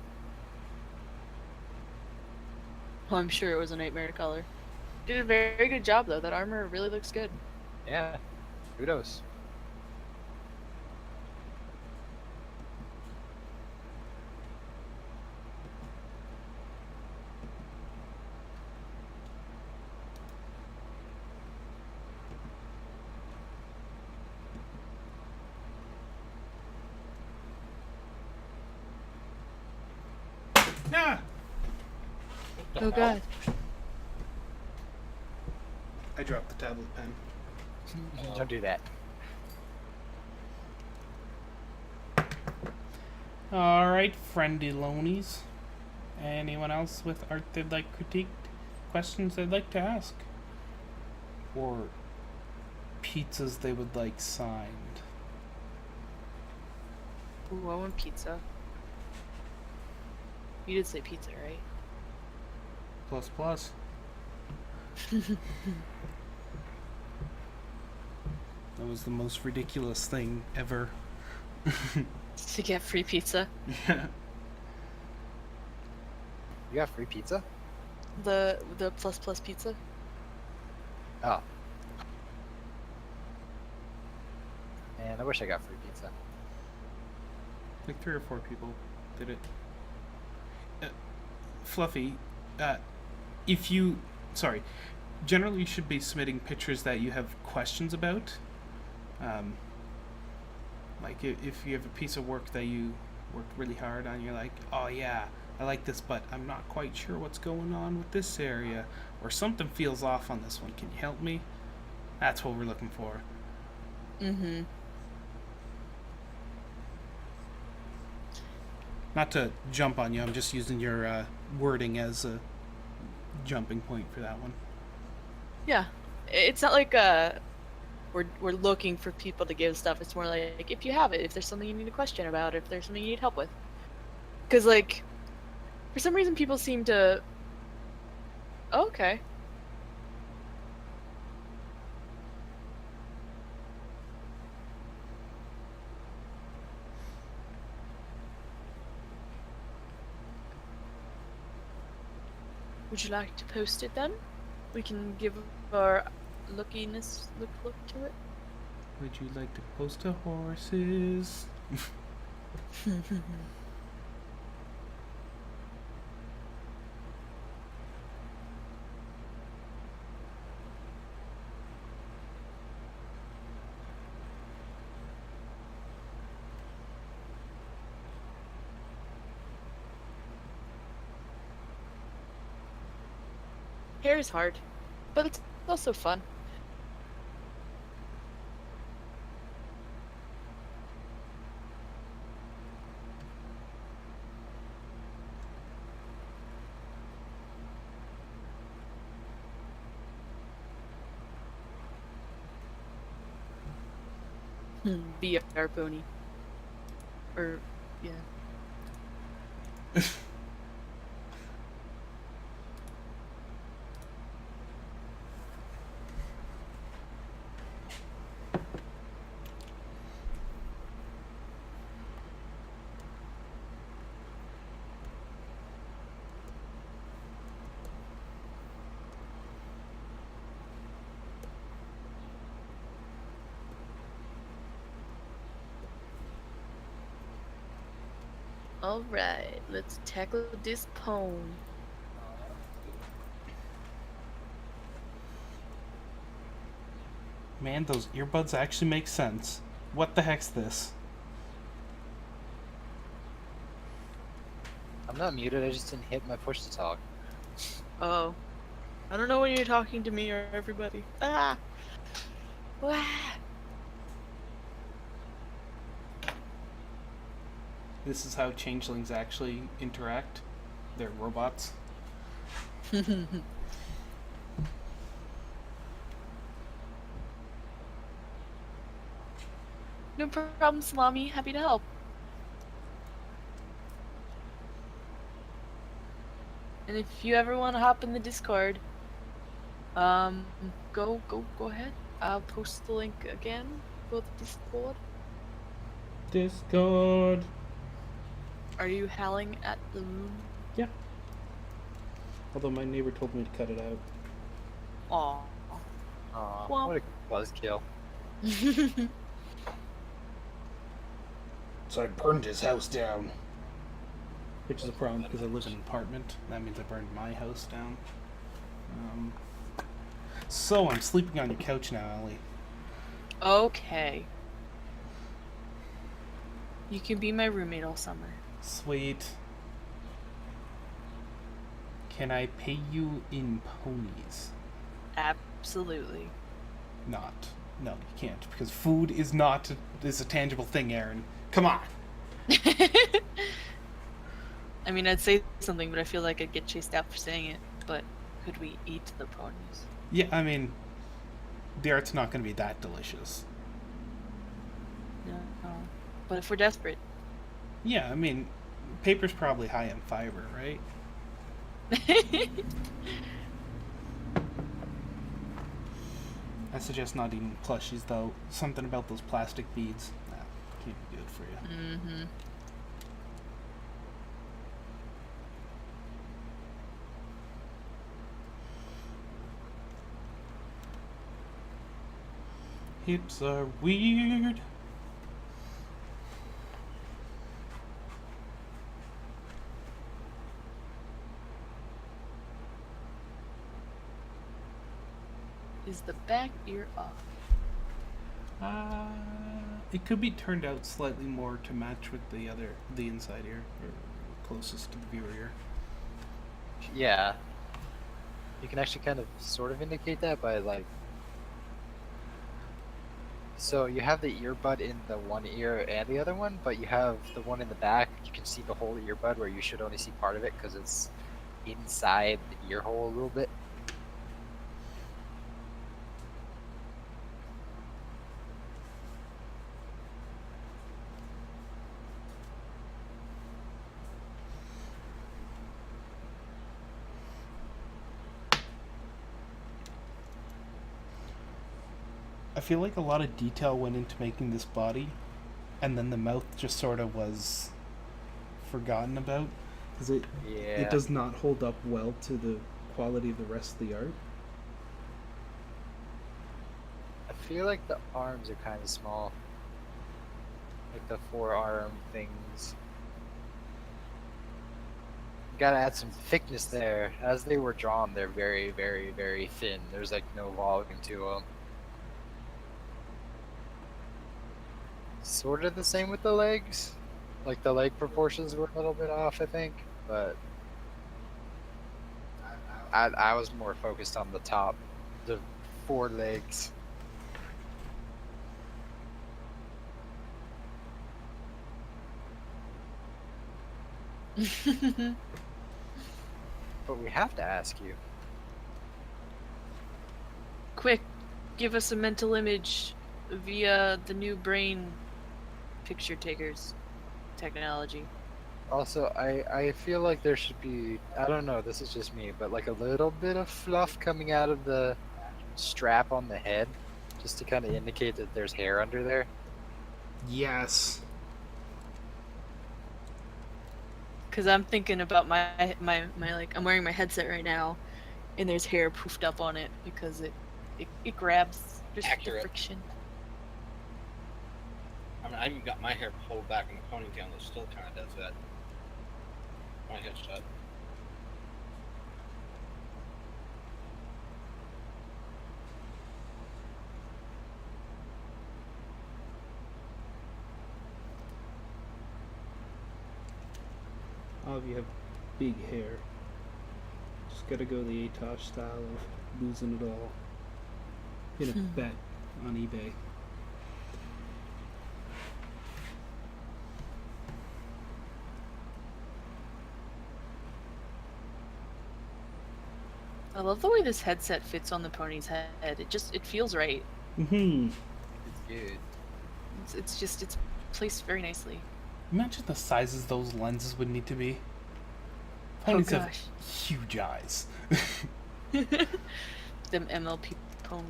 Oh, I'm sure it was a nightmare color. Did a very good job though. That armor really looks good. Yeah. Kudos. Ah! Oh god. I dropped the tablet pen. Don't do that. Alright, friendly lonies. Anyone else with art they'd like critiqued? Questions they'd like to ask? Or pizzas they would like signed? Ooh, I want pizza. You did say pizza, right? Plus plus. That was the most ridiculous thing ever. To get free pizza. Yeah. You got free pizza? The plus pizza. Oh. Man, I wish I got free pizza. Like 3 or 4 people did it. Fluffy, if you... Sorry. Generally you should be submitting pictures that you have questions about. Like if you have a piece of work that you worked really hard on, you're like, oh yeah, I like this, but I'm not quite sure what's going on with this area, or something feels off on this one. Can you help me? That's what we're looking for. Mm-hmm. Not to jump on you, I'm just using your wording as a jumping point for that one. Yeah. It's not like we're looking for people to give stuff. It's more like if you have it, if there's something you need a question about, if there's something you need help with. Because like, for some reason, people seem to. Oh, okay. Would you like to post it then? We can give our look to it. Would you like to post to horses? Hair is hard, but it's also fun. VR pony. Or, yeah. Alright, let's tackle this poem. Man, those earbuds actually make sense. What the heck's this? I'm not muted, I just didn't hit my push to talk. Oh. I don't know when you're talking to me or everybody. Ah! Wah! This is how changelings actually interact. They're robots. No problem, Salami. Happy to help. And if you ever want to hop in the Discord, go ahead. I'll post the link again for the Discord. Discord. Are you howling at the moon? Yeah. Although my neighbor told me to cut it out. Aw. Aw, Womp. what a buzzkill. So I burned his house down. Which is a problem because I live in an apartment. That means I burned my house down. So I'm sleeping on your couch now, Ellie. Okay. You can be my roommate all summer. Sweet. Can I pay you in ponies? Absolutely. Not. No, you can't, because food is not is a tangible thing, Aaron. Come on. I mean, I'd say something, but I feel like I'd get chased out for saying it. But could we eat the ponies? Yeah, I mean, the art's not going to be that delicious. No. But if we're desperate. Yeah, I mean, paper's probably high in fiber, right? I suggest not eating plushies, though. Something about those plastic beads. Nah, can't be good for you. Mm-hmm. Hips are weird. Is the back ear off? It could be turned out slightly more to match with the inside ear, or closest to the viewer ear. Yeah. You can actually kind of sort of indicate that by like. So you have the earbud in the one ear and the other one, but you have the one in the back. You can see the whole earbud where you should only see part of it because it's inside the ear hole a little bit. I feel like a lot of detail went into making this body, and then the mouth just sort of was forgotten about, because it does not hold up well to the quality of the rest of the art. I feel like the arms are kind of small. Like the forearm things. Gotta add some thickness there. As they were drawn, they're very, very, very thin. There's like no volume to them. Sort of the same with the legs. Like the leg proportions were a little bit off, I think. But I was more focused on the top, the four legs. But we have to ask you. Quick, give us a mental image via the new brain picture takers technology. Also, I feel like there should be, I don't know, this is just me, but like a little bit of fluff coming out of the strap on the head, just to kind of indicate that there's hair under there. Yes. Because I'm thinking about my like, I'm wearing my headset right now, and there's hair poofed up on it because it grabs just Accurate. the friction. I mean, I even got my hair pulled back in the ponytail, and it still kind of does that. My headshot. All of you have big hair. Just gotta go the Atosh style of losing it all. In a bet on eBay. I love the way this headset fits on the pony's head. It feels right. Mm-hmm. It's good. It's placed very nicely. Imagine the sizes those lenses would need to be. Ponies Oh have gosh. huge eyes. Them MLP ponies.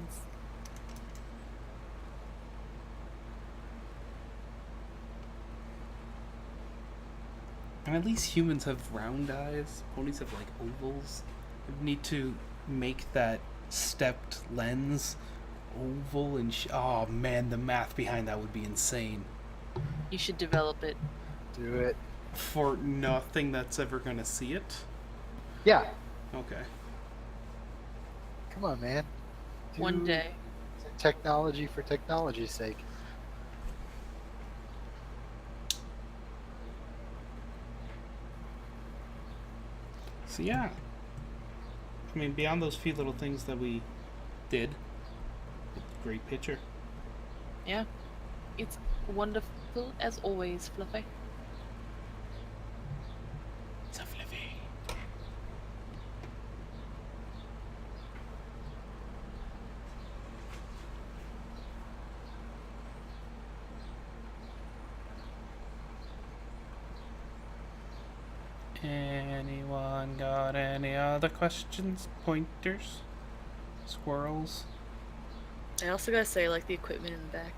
And at least humans have round eyes. Ponies have like ovals. You need to make that stepped lens oval and oh man, the math behind that would be insane. You should develop it. Do it. For nothing that's ever gonna see it. Yeah. Okay. Come on, man. One Do day. Technology for technology's sake. So yeah. I mean, beyond those few little things that we did, great picture. Yeah. It's wonderful as always, Fluffy. So fluffy. Anyone got any other questions? Pointers? Squirrels? I also gotta say, I like the equipment in the back.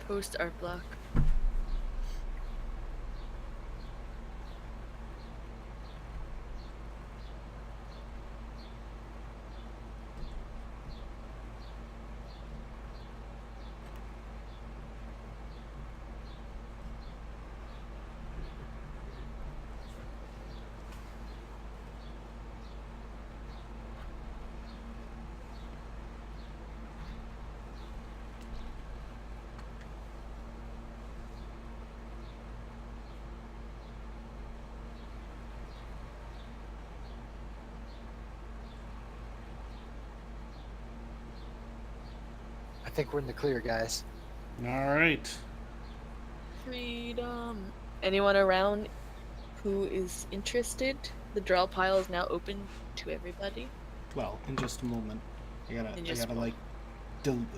Post art block. I think we're in the clear, guys. Alright. Freedom. Anyone around who is interested? The draw pile is now open to everybody. Well, in just a moment. I In gotta just a like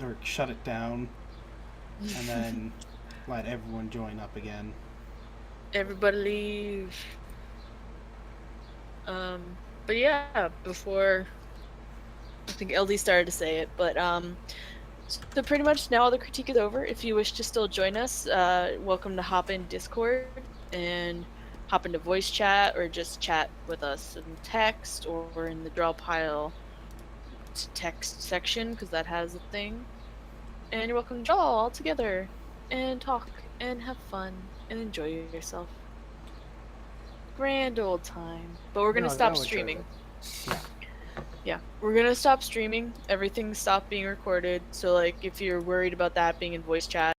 or shut it down and then let everyone join up again. Everybody leave. But yeah, before I think LD started to say it, but so pretty much now all the critique is over. If you wish to still join us, welcome to hop in Discord and hop into voice chat or just chat with us in text or in the draw pile text section because that has a thing. And you're welcome to draw all together and talk and have fun and enjoy yourself. Grand old time. But we're gonna stop streaming. Yeah, we're gonna stop streaming. Everything stopped being recorded. So like, if you're worried about that being in voice chat,